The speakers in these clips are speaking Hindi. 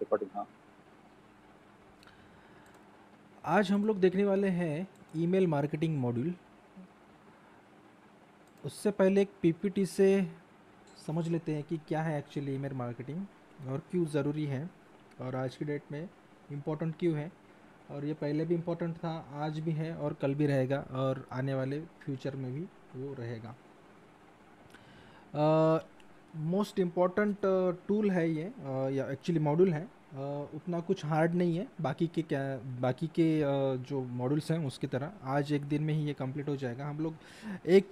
रिकॉर्डिंग। हाँ। आज हम लोग देखने वाले हैं ईमेल मार्केटिंग मॉड्यूल। उससे पहले एक पीपीटी से समझ लेते हैं कि क्या है एक्चुअली ईमेल मार्केटिंग और क्यों ज़रूरी है और आज की डेट में इम्पोर्टेंट क्यों है। और ये पहले भी इम्पोर्टेंट था, आज भी है और कल भी रहेगा और आने वाले फ्यूचर में भी वो रहेगा। मोस्ट इम्पॉर्टेंट टूल है ये, या एक्चुअली मॉड्यूल है। उतना कुछ हार्ड नहीं है बाकी के जो मॉड्यूल्स हैं उसकी तरह। आज एक दिन में ही ये कंप्लीट हो जाएगा। हम लोग एक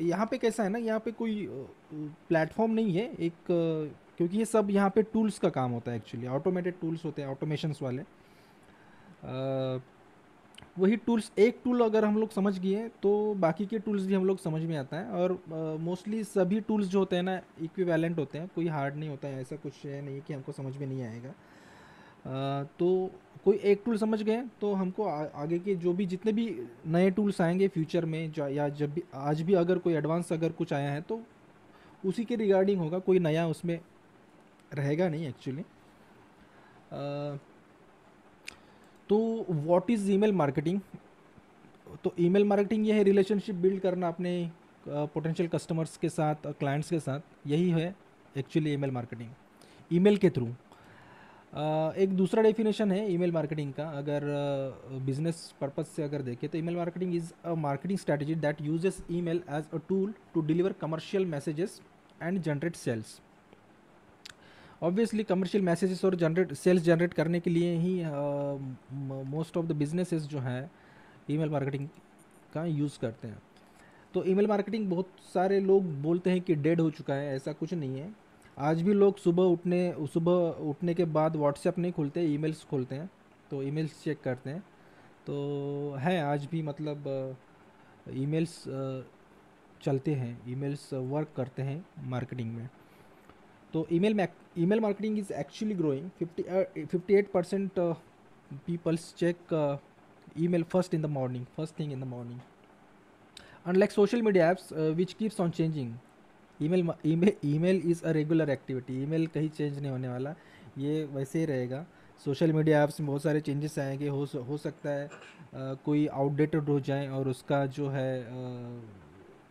यहाँ पे कैसा है ना, यहाँ पे कोई प्लेटफॉर्म नहीं है क्योंकि ये सब यहाँ पे टूल्स का काम होता है। एक्चुअली ऑटोमेटेड टूल्स होते हैं, ऑटोमेशंस वाले। वही टूल्स, एक टूल अगर हम लोग समझ गए तो बाकी के टूल्स भी हम लोग समझ में आता है। और मोस्टली सभी टूल्स जो होते हैं ना इक्विवेलेंट होते हैं, कोई हार्ड नहीं होता है। ऐसा कुछ है नहीं कि हमको समझ में नहीं आएगा। तो कोई एक टूल समझ गए तो हमको आगे के जो भी जितने भी नए टूल्स आएंगे फ्यूचर में, या जब भी आज भी अगर कोई एडवांस अगर कुछ आया है तो उसी के रिगार्डिंग होगा, कोई नया उसमें रहेगा नहीं एक्चुअली। तो व्हाट इज़ ईमेल मार्केटिंग? तो ईमेल मार्केटिंग ये है रिलेशनशिप बिल्ड करना अपने पोटेंशियल कस्टमर्स के साथ, क्लाइंट्स के साथ। यही है एक्चुअली ईमेल मार्केटिंग, ईमेल के थ्रू। एक दूसरा डेफिनेशन है ईमेल मार्केटिंग का, अगर बिजनेस पर्पज से अगर देखें तो email marketing is a marketing strategy that uses email as a tool to deliver commercial messages and generate sales. Obviously commercial messages और जनरेट सेल्स जनरेट करने के लिए ही मोस्ट ऑफ द बिजनेसेस जो हैं ईमेल मार्केटिंग का यूज़ करते हैं। तो ईमेल मार्केटिंग बहुत सारे लोग बोलते हैं कि डेड हो चुका है, ऐसा कुछ नहीं है। आज भी लोग सुबह उठने के बाद व्हाट्सएप नहीं खोलते, ईमेल्स खोलते हैं। तो ईमेल्स चेक करते हैं। तो है आज भी, मतलब ईमेल्स चलते हैं, ईमेल्स वर्क करते हैं मार्केटिंग में। तो email marketing is actually growing. 58% peoples check email first thing in the morning. Unlike social media apps, which keeps on changing, email is a regular activity. email कहीं चेंज नहीं होने वाला, ये वैसे ही रहेगा। सोशल मीडिया ऐप्स में बहुत सारे चेंजेस आएंगे। हो सकता है कोई आउटडेटेड हो जाए और उसका जो है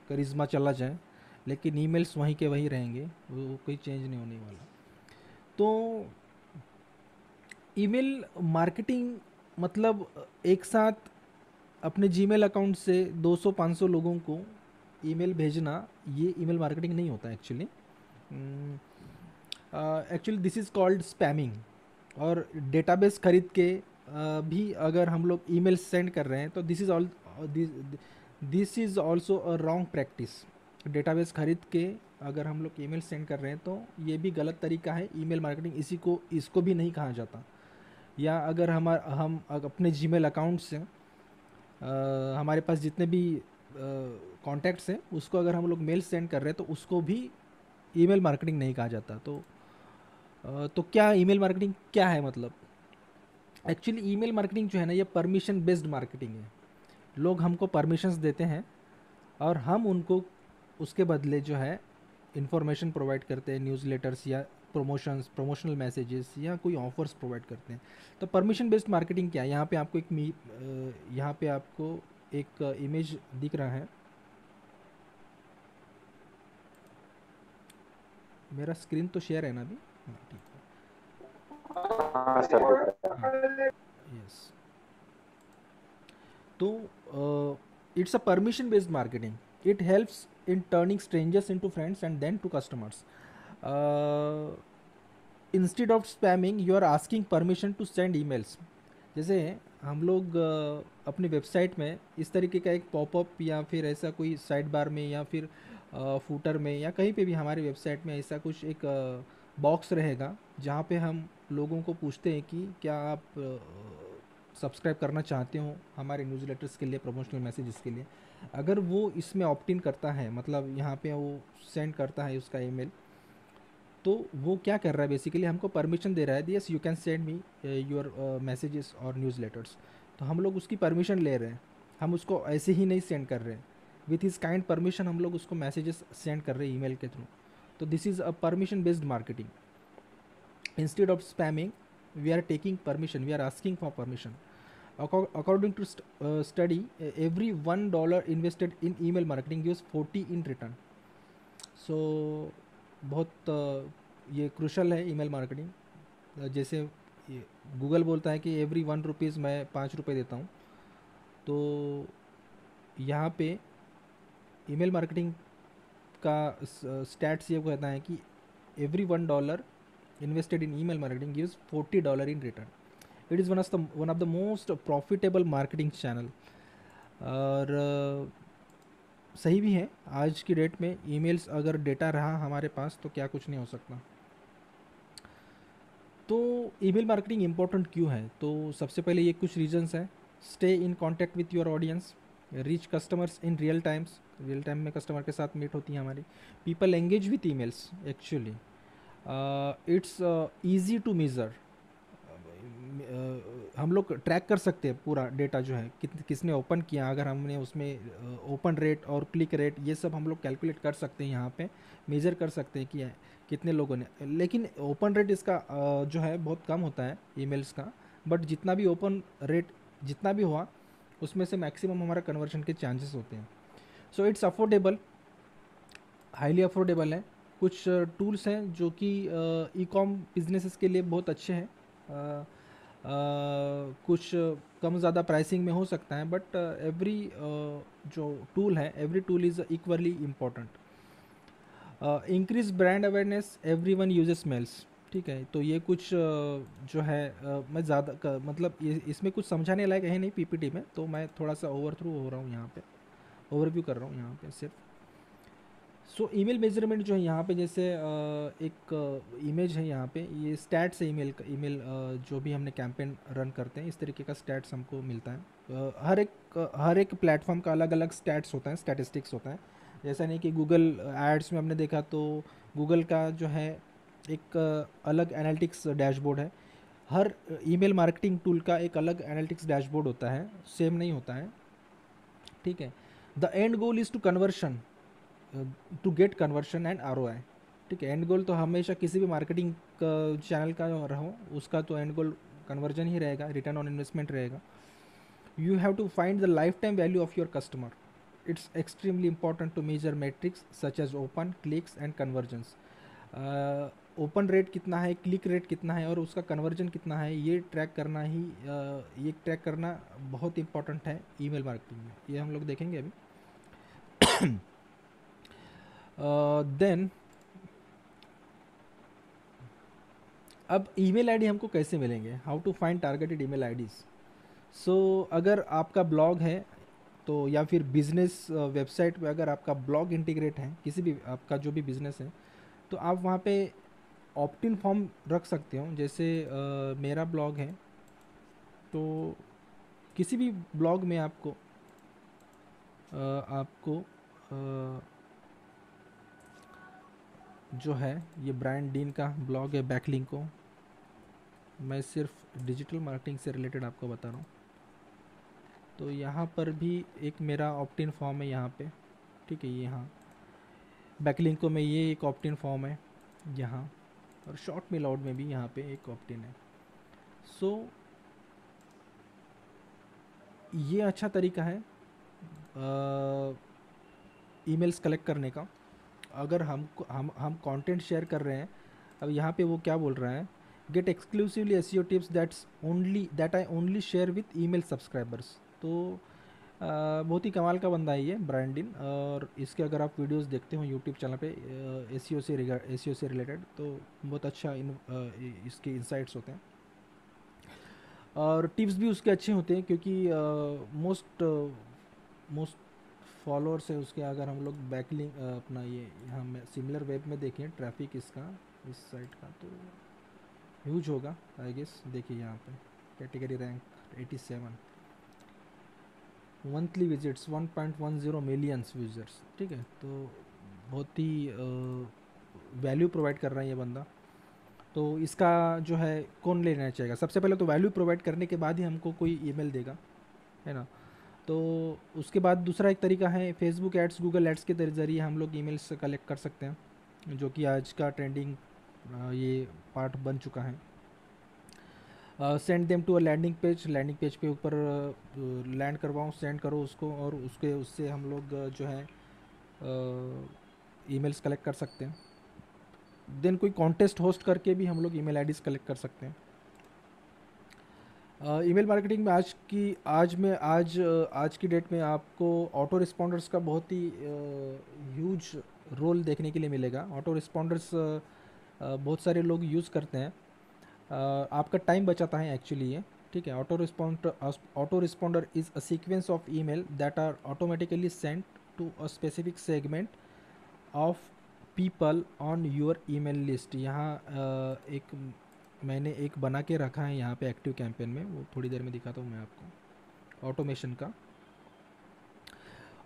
करिश्मा चला जाए, लेकिन ईमेल्स वहीं के वहीं रहेंगे, वो कोई चेंज नहीं होने वाला। तो ईमेल मार्केटिंग मतलब एक साथ अपने जीमेल अकाउंट से 200-500 लोगों को ईमेल भेजना, ये ईमेल मार्केटिंग नहीं होता actually. Actually this is called spamming. और डेटाबेस खरीद के भी अगर हम लोग ईमेल सेंड कर रहे हैं तो this is also a wrong practice. Database खरीद के अगर हम लोग ईमेल सेंड कर रहे हैं तो ये भी गलत तरीका है ईमेल मार्केटिंग, इसको भी नहीं कहा जाता। या अगर हम अपने जीमेल अकाउंट से हमारे पास जितने भी कॉन्टैक्ट्स हैं उसको अगर हम लोग मेल सेंड कर रहे हैं तो उसको भी ईमेल मार्केटिंग नहीं कहा जाता। तो क्या ईमेल मार्केटिंग क्या है मतलब? एक्चुअली ईमेल मार्केटिंग जो है ना, ये परमिशन बेस्ड मार्केटिंग है। लोग हमको परमिशंस देते हैं और हम उनको उसके बदले जो है इंफॉर्मेशन प्रोवाइड करते हैं, न्यूज़लेटर्स या प्रमोशनल मैसेजेस या कोई ऑफर्स प्रोवाइड करते हैं। तो परमिशन बेस्ड मार्केटिंग क्या है? यहाँ पे आपको एक इमेज दिख रहा है। मेरा स्क्रीन तो शेयर है ना अभी? हाँ ठीक हाँ सर, दिख है। रहा हाँ, यस। तो it's a permission based marketing. It helps in turning strangers into friends and then to customers. Instead of spamming you are asking permission to send emails. जैसे हम लोग अपनी वेबसाइट में इस तरीके का एक पॉपअप या फिर ऐसा कोई साइड बार में या फिर फूटर में या कहीं पे भी हमारी वेबसाइट में ऐसा कुछ एक बॉक्स रहेगा जहाँ पे हम लोगों को पूछते हैं कि क्या आप सब्सक्राइब करना चाहते हो हमारे न्यूज़लेटर्स के लिए, प्रमोशनल मैसेजेस के लिए। अगर वो इसमें ऑप्ट इन करता है, मतलब यहाँ पे वो सेंड करता है उसका ईमेल, तो वो क्या कर रहा है बेसिकली, हमको परमिशन दे रहा है, yes you can send me your messages और न्यूज़ लेटर्स। तो हम लोग उसकी परमिशन ले रहे हैं, हम उसको ऐसे ही नहीं सेंड कर रहे हैं। विथ हिज काइंड परमिशन हम लोग उसको मैसेजेस सेंड कर रहे हैं ईमेल के थ्रू। तो this is a permission based marketing. Instead of spamming, we are taking permission, we are asking for permission. According to study, every $1 invested in email marketing gives 40 in return. So बहुत ये क्रूशल है ईमेल मार्केटिंग। जैसे गूगल बोलता है कि एवरी ₹1 मैं ₹5 देता हूँ, तो यहाँ पे ईमेल मार्केटिंग का स्टैट्स ये कहता है कि every $1 invested in email marketing gives $40 in return. It is one of the most profitable marketing channel. और सही भी है, आज की डेट में ईमेल्स अगर डेटा रहा हमारे पास तो क्या कुछ नहीं हो सकता। तो ईमेल मार्केटिंग इम्पोर्टेंट क्यों है? तो सबसे पहले ये कुछ रीजंस हैं। Stay in contact with your audience, reach customers in real time में कस्टमर के साथ मीट होती है हमारी। People engage with emails actually, it's easy to measure. हम लोग ट्रैक कर सकते हैं पूरा डेटा जो है, किसने ओपन किया, अगर हमने उसमें ओपन रेट और क्लिक रेट ये सब हम लोग कैलकुलेट कर सकते हैं, यहाँ पे मेज़र कर सकते हैं कि कितने लोगों ने। लेकिन ओपन रेट इसका जो है बहुत कम होता है ईमेल्स का, बट जितना भी ओपन रेट जितना भी हुआ उसमें से मैक्सिमम हमारा कन्वर्जन के चांसेस होते हैं। So it's affordable, highly affordable है। कुछ टूल्स हैं जो कि ई कॉम बिजनेसेस के लिए बहुत अच्छे हैं। कुछ कम ज़्यादा प्राइसिंग में हो सकता है, बट एवरी जो टूल है, every tool is equally important. Increase brand awareness, every one uses mails. ठीक है, तो ये कुछ जो है मैं ज़्यादा मतलब इसमें कुछ समझाने लायक है नहीं पीपीटी में, तो मैं थोड़ा सा ओवर थ्रू हो रहा हूँ यहाँ पे, ओवरव्यू कर रहा हूँ यहाँ पे सिर्फ। सो ईमेल मेजरमेंट जो है यहाँ पे, जैसे एक इमेज है यहाँ पे, ये स्टैट्स है ईमेल जो भी हमने कैंपेन रन करते हैं, इस तरीके का स्टैट्स हमको मिलता है। हर एक प्लेटफॉर्म का अलग अलग स्टैट्स होता है, स्टैटिस्टिक्स होता है। जैसा नहीं कि गूगल एड्स में हमने देखा तो गूगल का जो है एक अलग एनालिटिक्स डैशबोर्ड है। हर ईमेल मार्केटिंग टूल का एक अलग एनालिटिक्स डैशबोर्ड होता है, सेम नहीं होता है। ठीक है, the end goal is to conversion, to get conversion and ROI। ठीक है, एंड गोल तो हमेशा किसी भी मार्केटिंग चैनल का रहो, उसका तो एंड गोल कन्वर्जन ही रहेगा, रिटर्न ऑन इन्वेस्टमेंट रहेगा। You have to find the life time value of your customer. It's extremely important to measure metrics such as open, clicks and conversions. Open rate कितना है, क्लिक रेट कितना है और उसका कन्वर्जन कितना है, ये ट्रैक करना बहुत इंपॉर्टेंट है ईमेल मार्केटिंग में। ये हम लोग देखेंगे अभी। देन अब ईमेल आईडी हमको कैसे मिलेंगे, how to find targeted email IDs. So अगर आपका ब्लॉग है तो, या फिर बिजनेस वेबसाइट पे अगर आपका ब्लॉग इंटीग्रेट है, किसी भी आपका जो भी बिजनेस है, तो आप वहाँ पे ऑप्ट इन फॉर्म रख सकते हो। जैसे मेरा ब्लॉग है, तो किसी भी ब्लॉग में आपको जो है, ये ब्रांड डीन का ब्लॉग है, बैकलिंक को मैं सिर्फ डिजिटल मार्केटिंग से रिलेटेड आपको बता रहा हूँ। तो यहाँ पर भी एक मेरा ऑप्ट इन फॉर्म है यहाँ पे। ठीक है, यहाँ बैकलिंक को में ये एक ऑप्ट इन फॉर्म है यहाँ, और शॉर्ट मेल आउट में भी यहाँ पे एक ऑप्ट इन है। सो ये अच्छा तरीका है ईमेल्स कलेक्ट करने का। अगर हम कंटेंट शेयर कर रहे हैं, अब यहाँ पे वो क्या बोल रहा है, get exclusively SEO tips that I only share with email subscribers. तो बहुत ही कमाल का बंदा है ये ब्रांडिन, और इसके अगर आप वीडियोस देखते हो यूट्यूब चैनल पे SEO से रिलेटेड, तो बहुत अच्छा इसके इंसाइट्स होते हैं और टिप्स भी उसके अच्छे होते हैं, क्योंकि मोस्ट फॉलोअर्स है उसके। अगर हम लोग बैकलिंक अपना ये यहाँ में सिमिलर वेब में देखें ट्रैफिक इसका, इस साइट का, तो ह्यूज होगा आई गेस। देखिए यहाँ पे category rank 87, monthly visits 1.10 millions users. ठीक है, तो बहुत ही वैल्यू प्रोवाइड कर रहा है ये बंदा। तो इसका जो है कौन लेना चाहेगा? सबसे पहले तो वैल्यू प्रोवाइड करने के बाद ही हमको कोई ईमेल देगा, है ना। तो उसके बाद दूसरा एक तरीका है फेसबुक एड्स, गूगल एड्स के ज़रिए हम लोग ईमेल्स कलेक्ट कर सकते हैं, जो कि आज का ट्रेंडिंग ये पार्ट बन चुका है। Send them to a landing page के ऊपर लैंड करवाओ, सेंड करो उसको, और उससे हम लोग जो है ईमेल्स कलेक्ट कर सकते हैं। देन कोई कॉन्टेस्ट होस्ट करके भी हम लोग ईमेल आईडीज़ कलेक्ट कर सकते हैं। ईमेल मार्केटिंग में आज की डेट में आपको ऑटो रिस्पॉन्डर्स का बहुत ही ह्यूज रोल देखने के लिए मिलेगा। ऑटो रिस्पॉन्डर्स बहुत सारे लोग यूज़ करते हैं। आपका टाइम बचाता है एक्चुअली ये, ठीक है। Autoresponder is a sequence of email that are automatically sent to a specific segment of people on your email list. यहाँ मैंने एक बना के रखा है यहाँ पे एक्टिव कैंपेन में, वो थोड़ी देर में दिखाता हूँ मैं आपको, ऑटोमेशन का।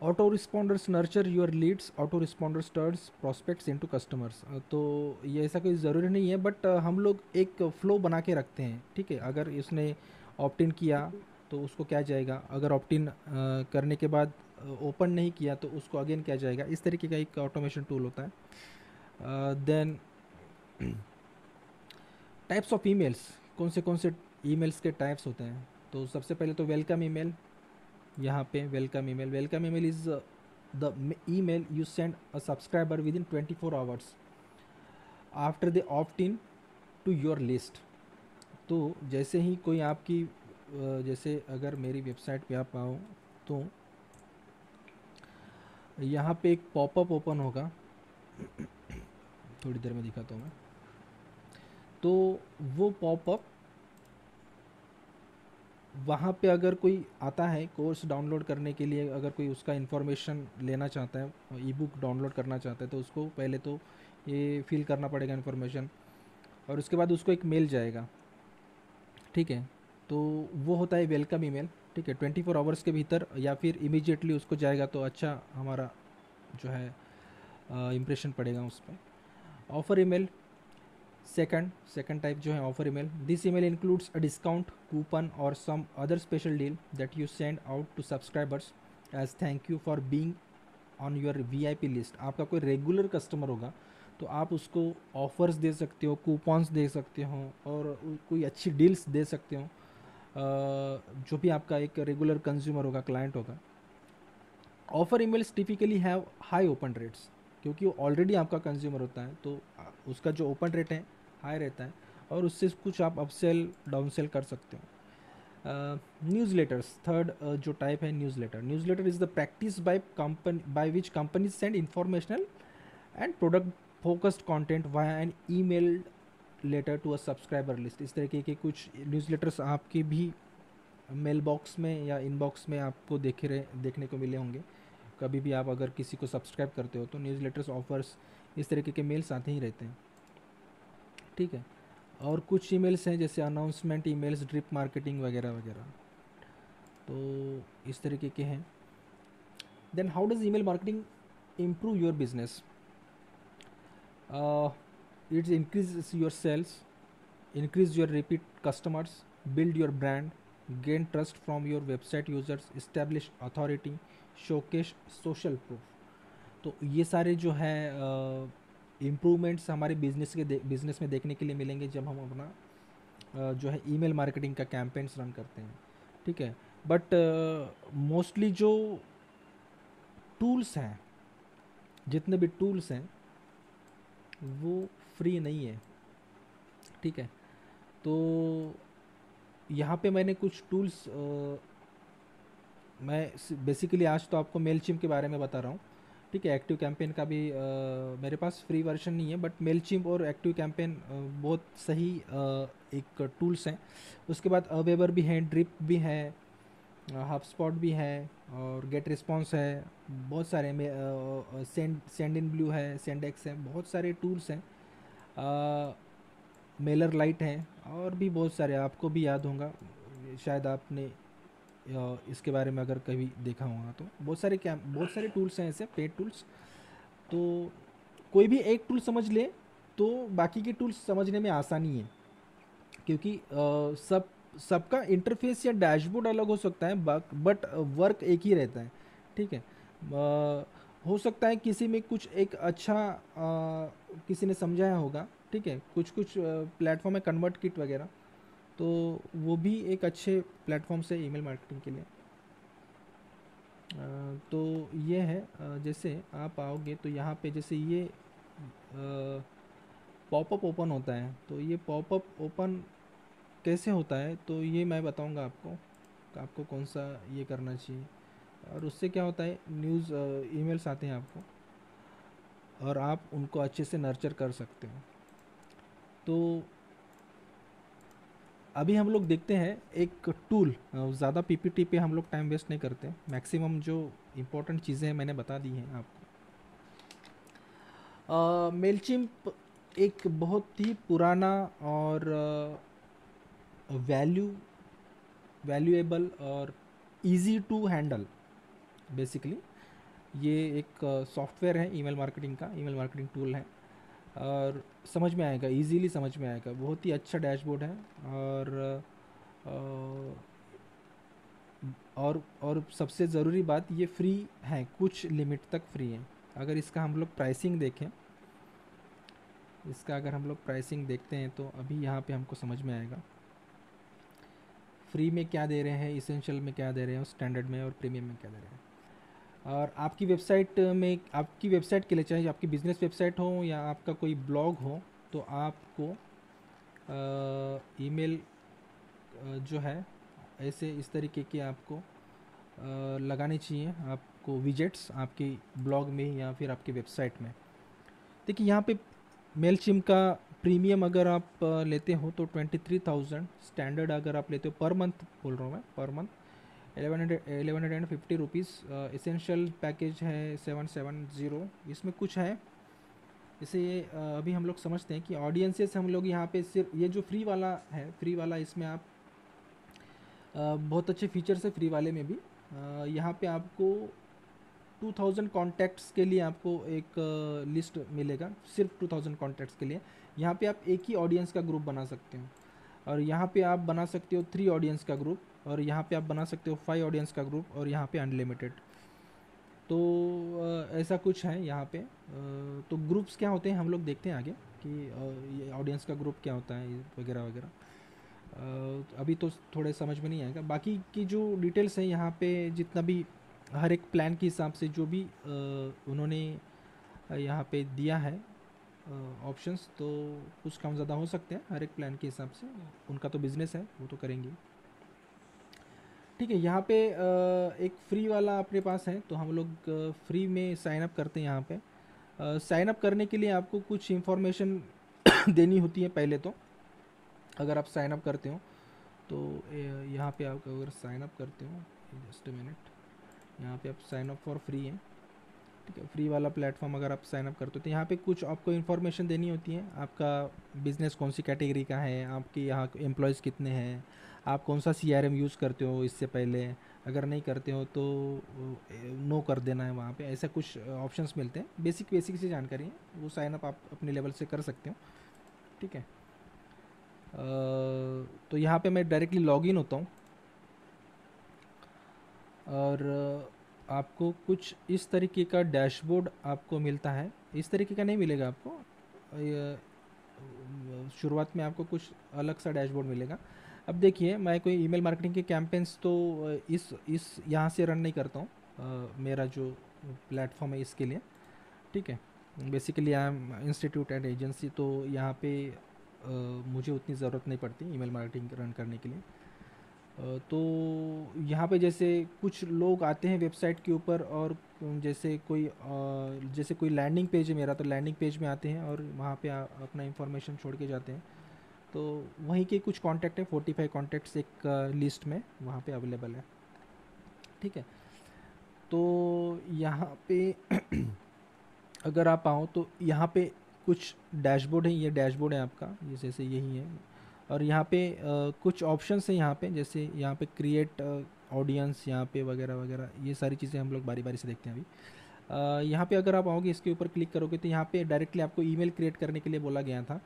Autoresponders nurture your leads, autoresponders turns prospects into customers. तो ये ऐसा कोई ज़रूरी नहीं है, बट हम लोग एक फ़्लो बना के रखते हैं, ठीक है। अगर इसने ऑप्ट इन किया तो उसको क्या जाएगा, अगर ऑप्ट इन करने के बाद ओपन नहीं किया तो उसको अगेन क्या जाएगा। इस तरीके का एक ऑटोमेशन टूल होता है। देन टाइप्स ऑफ ईमेल्स, कौन से ईमेल्स के टाइप्स होते हैं। तो सबसे पहले तो वेलकम ईमेल, यहाँ पे welcome email is the email you send a subscriber within 24 hours after they opt in to your list. तो जैसे ही कोई आपकी जैसे अगर मेरी वेबसाइट पे आप आओ तो यहाँ पे एक पॉपअप ओपन होगा, थोड़ी देर में दिखाता हूँ मैं। तो वो पॉपअप, वहाँ पे अगर कोई आता है कोर्स डाउनलोड करने के लिए, अगर कोई उसका इन्फॉर्मेशन लेना चाहता है, ई बुक डाउनलोड करना चाहता है, तो उसको पहले तो ये फिल करना पड़ेगा इन्फॉर्मेशन, और उसके बाद उसको एक मेल जाएगा, ठीक है। तो वो होता है वेलकम ईमेल, ठीक है। 24 आवर्स के भीतर या फिर इमीडिएटली उसको जाएगा तो अच्छा हमारा जो है इम्प्रेशन पड़ेगा उस पर। ऑफ़र ईमेल सेकंड टाइप जो है offer email. This email includes a discount coupon और some other special deal that you send out to subscribers as thank you for being on your VIP list. आपका कोई रेगुलर कस्टमर होगा तो आप उसको ऑफर्स दे सकते हो, कूपन्स दे सकते हो, और कोई अच्छी डील्स दे सकते हो। जो भी आपका एक रेगुलर कंज्यूमर होगा, क्लाइंट होगा। Offer emails typically have high open rates, क्योंकि वो ऑलरेडी आपका कंज्यूमर होता है तो उसका जो ओपन रेट है हाई रहता है, और उससे कुछ आप अपसेल डाउनसेल कर सकते हो। न्यूज़लेटर्स, थर्ड जो टाइप है newsletter is the practice by which companies send informational and product focused content via an email letter to a subscriber list. इस तरीके के कुछ न्यूज़लेटर्स आपके भी मेल बॉक्स में या इनबॉक्स में आपको देखने को मिले होंगे। कभी भी आप अगर किसी को सब्सक्राइब करते हो तो न्यूज़लेटर्स, ऑफर्स, इस तरीके के मेल्स आते ही रहते हैं, ठीक है। और कुछ ईमेल्स हैं जैसे अनाउंसमेंट ईमेल्स, ड्रिप मार्केटिंग वगैरह वगैरह, तो इस तरीके के हैं। Then how does email marketing improve your business. It's increase your sales, increase your repeat customers, build your brand, gain trust from your website users, establish authority, showcase social proof। तो ये सारे जो है इम्प्रूवमेंट्स हमारे बिजनेस में देखने के लिए मिलेंगे जब हम अपना जो है ईमेल मार्केटिंग का कैंपेन्स रन करते हैं, ठीक है। बट मोस्टली जो टूल्स हैं, जितने भी टूल्स हैं वो फ्री नहीं है, ठीक है। तो यहाँ पे मैंने कुछ टूल्स मैं बेसिकली आज तो आपको मेलचिम्प के बारे में बता रहा हूँ, ठीक है। एक्टिव कैंपेन का भी मेरे पास फ्री वर्जन नहीं है, बट मेलचिम्प और एक्टिव कैंपेन बहुत सही एक टूल्स हैं। उसके बाद अवेबर भी हैं, ड्रिप भी है, हबस्पॉट भी है, और गेट रिस्पॉन्स है, बहुत सारे में सेंड इन ब्लू है, सेंडेक्स है, बहुत सारे टूल्स हैं। मेलर लाइट है, और भी बहुत सारे, आपको भी याद होगा, शायद आपने इसके बारे में अगर कभी देखा होगा तो बहुत सारे टूल्स हैं ऐसे पेड टूल्स। तो कोई भी एक टूल समझ ले तो बाकी के टूल्स समझने में आसानी है, क्योंकि सबका इंटरफेस या डैशबोर्ड अलग हो सकता है, बट वर्क एक ही रहता है, ठीक है। हो सकता है किसी में कुछ एक अच्छा किसी ने समझाया होगा, ठीक है। कुछ प्लेटफॉर्म है कन्वर्ट किट वगैरह, तो वो भी एक अच्छे प्लेटफॉर्म से ईमेल मार्केटिंग के लिए। तो ये है, जैसे आप आओगे तो यहाँ पे जैसे ये पॉपअप ओपन होता है, तो ये पॉपअप ओपन कैसे होता है तो ये मैं बताऊंगा आपको कि आपको कौन सा ये करना चाहिए। और उससे क्या होता है, न्यूज़ ईमेल्स आते हैं आपको और आप उनको अच्छे से नर्चर कर सकते हो। तो अभी हम लोग देखते हैं एक टूल, ज़्यादा पीपीटी पे हम लोग टाइम वेस्ट नहीं करते, मैक्सिमम जो इम्पोर्टेंट चीज़ें हैं मैंने बता दी हैं आपको। मेलचिम्प एक बहुत ही पुराना और वैल्यूएबल और इजी टू हैंडल, बेसिकली ये एक सॉफ्टवेयर है ईमेल मार्केटिंग का, ईमेल मार्केटिंग टूल है और समझ में आएगा, इजीली समझ में आएगा, बहुत ही अच्छा डैशबोर्ड है। और सबसे ज़रूरी बात, ये फ्री है, कुछ लिमिट तक फ्री है। अगर इसका हम लोग प्राइसिंग देखें, इसका अगर हम लोग प्राइसिंग देखते हैं तो अभी यहाँ पे हमको समझ में आएगा फ्री में क्या दे रहे हैं, इसेंशियल में क्या दे रहे हैं, स्टैंडर्ड में और प्रीमियम में क्या दे रहे हैं। और आपकी वेबसाइट में, आपकी वेबसाइट के लिए, चाहे आपकी बिजनेस वेबसाइट हो या आपका कोई ब्लॉग हो, तो आपको ईमेल जो है ऐसे इस तरीके के आपको लगाने चाहिए, आपको विजेट्स आपके ब्लॉग में या फिर आपकी वेबसाइट में। देखिए यहाँ पे मेलचिम का प्रीमियम अगर आप लेते हो तो 23,000, स्टैंडर्ड अगर आप लेते हो पर मंथ बोल रहा हूँ मैं, per month 1150 rupees. Essential package है 770। इसमें कुछ है जैसे ये अभी हम लोग समझते हैं कि ऑडियंसेस हम लोग यहाँ पे सिर्फ ये जो फ्री वाला है, फ्री वाला इसमें आप बहुत अच्छे फीचर्स है फ्री वाले में भी। यहाँ पे आपको 2000 कॉन्टैक्ट्स के लिए आपको एक लिस्ट मिलेगा, सिर्फ 2000 कॉन्टैक्ट्स के लिए। यहाँ पे आप एक ही ऑडियंस का ग्रुप बना सकते हो और यहाँ पे आप बना सकते हो 3 ऑडियंस का ग्रुप, और यहाँ पे आप बना सकते हो 5 ऑडियंस का ग्रुप, और यहाँ पे अनलिमिटेड। तो ऐसा कुछ है यहाँ पे। तो ग्रुप्स क्या होते हैं हम लोग देखते हैं आगे कि ये ऑडियंस का ग्रुप क्या होता है वगैरह वगैरह। अभी तो थोड़े समझ में नहीं आएगा, बाकी की जो डिटेल्स हैं यहाँ पे, जितना भी हर एक प्लान के हिसाब से जो भी उन्होंने यहाँ पे दिया है ऑप्शंस, तो कुछ कम ज़्यादा हो सकते हैं हर एक प्लान के हिसाब से, उनका तो बिज़नेस है, वो तो करेंगे। ठीक है, यहाँ पे एक फ्री वाला अपने पास है, तो हम लोग फ्री में साइन अप करते हैं। यहाँ पे साइन अप करने के लिए आपको कुछ इन्फॉर्मेशन देनी होती है पहले तो। अगर आप साइन अप करते हो तो यहाँ पे आप अगर साइन अप करते हो, जस्ट अ मिनट, यहाँ पे आप साइन अप फॉर फ्री है, ठीक है, फ्री वाला प्लेटफॉर्म अगर आप साइन अप करते हो तो यहाँ पे कुछ आपको इन्फॉर्मेशन देनी होती है। आपका बिज़नेस कौन सी कैटेगरी का है, आपके यहाँ एम्प्लॉयज़ कितने हैं, आप कौन सा CRM यूज़ करते हो इससे पहले, अगर नहीं करते हो तो नो कर देना है वहाँ पे। ऐसा कुछ ऑप्शंस मिलते हैं, बेसिक सी जानकारी है, वो साइन अप आप अपने लेवल से कर सकते हो। ठीक है, तो यहाँ पे मैं डायरेक्टली लॉगिन होता हूँ और आपको कुछ इस तरीके का डैशबोर्ड आपको मिलता है। इस तरीके का नहीं मिलेगा आपको, शुरुआत में आपको कुछ अलग सा डैशबोर्ड मिलेगा। अब देखिए, मैं कोई ईमेल मार्केटिंग के कैंपेन्स तो इस यहाँ से रन नहीं करता हूँ, मेरा जो प्लेटफॉर्म है इसके लिए। ठीक है, basically I am institute and agency, तो यहाँ पे मुझे उतनी ज़रूरत नहीं पड़ती ईमेल मार्केटिंग रन करने के लिए। तो यहाँ पे जैसे कुछ लोग आते हैं वेबसाइट के ऊपर और जैसे कोई लैंडिंग पेज है मेरा, तो लैंडिंग पेज में आते हैं और वहाँ पे अपना इंफॉर्मेशन छोड़ के जाते हैं। तो वहीं के कुछ कॉन्टैक्ट है, 45 कॉन्टैक्ट्स एक लिस्ट में वहाँ पे अवेलेबल है। ठीक है, तो यहाँ पे अगर आप आओ तो यहाँ पे कुछ डैशबोर्ड है, ये डैशबोर्ड है आपका, ये जैसे यही है। और यहाँ पे कुछ ऑप्शंस हैं यहाँ पे, जैसे यहाँ पे क्रिएट ऑडियंस, यहाँ पे वगैरह वगैरह, ये सारी चीज़ें हम लोग बारी बारी से देखते हैं अभी। यहाँ पे अगर आप आओगे, इसके ऊपर क्लिक करोगे तो यहाँ पे डायरेक्टली आपको ईमेल क्रिएट करने के लिए बोला गया था।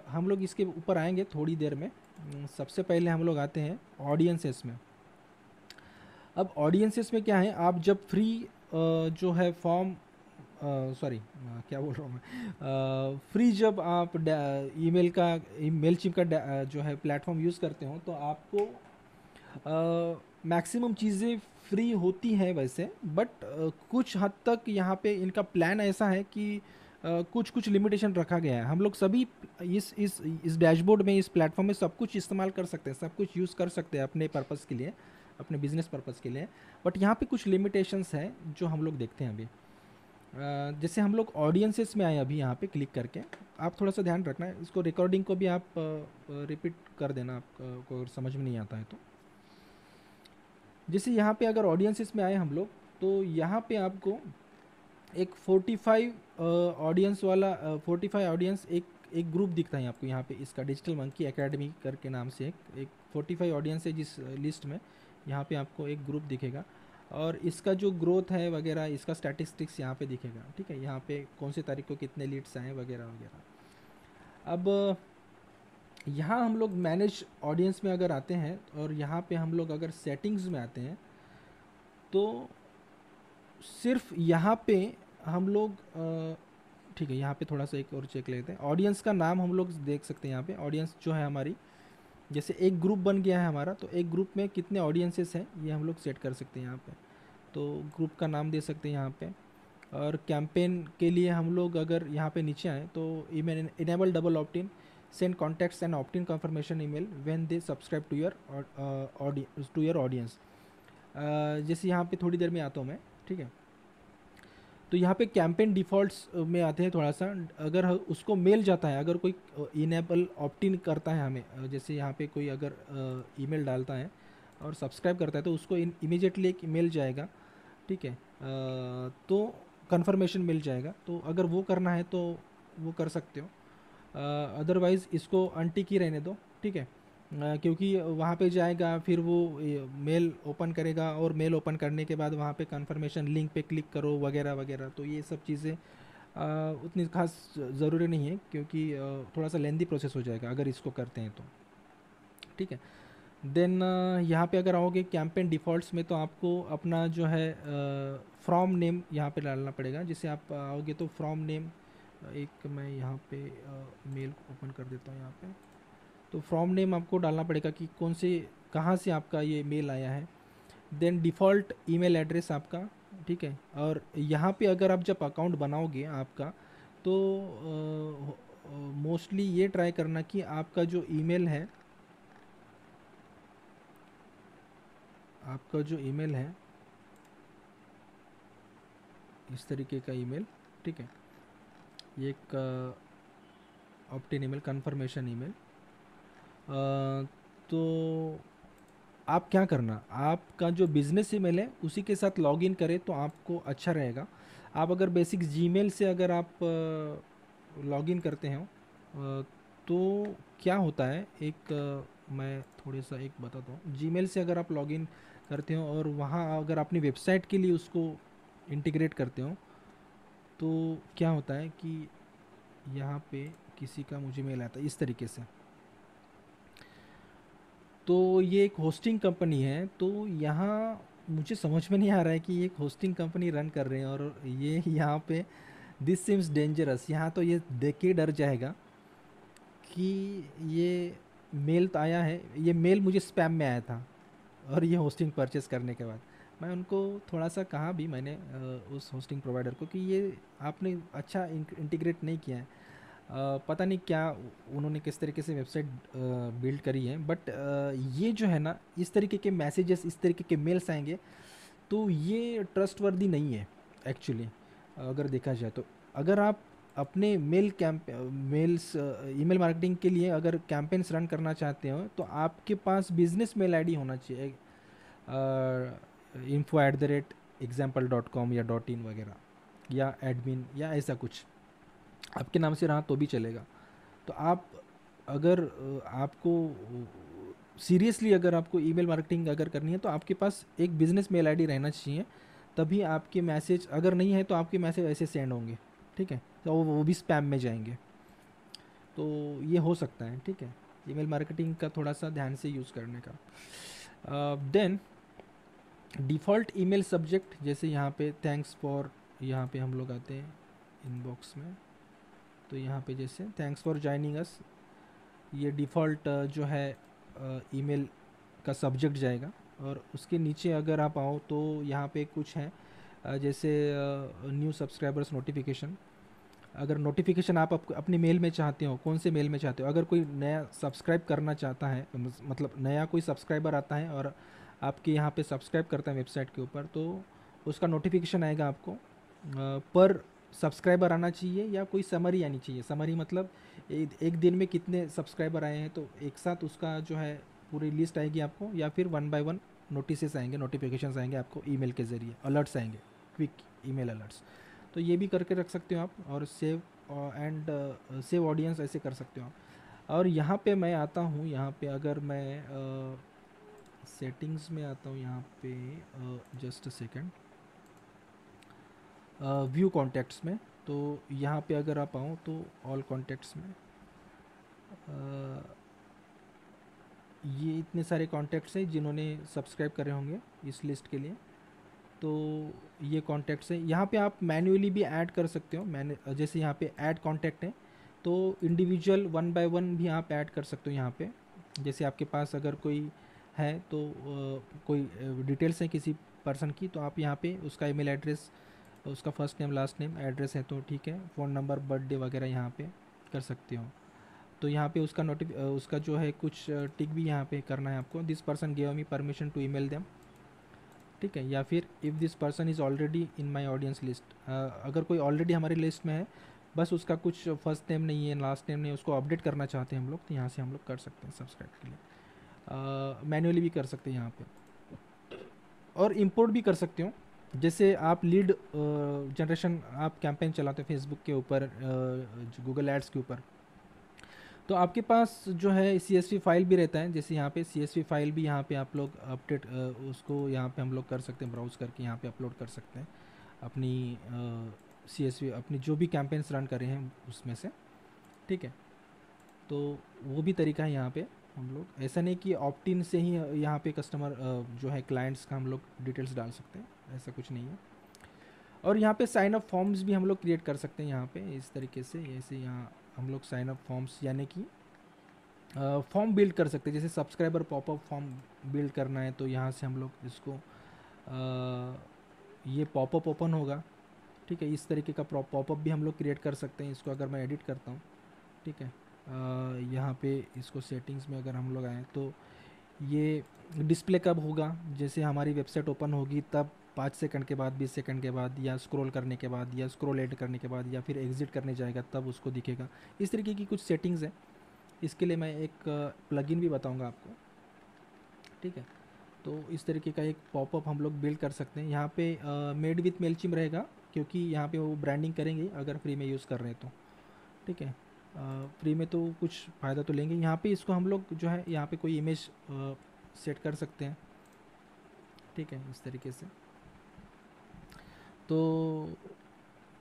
हम लोग इसके ऊपर आएंगे थोड़ी देर में। सबसे पहले हम लोग आते हैं ऑडियंसेस में। अब ऑडियंसेस में क्या है, आप जब फ्री जो है फॉर्म सॉरी क्या बोल रहा हूँ मैं, फ्री जब आप ईमेल का मेलचिप का जो है प्लेटफॉर्म यूज़ करते हो तो आपको मैक्सिमम चीज़ें फ्री होती हैं वैसे, बट कुछ हद तक यहाँ पे इनका प्लान ऐसा है कि कुछ कुछ लिमिटेशन रखा गया है। हम लोग सभी इस डैशबोर्ड में, इस प्लेटफॉर्म में सब कुछ इस्तेमाल कर सकते हैं, सब कुछ यूज़ कर सकते हैं अपने पर्पज़ के लिए, अपने बिजनेस पर्पज़ के लिए, बट यहाँ पे कुछ लिमिटेशंस हैं जो हम लोग देखते हैं अभी। जैसे हम लोग ऑडियंसेस में आए अभी यहाँ पे क्लिक करके, आप थोड़ा सा ध्यान रखना है, इसको रिकॉर्डिंग को भी आप रिपीट कर देना आपको अगर समझ में नहीं आता है तो। जैसे यहाँ पे अगर ऑडियंसेस में आए हम लोग, तो यहाँ पे आपको एक 45 ऑडियंस वाला 45 ऑडियंस एक ग्रुप दिखता है आपको यहाँ पे, इसका डिजिटल मंकी एकेडमी करके नाम से एक 45 ऑडियंस है जिस लिस्ट में, यहाँ पे आपको एक ग्रुप दिखेगा और इसका जो ग्रोथ है वगैरह, इसका स्टैटिस्टिक्स यहाँ पे दिखेगा। ठीक है, यहाँ पे कौन सी तारीख को कितने लीड्स आए वगैरह वगैरह। अब यहाँ हम लोग मैनेज ऑडियंस में अगर आते हैं और यहाँ पे हम लोग अगर सेटिंग्स में आते हैं तो सिर्फ यहाँ पे हम लोग ठीक है, यहाँ पे थोड़ा सा एक और चेक लेते हैं। ऑडियंस का नाम हम लोग देख सकते हैं यहाँ पे, ऑडियंस जो है हमारी, जैसे एक ग्रुप बन गया है हमारा, तो एक ग्रुप में कितने ऑडियंसेस हैं ये हम लोग सेट कर सकते हैं यहाँ पे। तो ग्रुप का नाम दे सकते हैं यहाँ पे। और कैंपेन के लिए हम लोग अगर यहाँ पे नीचे आए तो email enable double opt in, send contacts and opt in confirmation email when they subscribe to your audience. जैसे यहाँ पे थोड़ी देर में आता हूँ मैं। ठीक है, तो यहाँ पे कैंपेन डिफ़ॉल्ट्स में आते हैं थोड़ा सा, अगर उसको मेल जाता है, अगर कोई इनेबल ऑप्ट इन करता है हमें, जैसे यहाँ पे कोई अगर ईमेल डालता है और सब्सक्राइब करता है तो उसको इमीडिएटली एक ईमेल जाएगा। ठीक है, तो कंफर्मेशन मिल जाएगा, तो अगर वो करना है तो वो कर सकते हो, अदरवाइज़ इसको अनटिक ही रहने दो। ठीक है, क्योंकि वहाँ पे जाएगा फिर वो मेल ओपन करेगा और मेल ओपन करने के बाद वहाँ पे कंफर्मेशन लिंक पे क्लिक करो वगैरह वगैरह, तो ये सब चीज़ें उतनी खास ज़रूरी नहीं है, क्योंकि थोड़ा सा लेंदी प्रोसेस हो जाएगा अगर इसको करते हैं तो। ठीक है, देन यहाँ पे अगर आओगे कैंपेन डिफ़ॉल्ट्स में तो आपको अपना जो है फ्रॉम नेम यहाँ पे डालना पड़ेगा। जैसे आप आओगे तो फ्रॉम नेम, एक मैं यहाँ पे मेल ओपन कर देता हूँ यहाँ पे, तो फ्रॉम नेम आपको डालना पड़ेगा कि कौन से, कहाँ से आपका ये मेल आया है। देन डिफ़ॉल्ट ईमेल एड्रेस आपका। ठीक है, और यहाँ पे अगर आप जब अकाउंट बनाओगे आपका, तो मोस्टली ये ट्राई करना कि आपका जो ईमेल है, आपका जो ईमेल है इस तरीके का ईमेल। ठीक है, ये एक opt in email, confirmation email. तो आप क्या करना, आपका जो बिज़नेस ईमेल है उसी के साथ लॉगिन करें तो आपको अच्छा रहेगा। आप अगर बेसिक जीमेल से अगर आप लॉगिन करते हो तो क्या होता है, एक मैं थोड़े सा एक बताता हूँ। जीमेल से अगर आप लॉगिन करते हो और वहाँ अगर अपनी वेबसाइट के लिए उसको इंटीग्रेट करते हो तो क्या होता है कि यहाँ पे किसी का मुझे मेल आता है इस तरीके से, तो ये एक होस्टिंग कंपनी है, तो यहाँ मुझे समझ में नहीं आ रहा है कि ये एक होस्टिंग कंपनी रन कर रहे हैं और ये यहाँ पे दिस सिम्स डेंजरस, यहाँ तो ये देख के डर जाएगा कि ये मेल तो आया है, ये मेल मुझे स्पैम में आया था और ये होस्टिंग परचेस करने के बाद मैं उनको थोड़ा सा कहा भी मैंने उस होस्टिंग प्रोवाइडर को कि ये आपने अच्छा इंटीग्रेट नहीं किया है। पता नहीं क्या उन्होंने किस तरीके से वेबसाइट बिल्ड करी है, बट ये जो है ना, इस तरीके के मैसेजेस, इस तरीके के मेल्स आएंगे तो ये ट्रस्टवर्दी नहीं है एक्चुअली, अगर देखा जाए तो। अगर आप अपने मेल्स ईमेल मार्केटिंग के लिए अगर कैंपेन्स रन करना चाहते हो तो आपके पास बिजनेस मेल आईडी होना चाहिए, info@example.com या .in वगैरह या एडमिन या ऐसा कुछ आपके नाम से रहा तो भी चलेगा। तो आप अगर आपको सीरियसली अगर आपको ईमेल मार्केटिंग अगर करनी है तो आपके पास एक बिज़नेस मेल आईडी रहना चाहिए, तभी आपके मैसेज, अगर नहीं है तो आपके मैसेज ऐसे सेंड होंगे। ठीक है, तो वो भी स्पैम में जाएंगे, तो ये हो सकता है। ठीक है, ईमेल मार्केटिंग का थोड़ा सा ध्यान से यूज़ करने का। देन डिफ़ॉल्ट ईमेल सब्जेक्ट, जैसे यहाँ पे थैंक्स फॉर यहाँ पे हम लोग आते हैं इनबॉक्स में, तो यहाँ पे जैसे थैंक्स फॉर ज्वाइनिंग अस, ये डिफ़ॉल्ट जो है ईमेल का सब्जेक्ट जाएगा। और उसके नीचे अगर आप आओ तो यहाँ पे कुछ है जैसे न्यू सब्सक्राइबर्स नोटिफिकेशन। अगर नोटिफिकेशन आप अपने मेल में चाहते हो, कौन से मेल में चाहते हो, अगर कोई नया सब्सक्राइब करना चाहता है, मतलब नया कोई सब्सक्राइबर आता है और आपके यहाँ पे सब्सक्राइब करता है वेबसाइट के ऊपर, तो उसका नोटिफिकेशन आएगा आपको। पर सब्सक्राइबर आना चाहिए या कोई समरी आनी चाहिए। समरी मतलब एक दिन में कितने सब्सक्राइबर आए हैं, तो एक साथ उसका जो है पूरी लिस्ट आएगी आपको, या फिर वन बाय वन नोटिसेस आएंगे, नोटिफिकेशंस आएंगे आपको ईमेल के ज़रिए, अलर्ट्स आएंगे, क्विक ईमेल अलर्ट्स। तो ये भी करके रख सकते हो आप। और सेव एंड सेव ऑडियंस ऐसे कर सकते हो आप। और यहाँ पे मैं आता हूँ, यहाँ पे अगर मैं सेटिंग्स में आता हूँ, यहाँ पे just a second, view contacts में, तो यहाँ पे अगर आप आओ तो ऑल कॉन्टैक्ट्स में ये इतने सारे कॉन्टैक्ट्स हैं जिन्होंने सब्सक्राइब करे होंगे इस लिस्ट के लिए। तो ये कॉन्टैक्ट्स हैं, यहाँ पे आप मैन्युअली भी ऐड कर सकते हो। मैंने जैसे यहाँ पे ऐड कॉन्टैक्ट है, तो इंडिविजुअल वन बाय वन भी आप ऐड कर सकते हो यहाँ पे। जैसे आपके पास अगर कोई है तो कोई डिटेल्स है किसी पर्सन की, तो आप यहाँ पे उसका ईमेल एड्रेस, उसका first name last name address है तो ठीक है, फ़ोन नंबर बर्थडे वगैरह यहाँ पे कर सकते हो। तो यहाँ पे उसका उसका जो है कुछ टिक भी यहाँ पे करना है आपको। This person give me permission to email them, ठीक है। या फिर if this person is already in my audience list, अगर कोई ऑलरेडी हमारी लिस्ट में है, बस उसका कुछ फर्स्ट नेम नहीं है लास्ट नेम नहीं है, उसको अपडेट करना चाहते हैं हम लोग, तो यहाँ से हम लोग कर सकते हैं सब्सक्राइब के लिए। मैन्युअली भी कर सकते हैं यहाँ पे, और इंपोर्ट भी कर सकते हो। जैसे आप लीड जनरेशन आप कैंपेन चलाते हो फेसबुक के ऊपर, गूगल एड्स के ऊपर, तो आपके पास जो है CSV फाइल भी रहता है। जैसे यहाँ पे CSV फाइल भी यहाँ पे आप लोग अपडेट उसको यहाँ पे हम लोग कर सकते हैं, ब्राउज़ करके यहाँ पे अपलोड कर सकते हैं अपनी CSV, अपनी जो भी कैंपेन्स रन कर रहे हैं उसमें से, ठीक है। तो वो भी तरीका है यहाँ पे हम लोग। ऐसा नहीं कि ऑप्ट इन से ही यहाँ पे कस्टमर जो है क्लाइंट्स का हम लोग डिटेल्स डाल सकते हैं, ऐसा कुछ नहीं है। और यहाँ पे साइन अप फॉर्म्स भी हम लोग क्रिएट कर सकते हैं यहाँ पे इस तरीके से। ऐसे यहाँ हम लोग साइन अप फॉर्म्स यानी कि फॉर्म बिल्ड कर सकते हैं। जैसे सब्सक्राइबर पॉपअप फॉर्म बिल्ड करना है, तो यहाँ से हम लोग इसको ये पॉपअप ओपन होगा, ठीक है। इस तरीके का पॉपअप भी हम लोग क्रिएट कर सकते हैं। इसको अगर मैं एडिट करता हूँ, ठीक है, यहाँ पे इसको सेटिंग्स में अगर हम लोग आएँ तो ये डिस्प्ले कब होगा, जैसे हमारी वेबसाइट ओपन होगी तब 5 सेकंड के बाद, 20 सेकंड के बाद, या स्क्रॉल करने के बाद, या स्क्रॉल एड करने के बाद, या फिर एग्जिट करने जाएगा तब उसको दिखेगा। इस तरीके की कुछ सेटिंग्स हैं। इसके लिए मैं एक प्लगइन भी बताऊंगा आपको, ठीक है। तो इस तरीके का एक पॉपअप हम लोग बिल्ड कर सकते हैं। यहाँ पे मेड विथ मेलचिम रहेगा, क्योंकि यहाँ पे वो ब्रांडिंग करेंगे अगर फ्री में यूज़ कर रहे हैं तो, ठीक है। फ्री में तो कुछ फ़ायदा तो लेंगे। यहाँ पे इसको हम लोग जो है यहाँ पे कोई इमेज सेट कर सकते हैं, ठीक है, इस तरीके से। तो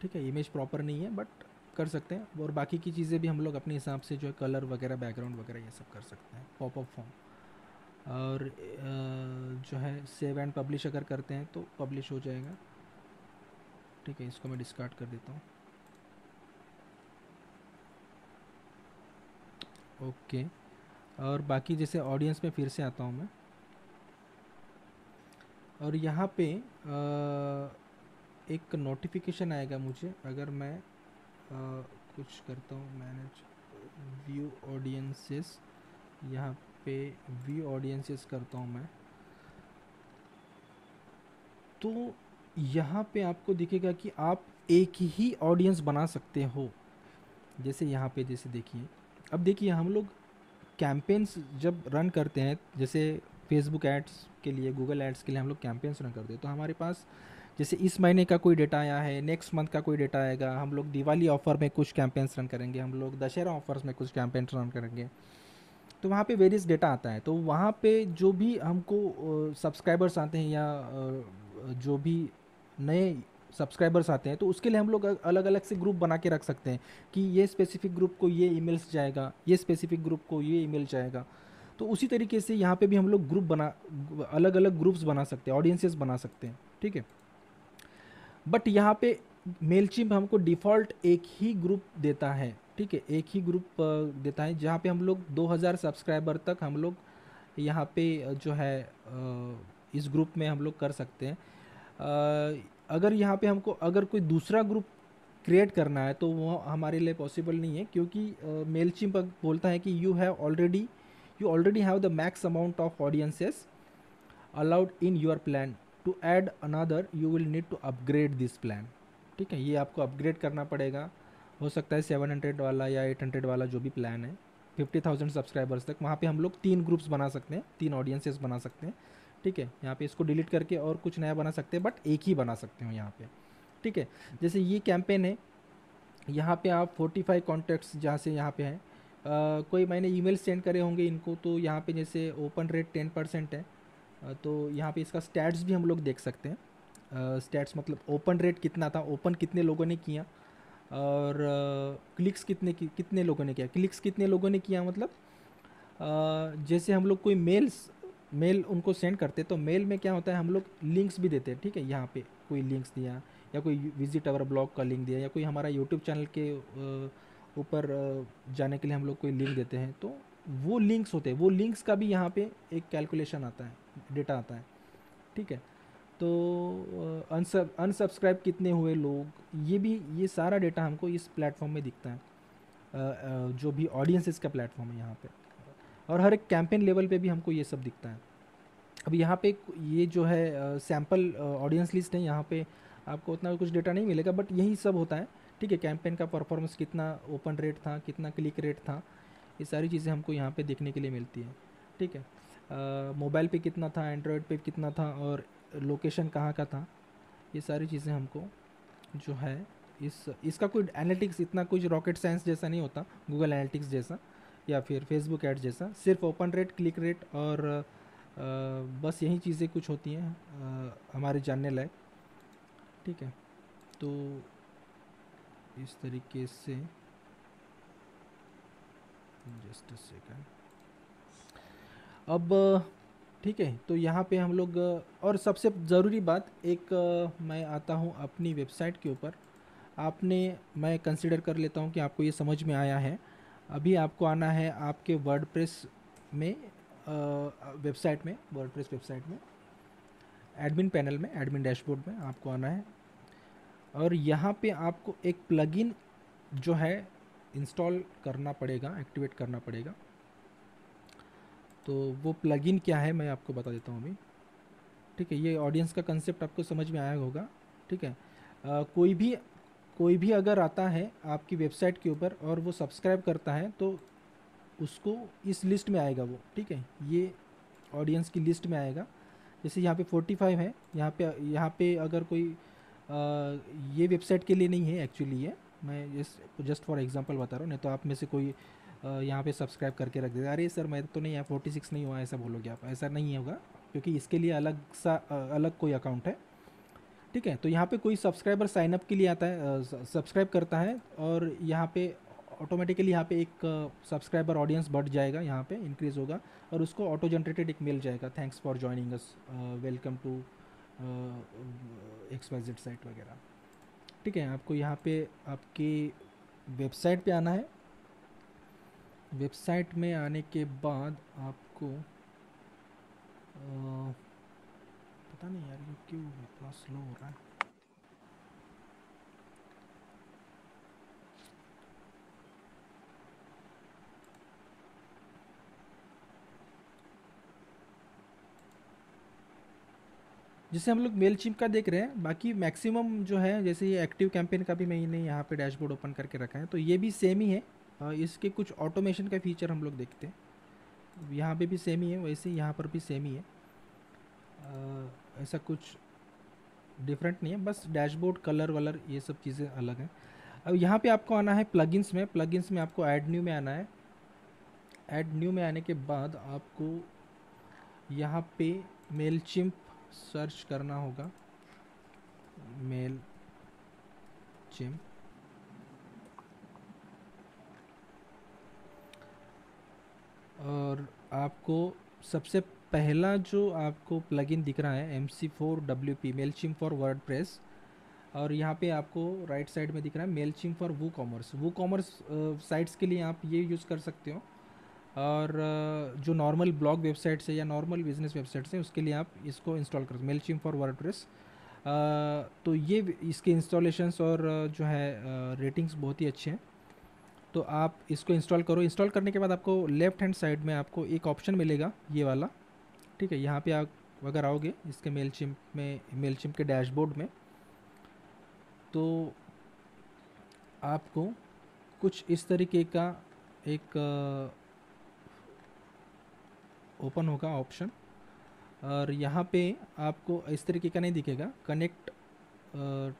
ठीक है, इमेज प्रॉपर नहीं है बट कर सकते हैं। और बाकी की चीज़ें भी हम लोग अपने हिसाब से जो है कलर वगैरह, बैकग्राउंड वगैरह ये सब कर सकते हैं पॉपअप फॉर्म। और जो है सेव एंड पब्लिश अगर करते हैं तो पब्लिश हो जाएगा, ठीक है। इसको मैं डिस्कार्ड कर देता हूँ, ओके। और बाकी जैसे ऑडियंस में फिर से आता हूँ मैं, और यहाँ पे एक नोटिफिकेशन आएगा मुझे अगर मैं कुछ करता हूँ, मैनेज व्यू ऑडियंसेस, यहाँ पे व्यू ऑडियंसेस करता हूँ मैं, तो यहाँ पे आपको दिखेगा कि आप एक ही ऑडियंस बना सकते हो। जैसे यहाँ पे जैसे देखिए, अब देखिए हम लोग कैंपेन्स जब रन करते हैं, जैसे फेसबुक एड्स के लिए, गूगल एड्स के लिए हम लोग कैंपेन्स रन करते हैं, तो हमारे पास जैसे इस महीने का कोई डेटा आया है, नेक्स्ट मंथ का कोई डेटा आएगा, हम लोग दिवाली ऑफ़र में कुछ कैंपेन्स रन करेंगे, हम लोग दशहरा ऑफर्स में कुछ कैंपेन्स रन करेंगे, तो वहाँ पे वेरियस डेटा आता है। तो वहाँ पे जो भी हमको सब्सक्राइबर्स आते हैं, या जो भी नए सब्सक्राइबर्स आते हैं, तो उसके लिए हम लोग अलग अलग से ग्रुप बना के रख सकते हैं कि ये स्पेसिफिक ग्रुप को ये ईमेल्स जाएगा, ये स्पेसिफिक ग्रुप को ये ईमेल जाएगा। तो उसी तरीके से यहाँ पे भी हम लोग ग्रुप बना, अलग अलग ग्रुप्स बना सकते हैं, ऑडियंसेस बना सकते हैं, ठीक है। बट यहाँ पे मेलचिम्प हमको डिफ़ॉल्ट एक ही ग्रुप देता है, ठीक है, एक ही ग्रुप देता है जहाँ पे हम लोग 2000 सब्सक्राइबर तक हम लोग यहाँ पे जो है इस ग्रुप में हम लोग कर सकते हैं। अगर यहाँ पे हमको अगर कोई दूसरा ग्रुप क्रिएट करना है तो वो हमारे लिए पॉसिबल नहीं है, क्योंकि मेलचिम्प बोलता है कि you already have the max amount of audiences allowed in your plan, to add another you will need to upgrade this plan. ठीक है, ये आपको अपग्रेड करना पड़ेगा, हो सकता है 700 वाला या 800 वाला जो भी प्लान है, 50,000 सब्सक्राइबर्स तक। वहाँ पे हम लोग 3 ग्रुप्स बना सकते हैं, 3 ऑडियंसेस बना सकते हैं। ठीक है, यहाँ पे इसको डिलीट करके और कुछ नया बना सकते हैं, बट एक ही बना सकते हो यहाँ पे। ठीक है, जैसे ये कैंपेन है, यहाँ पे आप 45 कॉन्टैक्ट्स जहाँ से यहाँ पे हैं, कोई मैंने ईमेल सेंड करे होंगे इनको, तो यहाँ पे जैसे ओपन रेट 10% है, तो यहाँ पे इसका स्टैट्स भी हम लोग देख सकते हैं। स्टैट्स मतलब ओपन रेट कितना था, ओपन कितने लोगों ने किया, और क्लिक्स कितने लोगों ने किया। क्लिक्स कितने लोगों ने किया मतलब जैसे हम लोग कोई मेल उनको सेंड करते तो मेल में क्या होता है, हम लोग लिंक्स भी देते हैं। ठीक है, यहाँ पे कोई लिंक्स दिया, या कोई विजिट अवर ब्लॉग का लिंक दिया, या कोई हमारा यूट्यूब चैनल के ऊपर जाने के लिए हम लोग कोई लिंक देते हैं, तो वो लिंक्स होते हैं, वो लिंक्स का भी यहाँ पे एक कैलकुलेशन आता है, डेटा आता है। ठीक है, तो अनसब्सक्राइब कितने हुए लोग, ये सारा डेटा हमको इस प्लेटफॉर्म में दिखता है, जो भी ऑडियंसेस का प्लेटफॉर्म है यहाँ पे। और हर एक कैंपेन लेवल पे भी हमको ये सब दिखता है। अब यहाँ पे ये जो है सैम्पल ऑडियंस लिस्ट है, यहाँ पे आपको उतना कुछ डेटा नहीं मिलेगा, बट यही सब होता है। ठीक है, कैंपेन का परफॉर्मेंस कितना, ओपन रेट था, कितना क्लिक रेट था, ये सारी चीज़ें हमको यहाँ पे देखने के लिए मिलती है। ठीक है, मोबाइल पे कितना था, एंड्रॉयड पे कितना था, और लोकेशन कहाँ का था, ये सारी चीज़ें हमको जो है इसका कोई एनालिटिक्स इतना कुछ रॉकेट साइंस जैसा नहीं होता, गूगल एनालिटिक्स जैसा या फिर फेसबुक एड जैसा। सिर्फ ओपन रेट, क्लिक रेट और बस यही चीज़ें कुछ होती हैं हमारे जानने लायक। ठीक है, तो इस तरीके से जस्ट अ सेकंड। अब ठीक है, तो यहाँ पे हम लोग और सबसे ज़रूरी बात एक मैं आता हूँ अपनी वेबसाइट के ऊपर। मैं कंसिडर कर लेता हूँ कि आपको ये समझ में आया है। अभी आपको आना है आपके वर्डप्रेस में, वर्डप्रेस वेबसाइट में, एडमिन पैनल में, एडमिन डैशबोर्ड में आपको आना है, और यहाँ पे आपको एक प्लगइन जो है इंस्टॉल करना पड़ेगा, एक्टिवेट करना पड़ेगा। तो वो प्लगइन क्या है मैं आपको बता देता हूँ अभी। ठीक है, ये ऑडियंस का कंसेप्ट आपको समझ में आया होगा। ठीक है, कोई भी अगर आता है आपकी वेबसाइट के ऊपर और वो सब्सक्राइब करता है तो उसको इस लिस्ट में आएगा वो। ठीक है, ये ऑडियंस की लिस्ट में आएगा। जैसे यहाँ पे 45 है, यहाँ पे अगर कोई ये वेबसाइट के लिए नहीं है एक्चुअली, ये मैं जस्ट फॉर एग्जांपल बता रहा हूँ, नहीं तो आप में से कोई यहाँ पे सब्सक्राइब करके रख देगा, अरे सर मैं तो नहीं, 46 नहीं हुआ, ऐसा बोलोगे आप, ऐसा नहीं होगा, क्योंकि इसके लिए अलग कोई अकाउंट है। ठीक है, तो यहाँ पे कोई सब्सक्राइबर साइनअप के लिए आता है, सब्सक्राइब करता है, और यहाँ पे ऑटोमेटिकली यहाँ पे एक सब्सक्राइबर ऑडियंस बढ़ जाएगा, यहाँ पे इंक्रीज़ होगा, और उसको ऑटो जनरेटेड एक मेल जाएगा, thanks for joining us, welcome to XYZ site वगैरह। ठीक है, आपको यहाँ पे आपकी वेबसाइट पे आना है। वेबसाइट में आने के बाद आपको पता नहीं यार ये क्यों इतना स्लो हो रहा है। जैसे हम लोग मेलचिम्प का देख रहे हैं, बाकी मैक्सिमम जो है, जैसे ये एक्टिव कैंपेन का भी मैंने यहाँ पे डैशबोर्ड ओपन करके रखा है, तो ये भी सेम ही है। इसके कुछ ऑटोमेशन का फीचर हम लोग देखते हैं, यहाँ पे भी सेम ही है, वैसे यहाँ पर भी सेम ही है, ऐसा कुछ डिफरेंट नहीं है, बस डैशबोर्ड कलर वलर ये सब चीज़ें अलग हैं। अब यहाँ पे आपको आना है प्लगइन्स में आपको ऐड न्यू में आना है। ऐड न्यू में आने के बाद आपको यहाँ पे मेलचिम्प सर्च करना होगा, मेलचिम्प, और आपको सबसे पहला जो आपको प्लगइन दिख रहा है MC4WP, मेलचिम्प फॉर वर्डप्रेस, और यहाँ पे आपको राइट साइड में दिख रहा है Mailchimp for WooCommerce. WooCommerce sites के लिए आप ये यूज़ कर सकते हो। और जो नॉर्मल ब्लॉग वेबसाइट्स है या नॉर्मल बिजनेस वेबसाइट्स हैं उसके लिए आप इसको इंस्टॉल कर मेलचिम्प फॉर वर्डप्रेस। तो ये इसके इंस्टॉलेशंस और जो है रेटिंग्स बहुत ही अच्छे हैं। तो आप इसको इंस्टॉल करो। इंस्टॉल करने के बाद आपको लेफ्ट हैंड साइड में आपको एक ऑप्शन मिलेगा ये वाला, ठीक है। यहाँ पे आप अगर आओगे इसके मेलचिम्प के डैशबोर्ड में, तो आपको कुछ इस तरीके का एक ओपन होगा ऑप्शन। और यहाँ पे आपको इस तरीके का नहीं दिखेगा, कनेक्ट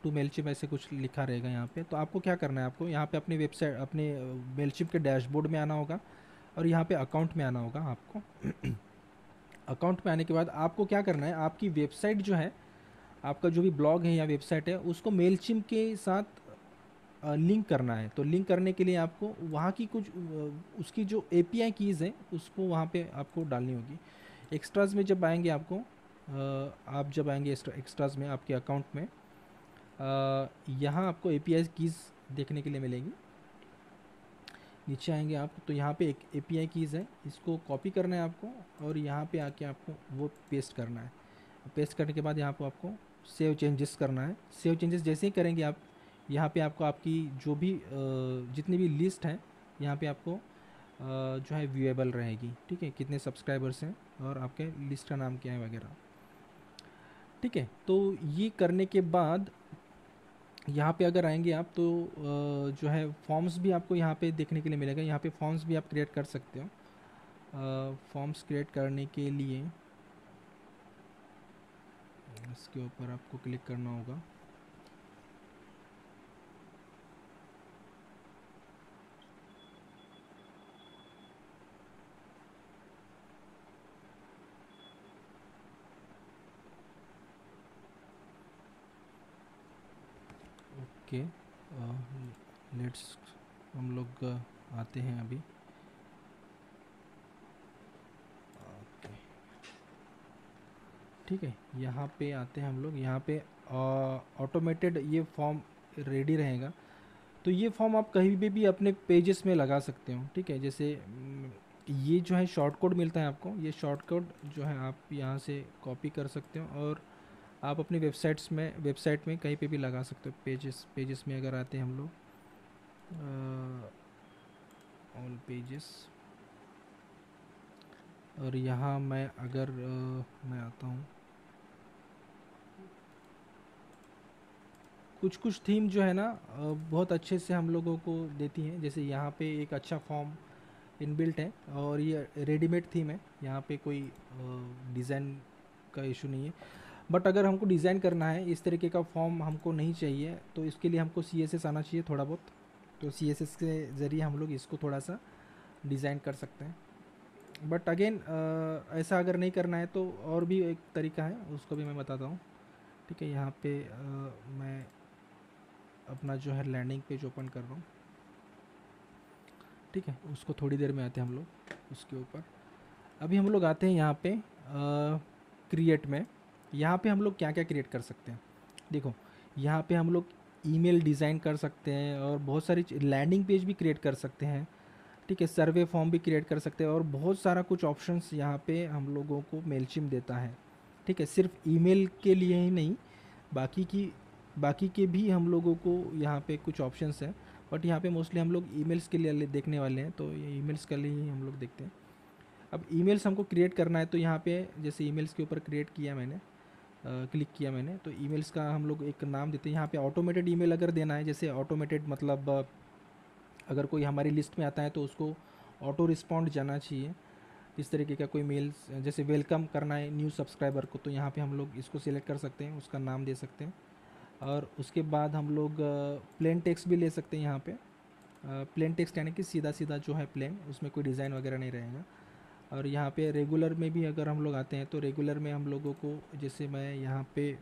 टू मेलचिप ऐसे कुछ लिखा रहेगा यहाँ पे। तो आपको क्या करना है, आपको यहाँ पे अपनी वेबसाइट अपने मेलचिप के डैशबोर्ड में आना होगा और यहाँ पे अकाउंट में आना होगा आपको। अकाउंट में आने के बाद आपको क्या करना है, आपकी वेबसाइट जो है, आपका जो भी ब्लॉग है या वेबसाइट है, उसको मेलचिप के साथ लिंक करना है। तो लिंक करने के लिए आपको वहाँ की कुछ उसकी जो एपीआई कीज़ है उसको वहाँ पे आपको डालनी होगी। एक्स्ट्राज में जब आएंगे आपको आप जब आएंगे एक्स्ट्राज में आपके अकाउंट में, यहाँ आपको एपीआई कीज़ देखने के लिए मिलेगी। नीचे आएंगे आप तो यहाँ पे एक एपीआई कीज़ है, इसको कॉपी करना है आपको और यहाँ पे आके आपको वो पेस्ट करना है। पेस्ट करने के बाद यहाँ पे आपको सेव चेंजेस करना है। सेव चेंजेस जैसे ही करेंगे आप, यहाँ पे आपको आपकी जो भी जितनी भी लिस्ट है यहाँ पे आपको जो है व्यूएबल रहेगी, ठीक है, कितने सब्सक्राइबर्स हैं और आपके लिस्ट का नाम क्या है वगैरह, ठीक है। तो ये करने के बाद यहाँ पे अगर आएंगे आप तो जो है फॉर्म्स भी आपको यहाँ पे देखने के लिए मिलेगा। यहाँ पे फॉर्म्स भी आप क्रिएट कर सकते हो। फॉर्म्स क्रिएट करने के लिए इसके ऊपर आपको क्लिक करना होगा। ओके, लेट्स हम लोग आते हैं अभी। ओके, ठीक है, यहाँ पे आते हैं हम लोग। यहाँ पे ऑटोमेटेड ये फॉर्म रेडी रहेगा। तो ये फॉर्म आप कहीं भी अपने पेजेस में लगा सकते हो, ठीक है। जैसे ये जो है शॉर्ट कोड मिलता है आपको, ये शॉर्ट कोड जो है आप यहाँ से कॉपी कर सकते हो और आप अपनी वेबसाइट में कहीं पे भी लगा सकते हो। पेजेस में अगर आते हैं हम लोग, ऑल पेजेस, और यहाँ मैं अगर मैं आता हूँ, कुछ थीम जो है ना बहुत अच्छे से हम लोगों को देती हैं। जैसे यहाँ पे एक अच्छा फॉर्म इनबिल्ट है और ये रेडीमेड थीम है, यहाँ पे कोई डिज़ाइन का इशू नहीं है। बट अगर हमको डिज़ाइन करना है, इस तरीके का फॉर्म हमको नहीं चाहिए, तो इसके लिए हमको CSS आना चाहिए थोड़ा बहुत। तो CSS के ज़रिए हम लोग इसको थोड़ा सा डिज़ाइन कर सकते हैं। बट अगेन ऐसा अगर नहीं करना है तो और भी एक तरीका है, उसको भी मैं बताता हूँ, ठीक है। यहाँ पे मैं अपना जो है लैंडिंग पेज ओपन कर रहा हूँ, ठीक है। उसको थोड़ी देर में आते हैं हम लोग उसके ऊपर। अभी हम लोग आते हैं यहाँ पे क्रिएट में। यहाँ पे हम लोग क्या क्या क्रिएट कर सकते हैं, देखो यहाँ पे हम लोग ईमेल डिज़ाइन कर सकते हैं और बहुत सारी लैंडिंग पेज भी क्रिएट कर सकते हैं, ठीक है। सर्वे फॉर्म भी क्रिएट कर सकते हैं और बहुत सारा कुछ ऑप्शंस यहाँ पे हम लोगों को मेलचिम देता है, ठीक है। सिर्फ ईमेल के लिए ही नहीं, बाकी के भी हम लोगों को यहाँ पे कुछ ऑप्शंस हैं। बट यहाँ पे मोस्टली हम लोग ईमेल्स के लिए देखने वाले हैं, तो ये ईमेल्स के लिए ही हम लोग देखते हैं। अब ईमेल्स हमको क्रिएट करना है तो यहाँ पे जैसे ईमेल्स के ऊपर क्रिएट किया मैंने, क्लिक किया मैंने, तो ईमेल्स का हम लोग एक नाम देते हैं। यहाँ पे ऑटोमेटेड ईमेल अगर देना है, जैसे ऑटोमेटेड मतलब अगर कोई हमारी लिस्ट में आता है तो उसको ऑटो रिस्पॉन्ड जाना चाहिए। इस तरीके का कोई मेल्स, जैसे वेलकम करना है न्यू सब्सक्राइबर को, तो यहाँ पे हम लोग इसको सिलेक्ट कर सकते हैं, उसका नाम दे सकते हैं। और उसके बाद हम लोग प्लेन टेक्स्ट भी ले सकते हैं। यहाँ पे प्लेन टेक्स्ट यानी कि सीधा सीधा जो है प्लेन, उसमें कोई डिज़ाइन वगैरह नहीं रहेगा। और यहाँ पे रेगुलर में भी अगर हम लोग आते हैं तो रेगुलर में हम लोगों को, जैसे मैं यहाँ पे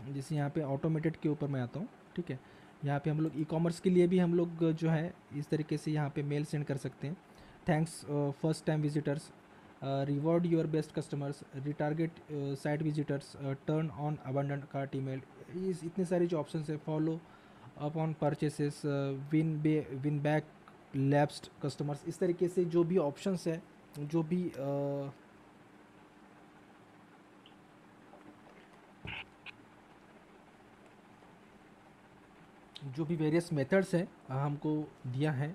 जैसे यहाँ पे ऑटोमेटेड के ऊपर मैं आता हूँ, ठीक है। यहाँ पे हम लोग ई-कॉमर्स के लिए भी हम लोग जो है इस तरीके से यहाँ पे मेल सेंड कर सकते हैं। Thanks first time visitors, reward your best customers, retarget site visitors, turn on abundant cart email. ये इतने सारे जो ऑप्शन है, follow up on purchases, win back lapsed customers, इस तरीके से जो भी ऑप्शंस है, जो भी जो भी वेरियस मेथड्स हैं हमको दिया है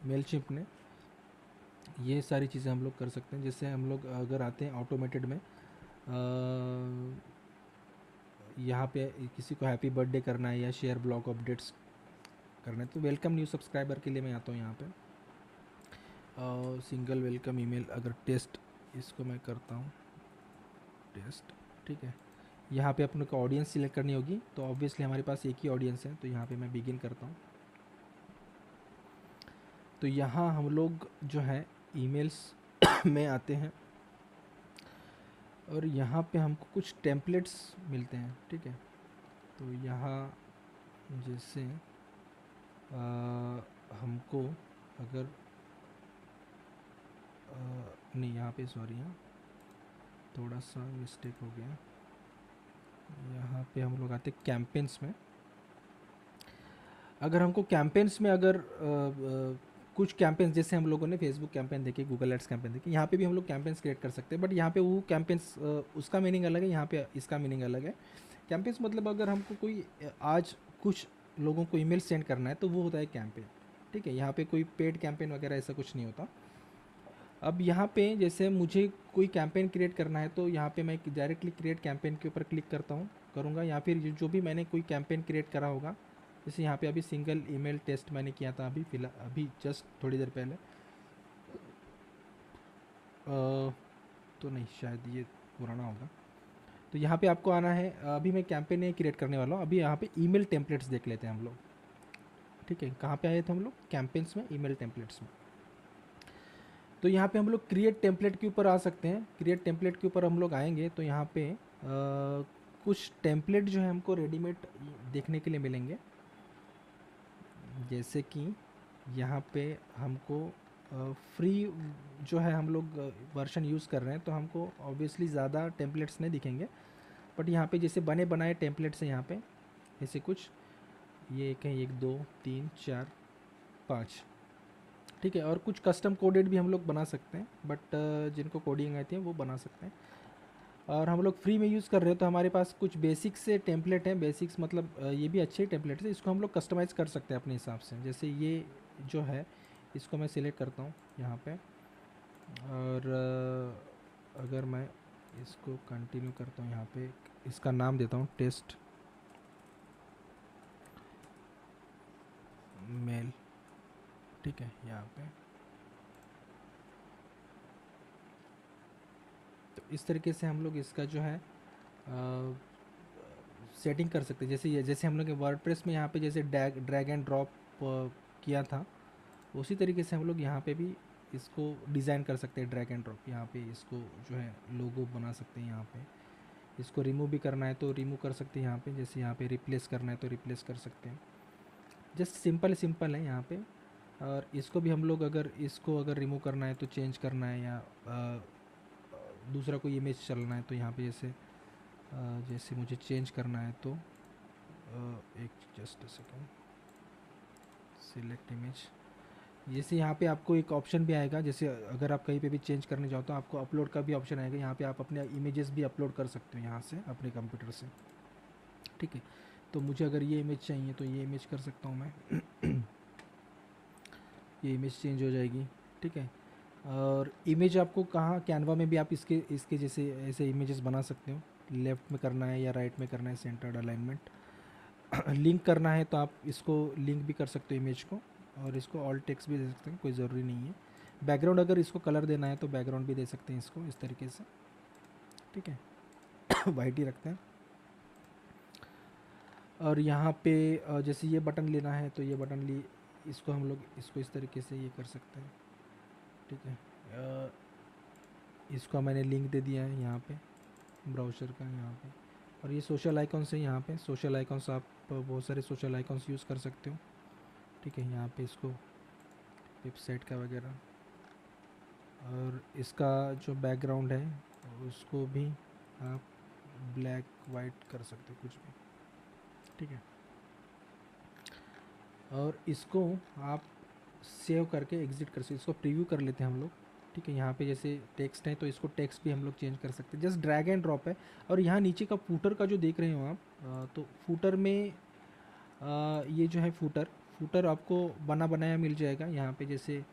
मेलशिप ने, ये सारी चीज़ें हम लोग कर सकते हैं। जैसे हम लोग अगर आते हैं ऑटोमेटेड में, यहाँ पे किसी को हैप्पी बर्थडे करना है या शेयर ब्लॉग अपडेट्स करना है, तो वेलकम न्यू सब्सक्राइबर के लिए मैं आता हूँ यहाँ पे, सिंगल वेलकम ईमेल, अगर टेस्ट इसको मैं करता हूँ टेस्ट, ठीक है। यहाँ पे अपने को ऑडियंस सिलेक्ट करनी होगी, तो ऑब्वियसली हमारे पास एक ही ऑडियंस है, तो यहाँ पे मैं बिगिन करता हूँ। तो यहाँ हम लोग जो है ईमेल्स में आते हैं और यहाँ पे हमको कुछ टेम्पलेट्स मिलते हैं, ठीक है। तो यहाँ जैसे हमको अगर नहीं, यहाँ पे सॉरी, यहाँ थोड़ा सा मिस्टेक हो गया। यहाँ पे हम लोग आते कैंपेन्स में। अगर हमको कैंपेन्स में अगर कुछ कैंपेन्स, जैसे हम लोगों ने फेसबुक कैंपेन देखे, गूगल एड्स कैंपेन देखे, यहाँ पे भी हम लोग कैंपेन्स क्रिएट कर सकते हैं, बट यहाँ पे वो कैंपेन्स उसका मीनिंग अलग है, यहाँ पे इसका मीनिंग अलग है। कैंपेन्स मतलब अगर हमको कोई आज कुछ लोगों को ईमेल सेंड करना है तो वो होता है कैंपेन, ठीक है। यहाँ पे कोई पेड कैंपेन वगैरह ऐसा कुछ नहीं होता। अब यहाँ पे जैसे मुझे कोई कैंपेन क्रिएट करना है, तो यहाँ पे मैं डायरेक्टली क्रिएट कैंपेन के ऊपर क्लिक करूँगा, या फिर जो भी मैंने कोई कैंपेन क्रिएट करा होगा, जैसे यहाँ पे अभी सिंगल ईमेल टेस्ट मैंने किया था अभी जस्ट थोड़ी देर पहले, तो नहीं, शायद ये पुराना होगा। तो यहाँ पे आपको आना है, अभी मैं कैंपेन नहीं क्रिएट करने वाला हूँ, अभी यहाँ पे ईमेल टेम्पलेट्स देख लेते हैं हम लोग, ठीक है। कहाँ पे आए थे हम लोग? कैंपेन्स में, ईमेल टेम्पलेट्स में। तो यहाँ पे हम लोग क्रिएट टेम्पलेट के ऊपर आ सकते हैं। क्रिएट टेम्पलेट के ऊपर हम लोग आएंगे तो यहाँ पे कुछ टेम्पलेट जो है हमको रेडीमेड देखने के लिए मिलेंगे, जैसे कि यहाँ पे हमको फ्री जो है हम लोग वर्जन यूज़ कर रहे हैं, तो हमको ऑब्वियसली ज़्यादा टेम्पलेट्स नहीं दिखेंगे, बट यहाँ पे जैसे बने बनाए टेम्पलेट्स हैं यहाँ पे, ऐसे कुछ, ये एक है, 1 2 3 4 5, ठीक है। और कुछ कस्टम कोडेड भी हम लोग बना सकते हैं, बट जिनको कोडिंग आती है वो बना सकते हैं। और हम लोग फ्री में यूज़ कर रहे हो तो हमारे पास कुछ बेसिक्स से टेम्पलेट हैं। बेसिक्स मतलब ये भी अच्छे टेम्पलेट है, इसको हम लोग कस्टमाइज़ कर सकते हैं अपने हिसाब से। जैसे ये जो है, इसको मैं सिलेक्ट करता हूँ यहाँ पे, और अगर मैं इसको कंटिन्यू करता हूँ, यहाँ पे इसका नाम देता हूँ टेस्ट मेल, ठीक है। यहाँ पे तो इस तरीके से हम लोग इसका जो है सेटिंग कर सकते हैं। जैसे हम लोग वर्डप्रेस में यहाँ पे जैसे ड्रैग एंड ड्रॉप किया था, उसी तरीके से हम लोग यहाँ पे भी इसको डिज़ाइन कर सकते हैं, ड्रैग एंड ड्रॉप। यहाँ पे इसको जो है लोगो बना सकते हैं, यहाँ पे इसको रिमूव भी करना है तो रिमूव कर सकते हैं यहाँ पे, जैसे यहाँ पे रिप्लेस करना है तो रिप्लेस कर सकते हैं। जस्ट सिंपल है यहाँ पे। और इसको भी हम लोग अगर रिमूव करना है तो चेंज करना है, या दूसरा कोई इमेज चलना है तो यहाँ पे जैसे मुझे चेंज करना है तो एक just a second, select image. जैसे यहाँ पे आपको एक ऑप्शन भी आएगा, जैसे अगर आप कहीं पे भी चेंज करने जाओ तो आपको अपलोड का भी ऑप्शन आएगा। यहाँ पे आप अपने इमेजेस भी अपलोड कर सकते हो यहाँ से अपने कंप्यूटर से, ठीक है। तो मुझे अगर ये इमेज चाहिए तो ये इमेज कर सकता हूँ मैं ये इमेज चेंज हो जाएगी, ठीक है। और इमेज आपको कहाँ, कैनवा में भी आप इसके जैसे ऐसे इमेजेस बना सकते हो। लेफ़्ट में करना है या राइट में करना है, सेंटर्ड अलाइनमेंट। लिंक करना है तो आप इसको लिंक भी कर सकते हो इमेज को, और इसको ऑल टेक्स्ट भी दे सकते हैं, कोई ज़रूरी नहीं है। बैकग्राउंड अगर इसको कलर देना है तो बैकग्राउंड भी दे सकते हैं इसको इस तरीके से, ठीक है। वाइट ही रखते हैं। और यहाँ पे जैसे ये बटन लेना है तो ये बटन इसको हम लोग इसको इस तरीके से ये कर सकते हैं, ठीक है। इसको मैंने लिंक दे दिया है यहाँ पे ब्राउज़र का, यहाँ पे। और ये सोशल आइकॉन्स है, यहाँ पे सोशल आइकॉन्स आप बहुत सारे सोशल आइकॉन्स यूज़ कर सकते हो, ठीक है। यहाँ पे इसको वेबसाइट का वगैरह, और इसका जो बैकग्राउंड है उसको भी आप ब्लैक वाइट कर सकते हो, कुछ भी, ठीक है। और इसको आप सेव करके एग्ज़िट कर सकते, इसको प्रीव्यू कर लेते हैं हम लोग। ठीक है, यहाँ पे जैसे टेक्स्ट है तो इसको टेक्स्ट भी हम लोग चेंज कर सकते हैं, जस्ट ड्रैग एंड ड्रॉप है। और यहाँ नीचे का फूटर का जो देख रहे हो आप, तो फूटर में ये जो है फूटर फूटर आपको बना बनाया मिल जाएगा। यहाँ पे जैसे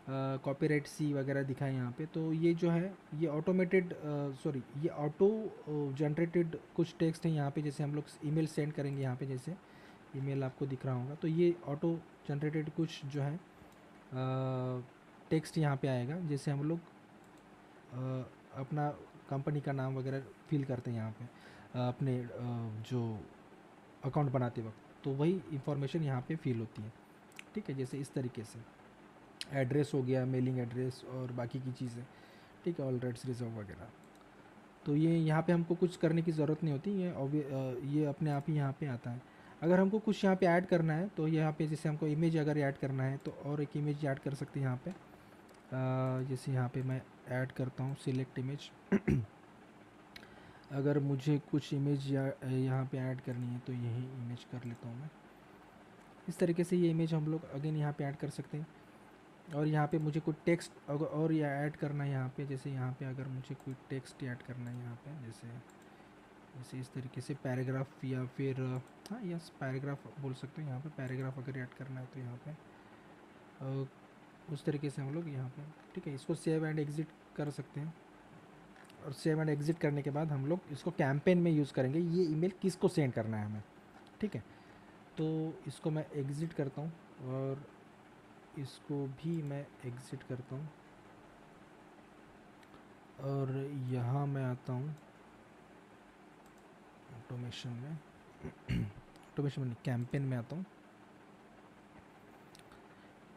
कॉपीराइट सी वगैरह दिखाएं यहाँ पे, तो ये जो है ये ऑटोमेटेड सॉरी ये ऑटो जनरेटेड कुछ टेक्स्ट है यहाँ पे। जैसे हम लोग ईमेल सेंड करेंगे, यहाँ पे जैसे ईमेल आपको दिख रहा होगा, तो ये ऑटो जनरेटेड कुछ जो है टेक्स्ट यहाँ पे आएगा। जैसे हम लोग अपना कंपनी का नाम वगैरह फिल करते हैं यहाँ पे अपने जो अकाउंट बनाते वक्त, तो वही इंफॉर्मेशन यहाँ पे फिल होती है। ठीक है, जैसे इस तरीके से एड्रेस हो गया, मेलिंग एड्रेस और बाकी की चीज़ें। ठीक है, ऑल राइट्स रिजर्व वगैरह। तो ये यहाँ पे हमको कुछ करने की ज़रूरत नहीं होती, ये अपने आप ही यहाँ पे आता है। अगर हमको कुछ यहाँ पे ऐड करना है तो यहाँ पे जैसे हमको इमेज अगर ऐड करना है तो और एक इमेज ऐड कर सकते हैं यहाँ पे। जैसे यहाँ पे मैं ऐड करता हूँ सिलेक्ट इमेज। अगर मुझे कुछ इमेज यहाँ पे ऐड करनी है तो यही इमेज कर लेता हूँ मैं। इस तरीके से ये इमेज हम लोग अगेन यहाँ पे ऐड कर सकते हैं। और यहाँ पे मुझे कोई टेक्स्ट अगर और या ऐड करना है यहाँ पे, जैसे यहाँ पे अगर मुझे कोई टेक्स्ट ऐड करना है यहाँ पे, जैसे इस तरीके से पैराग्राफ या फिर हाँ यस पैराग्राफ बोल सकते हैं। यहाँ पे पैराग्राफ अगर ऐड करना है तो यहाँ पे उस तरीके से हम लोग यहाँ पे। ठीक है, इसको सेव एंड एग्ज़िट कर सकते हैं। और सेव एंड एग्ज़िट करने के बाद हम लोग इसको कैंपेन में यूज़ करेंगे, ये ईमेल किसको सेंड करना है हमें। ठीक है, तो इसको मैं एग्ज़िट करता हूँ और इसको भी मैं एग्ज़िट करता हूँ। और यहाँ मैं आता हूँ ऑटोमेशन में ऑटोमेशन में कैंपेन में आता हूँ।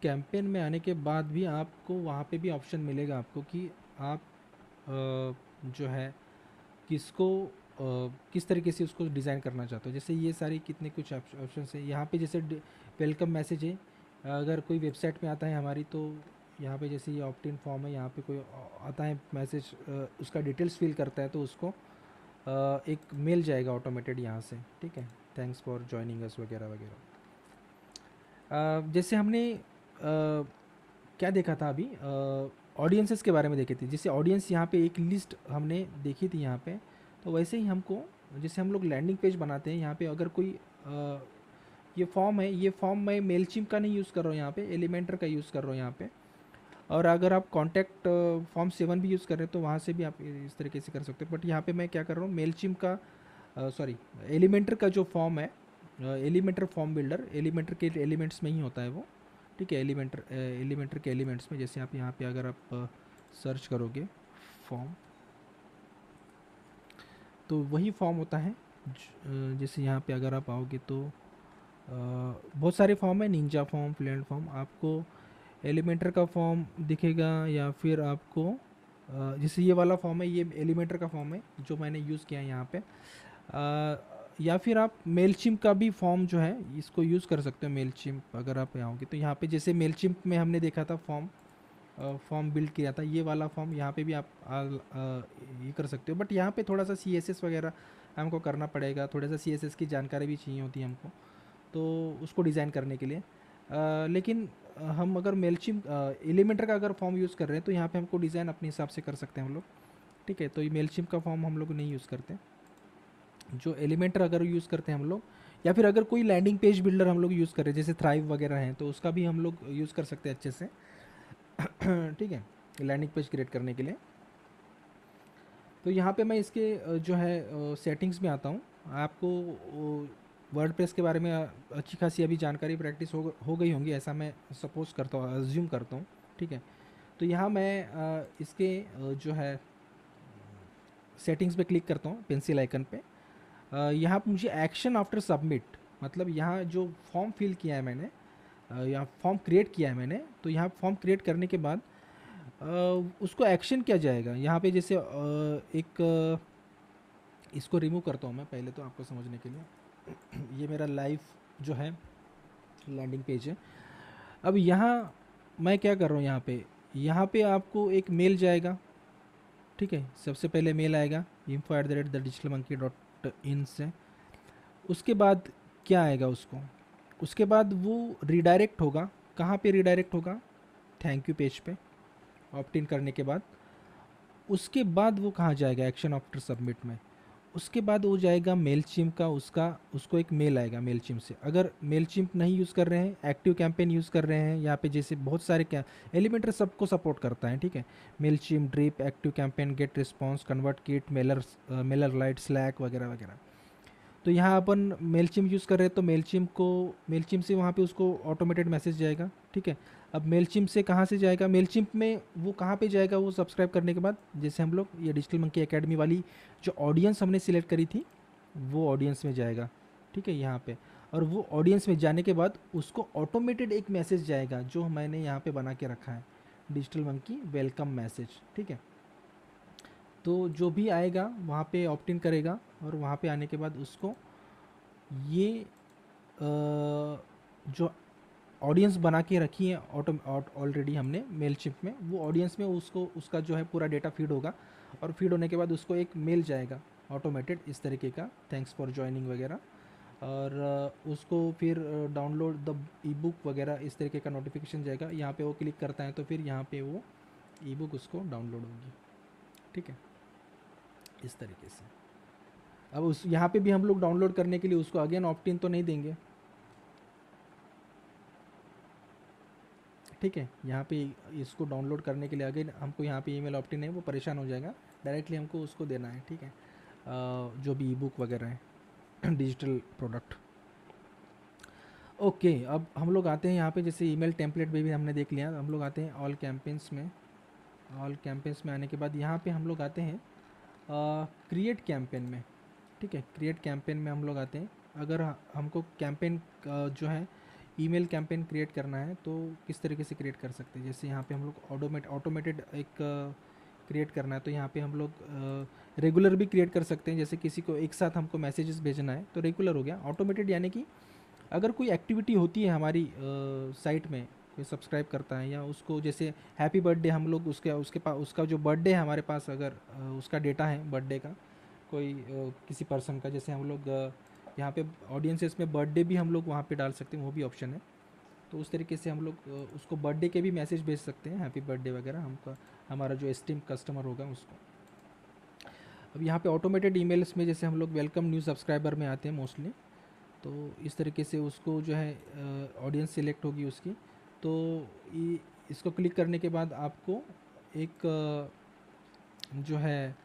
कैंपेन में आने के बाद भी आपको वहाँ पे भी ऑप्शन मिलेगा आपको कि आप जो है किसको किस तरीके से उसको डिज़ाइन करना चाहते हो। जैसे ये सारी कितने कुछ ऑप्शन है यहाँ पे। जैसे वेलकम मैसेज है, अगर कोई वेबसाइट में आता है हमारी तो यहाँ पे जैसे ये ऑप्ट इन फॉर्म है, यहाँ पे कोई आता है मैसेज, उसका डिटेल्स फिल करता है तो उसको एक मेल जाएगा ऑटोमेटेड यहाँ से। ठीक है, थैंक्स फॉर जॉइनिंग अस वगैरह वगैरह। जैसे हमने क्या देखा था अभी, ऑडियंसेस के बारे में देखे थे। जैसे ऑडियंस यहाँ पे एक लिस्ट हमने देखी थी यहाँ पे, तो वैसे ही हमको जैसे हम लोग लैंडिंग पेज बनाते हैं यहाँ पे, अगर कोई ये फॉर्म है, ये फॉर्म मैं मेलचिम्प का नहीं यूज़ कर रहा हूँ यहाँ पे, एलिमेंटर का यूज़ कर रहा हूँ यहाँ पे। और अगर आप कॉन्टैक्ट फॉर्म 7 भी यूज़ कर रहे हैं तो वहाँ से भी आप इस तरीके से कर सकते हो। बट यहाँ पे मैं क्या कर रहा हूँ, मेलचिम्प का सॉरी एलिमेंटर का जो फॉर्म है, एलिमेंटर फॉर्म बिल्डर, एलिमेंटर के एलिमेंट्स में ही होता है वो। ठीक है, एलिमेंटर के एलिमेंट्स में जैसे आप यहाँ पे अगर आप सर्च करोगे फॉर्म, तो वही फॉर्म होता है। जैसे यहाँ पे अगर आप आओगे तो बहुत सारे फॉर्म है, निंजा फॉर्म, फ्लुएंट फॉर्म। आपको एलिमेंटर का फॉर्म दिखेगा या फिर आपको जैसे ये वाला फॉर्म है, ये एलिमेंटर का फॉर्म है जो मैंने यूज़ किया है यहाँ पे। या फिर आप मेलचिम्प का भी फॉर्म जो है इसको यूज़ कर सकते हो। मेलचिम्प अगर आप आओगे तो यहाँ पे जैसे मेलचिम्प में हमने देखा था फॉर्म बिल्ड किया था, ये वाला फॉर्म यहाँ पे भी आप ये कर सकते हो। बट यहाँ पे थोड़ा सा CSS वगैरह हमको करना पड़ेगा, थोड़ा सा CSS की जानकारी भी चाहिए होती है हमको तो उसको डिज़ाइन करने के लिए। लेकिन हम अगर मेलचिम्प एलिमेंटर का अगर फॉर्म यूज़ कर रहे हैं तो यहाँ पे हमको डिज़ाइन अपने हिसाब से कर सकते हैं हम लोग। ठीक है, तो ये मेलचिम्प का फॉर्म हम लोग नहीं यूज़ करते, जो एलिमेंटर अगर यूज़ करते हैं हम लोग, या फिर अगर कोई लैंडिंग पेज बिल्डर हम लोग यूज़ कर रहे हैं जैसे थ्राइव वगैरह हैं तो उसका भी हम लोग यूज़ कर सकते हैं अच्छे से। ठीक है, लैंडिंग पेज क्रिएट करने के लिए। तो यहाँ पे मैं इसके जो है सेटिंग्स में आता हूँ। आपको वर्डप्रेस के बारे में अच्छी खासी अभी जानकारी प्रैक्टिस हो गई होंगी, ऐसा मैं सपोज करता हूँ, अज्यूम करता हूँ। ठीक है, तो यहाँ मैं इसके जो है सेटिंग्स पे क्लिक करता हूँ, पेंसिल आइकन पे। यहाँ पर मुझे एक्शन आफ्टर सबमिट, मतलब यहाँ जो फॉर्म फिल किया है मैंने या फॉर्म क्रिएट किया है मैंने, तो यहाँ फॉर्म क्रिएट करने के बाद उसको एक्शन किया जाएगा। यहाँ पे जैसे एक इसको रिमूव करता हूँ मैं पहले तो आपको समझने के लिए। ये मेरा लाइव जो है लैंडिंग पेज है। अब यहाँ मैं क्या कर रहा हूँ, यहाँ पे आपको एक मेल जाएगा। ठीक है, सबसे पहले मेल आएगा info@thedigitalmonkey.in से। उसके बाद क्या आएगा उसको, उसके बाद वो रिडायरेक्ट होगा, कहाँ पे रिडायरेक्ट होगा, थैंक यू पेज पे ऑप्ट इन करने के बाद। उसके बाद वो कहाँ जाएगा, एक्शन आफ्टर सबमिट में। उसके बाद वो जाएगा मेल चिम्प का, उसको एक मेल आएगा मेल चिम्प से। अगर मेल चिम्प नहीं यूज़ कर रहे हैं, एक्टिव कैंपेन यूज़ कर रहे हैं, यहाँ पे जैसे बहुत सारे क्या एलिमेंटर सबको सपोर्ट करता है, ठीक है। Mailchimp, Drip, ActiveCampaign, GetResponse, ConvertKit, MailerLite, Slack वगैरह वगैरह। तो यहाँ अपन मेलचिम यूज़ कर रहे हैं तो मेलचिम से वहाँ पे उसको ऑटोमेटेड मैसेज जाएगा, ठीक है। अब मेलचिम से कहाँ से जाएगा, मेलचिम में वो कहाँ पे जाएगा, वो सब्सक्राइब करने के बाद जैसे हम लोग ये डिजिटल मंकी एकेडमी वाली जो ऑडियंस हमने सिलेक्ट करी थी वो ऑडियंस में जाएगा, ठीक है, यहाँ पे। और वो ऑडियंस में जाने के बाद उसको ऑटोमेटेड एक मैसेज जाएगा जो मैंने यहाँ पे बना के रखा है, डिजिटल मंकी वेलकम मैसेज, ठीक है। तो जो भी आएगा वहाँ पे ऑप्ट इन करेगा और वहाँ पे आने के बाद उसको ये जो ऑडियंस बना के रखी है ऑलरेडी हमने मेलशिप में, वो ऑडियंस में उसको उसका जो है पूरा डेटा फीड होगा। और फीड होने के बाद उसको एक मेल जाएगा ऑटोमेटेड इस तरीके का, थैंक्स फॉर ज्वाइनिंग वगैरह। और उसको फिर डाउनलोड द ई बुक वगैरह इस तरीके का नोटिफिकेशन जाएगा। यहाँ पे वो क्लिक करता है तो फिर यहाँ पे वो ई बुक उसको डाउनलोड होगी, ठीक है, इस तरीके से। अब उस यहाँ पे भी हम लोग डाउनलोड करने के लिए उसको अगेन ऑप्ट इन तो नहीं देंगे, ठीक है। यहाँ पे इसको डाउनलोड करने के लिए अगेन हमको यहाँ पे ईमेल ऑप्ट इन है, वो परेशान हो जाएगा, डायरेक्टली हमको उसको देना है, ठीक है। जो भी ई बुक वगैरह है डिजिटल प्रोडक्ट। ओके, अब हम लोग आते हैं यहाँ पे, जैसे ईमेल टेम्पलेट भी हमने देख लिया। हम लोग आते हैं ऑल कैंपेन्स में। ऑल कैंपेन्स में आने के बाद यहाँ पे हम लोग आते हैं क्रिएट कैंपेन में, ठीक है। क्रिएट कैंपेन में हम लोग आते हैं। अगर हमको कैंपेन जो है ईमेल कैंपेन क्रिएट करना है तो किस तरीके से क्रिएट कर सकते हैं, जैसे यहाँ पे हम लोग ऑटोमेटेड एक क्रिएट करना है तो यहाँ पे हम लोग रेगुलर भी क्रिएट कर सकते हैं। जैसे किसी को एक साथ हमको मैसेजेस भेजना है तो रेगुलर हो गया। ऑटोमेटेड यानी कि अगर कोई एक्टिविटी होती है हमारी साइट में, कोई सब्सक्राइब करता है या उसको जैसे हैप्पी बर्थडे हम लोग उसके पास उसका जो बर्थडे है हमारे पास, अगर उसका डेटा है बर्थडे का कोई किसी पर्सन का, जैसे हम लोग यहाँ पे ऑडियंसेस में बर्थडे भी हम लोग वहाँ पे डाल सकते हैं, वो भी ऑप्शन है। तो उस तरीके से हम लोग उसको बर्थडे के भी मैसेज भेज सकते हैं, हैप्पी बर्थडे वगैरह, हमका हमारा जो एस्टीम कस्टमर होगा उसको। अब यहाँ पे ऑटोमेटेड ईमेल्स में जैसे हम लोग वेलकम न्यू सब्सक्राइबर में आते हैं मोस्टली, तो इस तरीके से उसको जो है ऑडियंस सिलेक्ट होगी उसकी। तो इसको क्लिक करने के बाद आपको एक जो है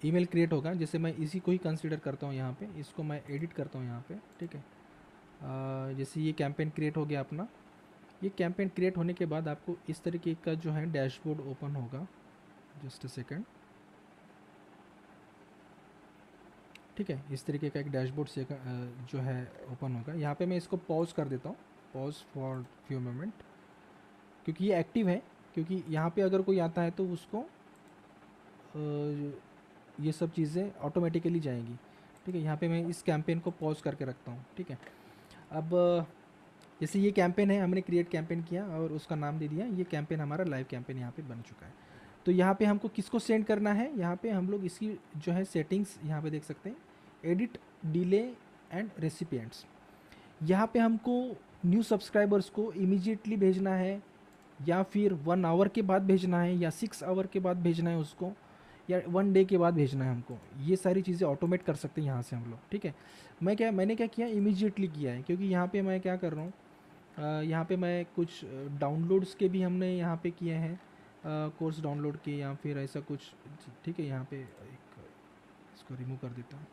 ईमेल क्रिएट होगा। जैसे मैं इसी को ही कंसीडर करता हूँ, यहाँ पे इसको मैं एडिट करता हूँ यहाँ पे, ठीक है। जैसे ये कैंपेन क्रिएट हो गया अपना। ये कैंपेन क्रिएट होने के बाद आपको इस तरीके का जो है डैशबोर्ड ओपन होगा, जस्ट अ सेकेंड, ठीक है। इस तरीके का एक डैशबोर्ड से जो है ओपन होगा। यहाँ पे मैं इसको पॉज कर देता हूँ, पॉज फॉर फ्यू मोमेंट, क्योंकि ये एक्टिव है। क्योंकि यहाँ पे अगर कोई आता है तो उसको ये सब चीज़ें ऑटोमेटिकली जाएंगी, ठीक है। यहाँ पे मैं इस कैंपेन को पॉज करके रखता हूँ, ठीक है। अब जैसे ये कैंपेन है, हमने क्रिएट कैंपेन किया और उसका नाम दे दिया, ये कैंपेन हमारा लाइव कैंपेन यहाँ पे बन चुका है। तो यहाँ पे हमको किसको सेंड करना है, यहाँ पे हम लोग इसकी जो है सेटिंग्स यहाँ पे देख सकते हैं, एडिट, डिले एंड रेसिपिएंट्स। यहाँ पे हमको न्यू सब्सक्राइबर्स को इमीडिएटली भेजना है या फिर 1 आवर के बाद भेजना है या 6 आवर के बाद भेजना है उसको, या 1 डे के बाद भेजना है हमको। ये सारी चीज़ें ऑटोमेट कर सकते हैं यहाँ से हम लोग, ठीक है। मैंने क्या किया, इमीडिएटली किया है, क्योंकि यहाँ पे मैं क्या कर रहा हूँ, यहाँ पे मैं कुछ डाउनलोड्स के भी हमने यहाँ पे किए हैं, कोर्स डाउनलोड के या फिर ऐसा कुछ, ठीक है। यहाँ पे एक इसको रिमूव कर देता हूँ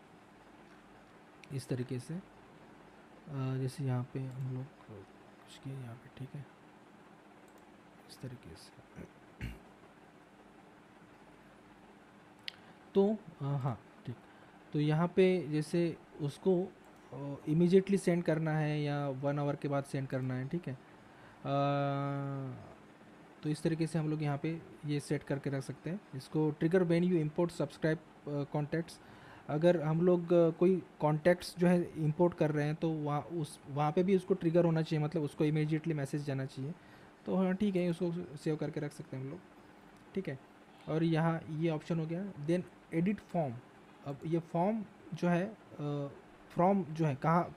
इस तरीके से। जैसे यहाँ पे हम लोग कुछ किए यहाँ पे, ठीक है, इस तरीके से। तो हाँ, ठीक। तो यहाँ पे जैसे उसको इमीडिएटली सेंड करना है या 1 आवर के बाद सेंड करना है, ठीक है। तो इस तरीके से हम लोग यहाँ पे ये सेट करके रख सकते हैं। इसको trigger when you import subscribe contacts. अगर हम लोग कोई कॉन्टैक्ट्स जो है इंपोर्ट कर रहे हैं तो वहाँ पे भी उसको ट्रिगर होना चाहिए, मतलब उसको इमीडिएटली मैसेज जाना चाहिए। तो हाँ, ठीक है, उसको सेव करके रख सकते हैं हम लोग, ठीक है। और यहाँ ये ऑप्शन हो गया। Then edit form. अब ये फॉर्म जो है फ्रॉम जो है कहाँ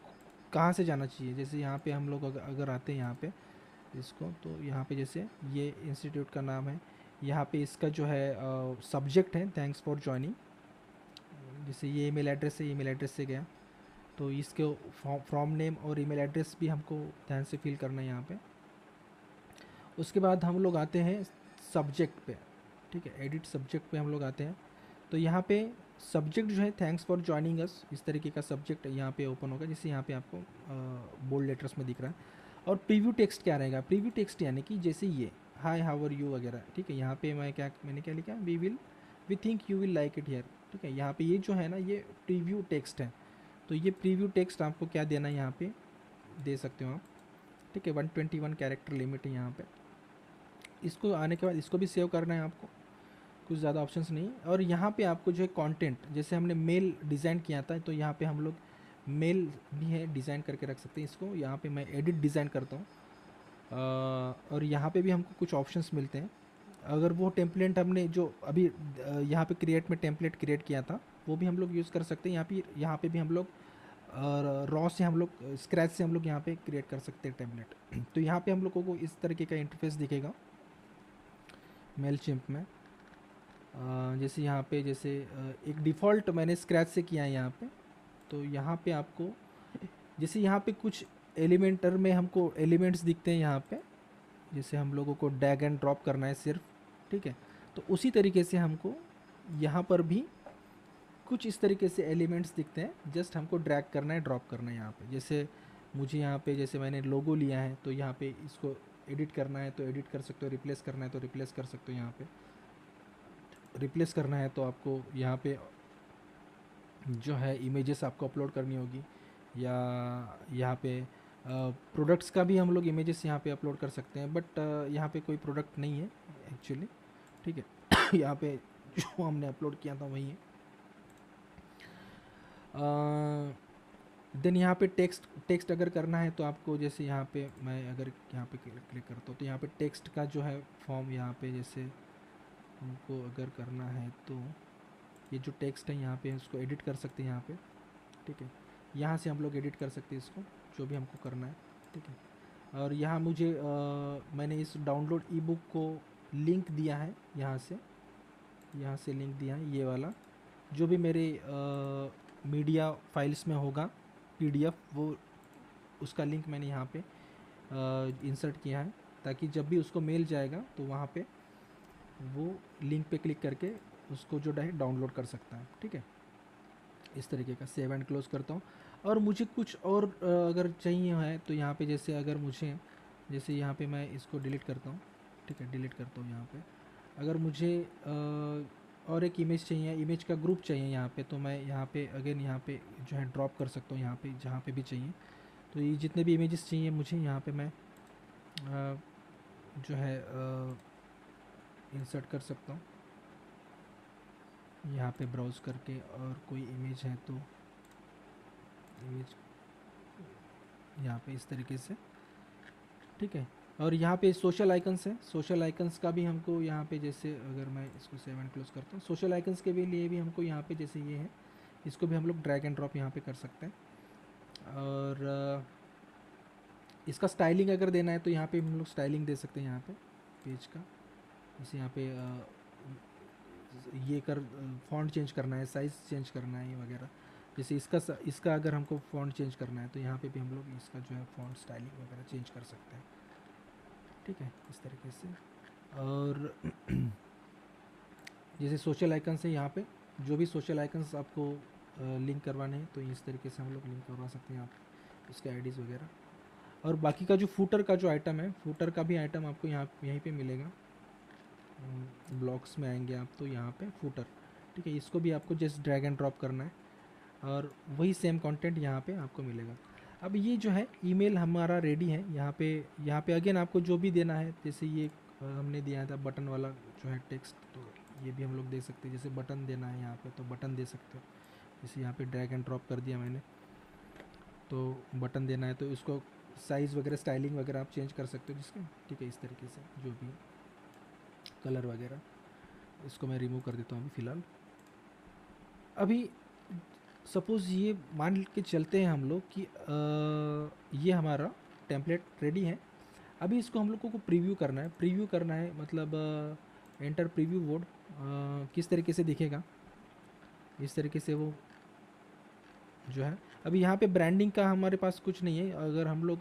कहाँ से जाना चाहिए। जैसे यहाँ पे हम लोग अगर आते हैं यहाँ पे इसको, तो यहाँ पे जैसे ये इंस्टीट्यूट का नाम है, यहाँ पे इसका जो है सब्जेक्ट है थैंक्स फॉर ज्वाइनिंग। जैसे ये ईमेल एड्रेस है, ईमेल एड्रेस से गया, तो इसके फ्रॉम नेम और ईमेल एड्रेस भी हमको ध्यान से फिल करना है यहाँ पे। उसके बाद हम लोग आते हैं सब्जेक्ट पे, ठीक है, एडिट सब्जेक्ट पे हम लोग आते हैं। तो यहाँ पे सब्जेक्ट जो है थैंक्स फॉर ज्वाइनिंग अस, इस तरीके का सब्जेक्ट यहाँ पे ओपन होगा, जैसे यहाँ पे आपको बोल्ड लेटर्स में दिख रहा है। और प्रीव्यू टेक्स्ट क्या रहेगा, प्रीव्यू टेक्स्ट यानी कि जैसे ये हाय हाउ आर यू वगैरह, ठीक है। यहाँ पे मैंने क्या लिखा, we think you will like it here, ठीक है। यहाँ पे ये जो है ना ये प्रीव्यू टेक्स्ट है। तो ये प्रीव्यू टेक्स्ट आपको क्या देना है यहाँ पे दे सकते हो आप, ठीक है। 121 कैरेक्टर लिमिट है यहाँ पे। इसको आने के बाद इसको भी सेव करना है आपको, कुछ ज़्यादा ऑप्शंस नहीं। और यहाँ पे आपको जो है कंटेंट, जैसे हमने मेल डिज़ाइन किया था, तो यहाँ पे हम लोग मेल भी है डिज़ाइन करके रख सकते हैं इसको। यहाँ पे मैं एडिट डिज़ाइन करता हूँ और यहाँ पे भी हमको कुछ ऑप्शंस मिलते हैं। अगर वो टेम्पलेट हमने जो अभी यहाँ पे क्रिएट में टेम्पलेट क्रिएट किया था वो भी हम लोग यूज़ कर सकते हैं। यहाँ पे भी हम लोग रॉ से हम लोग स्क्रैच से हम लोग यहाँ पे क्रिएट कर सकते हैं टेम्पलेट। तो यहाँ पे हम लोगों को इस तरीके का इंटरफेस दिखेगा मेलचिम्प में। जैसे यहाँ पे जैसे एक डिफ़ॉल्ट मैंने स्क्रैच से किया है यहाँ पे। तो यहाँ पे आपको जैसे यहाँ पे कुछ एलिमेंटर में हमको एलिमेंट्स दिखते हैं यहाँ पे, जैसे हम लोगों को ड्रैग एंड ड्रॉप करना है सिर्फ, ठीक है। तो उसी तरीके से हमको यहाँ पर भी कुछ इस तरीके से एलिमेंट्स दिखते हैं, जस्ट हमको ड्रैग करना है ड्रॉप करना है यहाँ पे। जैसे मुझे यहाँ पे जैसे मैंने लोगो लिया है, तो यहाँ पे इसको एडिट करना है तो एडिट कर सकते हो, रिप्लेस करना है तो रिप्लेस कर सकते हो। यहाँ पे रिप्लेस करना है तो आपको यहाँ पे जो है इमेजेस आपको अपलोड करनी होगी, या यहाँ पे प्रोडक्ट्स का भी हम लोग इमेजेस यहाँ पे अपलोड कर सकते हैं, बट यहाँ पे कोई प्रोडक्ट नहीं है एक्चुअली, ठीक है। यहाँ पे जो हमने अपलोड किया था वही है। देन यहाँ पे टेक्स्ट अगर करना है तो आपको जैसे यहाँ पे मैं अगर यहाँ पे क्लिक करता हूँ तो यहाँ पे टेक्स्ट का जो है फॉर्म यहाँ पे जैसे हमको अगर करना है तो ये जो टेक्स्ट है यहाँ पे उसको एडिट कर सकते हैं यहाँ पे, ठीक है। यहाँ से हम लोग एडिट कर सकते हैं इसको, जो भी हमको करना है, ठीक है। और यहाँ मुझे मैंने इस डाउनलोड ई बुक को लिंक दिया है, यहाँ से लिंक दिया है ये वाला, जो भी मेरे मीडिया फाइल्स में होगा पीडीएफ, वो उसका लिंक मैंने यहाँ पे इंसर्ट किया है, ताकि जब भी उसको मेल जाएगा तो वहाँ पे वो लिंक पे क्लिक करके उसको जो है डाउनलोड कर सकता है, ठीक है। इस तरीके का सेव एंड क्लोज करता हूँ। और मुझे कुछ और अगर चाहिए है तो यहाँ पे जैसे अगर मुझे जैसे यहाँ पे मैं इसको डिलीट करता हूँ, ठीक है, डिलीट करता हूँ यहाँ पे। अगर मुझे और एक इमेज चाहिए, इमेज का ग्रुप चाहिए यहाँ पे, तो मैं यहाँ पे अगेन यहाँ पे जो है ड्रॉप कर सकता हूँ यहाँ पे जहाँ पे भी चाहिए। तो ये जितने भी इमेजेस चाहिए मुझे यहाँ पे मैं जो है इंसर्ट कर सकता हूँ यहाँ पे ब्राउज़ करके। और कोई इमेज है तो इमेज यहाँ पे इस तरीके से, ठीक है। और यहाँ पे सोशल आइकन्स है, सोशल आइकन्स का भी हमको यहाँ पे जैसे अगर मैं इसको सेव एंड क्लोज करता हूँ, सोशल आइकन्स के भी लिए भी हमको यहाँ पे जैसे ये है, इसको भी हम लोग ड्रैग एंड ड्रॉप यहाँ पे कर सकते हैं। और इसका स्टाइलिंग अगर देना है तो यहाँ पे हम लोग स्टाइलिंग दे सकते हैं यहाँ पे पेज का। जैसे यहाँ पे ये कर फ़ॉन्ट चेंज करना है, साइज़ चेंज करना है वगैरह। जैसे इसका अगर हमको फ़ॉन्ट चेंज करना है तो यहाँ पे भी हम लोग इसका जो है फ़ॉन्ट स्टाइलिंग वगैरह चेंज कर सकते हैं, ठीक है, इस तरीके से। और जैसे सोशल आइकन्स है, यहाँ पे जो भी सोशल आइकन्स आपको लिंक करवाने हैं तो इस तरीके से हम लोग लिंक करवा सकते हैं आप इसके आईडीज़ वगैरह। और बाकी का जो फूटर का जो आइटम है, फूटर का भी आइटम आपको यहीं पे मिलेगा। ब्लॉक्स में आएंगे आप तो यहाँ पे फूटर, ठीक है, इसको भी आपको जस्ट ड्रैग एंड ड्रॉप करना है और वही सेम कंटेंट यहाँ पे आपको मिलेगा। अब ये जो है ईमेल हमारा रेडी है। यहाँ पे अगेन आपको जो भी देना है, जैसे ये हमने दिया था बटन वाला जो है टेक्स्ट, तो ये भी हम लोग दे सकते हैं। जैसे बटन देना है यहाँ पे तो बटन दे सकते हो, जैसे यहाँ पे ड्रैग एंड ड्रॉप कर दिया मैंने, तो बटन देना है तो इसको साइज़ वगैरह स्टाइलिंग वगैरह आप चेंज कर सकते हो जिसका, ठीक है, इस तरीके से जो भी कलर वगैरह। इसको मैं रिमूव कर देता हूँ अभी फ़िलहाल। अभी सपोज़ ये मान के चलते हैं हम लोग कि ये हमारा टेम्पलेट रेडी है। अभी इसको हम लोगों को प्रीव्यू करना है। प्रीव्यू करना है मतलब एंटर प्रीव्यू मोड। किस तरीके से दिखेगा, इस तरीके से वो जो है। अभी यहाँ पे ब्रांडिंग का हमारे पास कुछ नहीं है। अगर हम लोग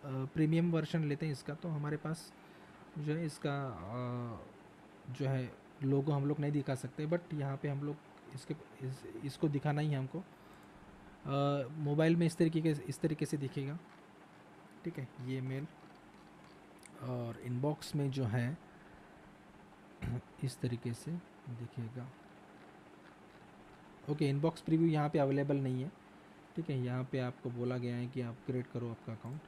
प्रीमियम वर्जन लेते हैं इसका, तो हमारे पास जो है इसका जो है लोगो हम लोग नहीं दिखा सकते, बट यहाँ पे हम लोग इसको दिखाना ही है हमको। मोबाइल में इस तरीके से दिखेगा, ठीक है। ये मेल और इनबॉक्स में जो है इस तरीके से दिखेगा। ओके, इनबॉक्स प्रीव्यू यहाँ पे अवेलेबल नहीं है, ठीक है। यहाँ पे आपको बोला गया है कि आप क्रिएट करो आपका अकाउंट।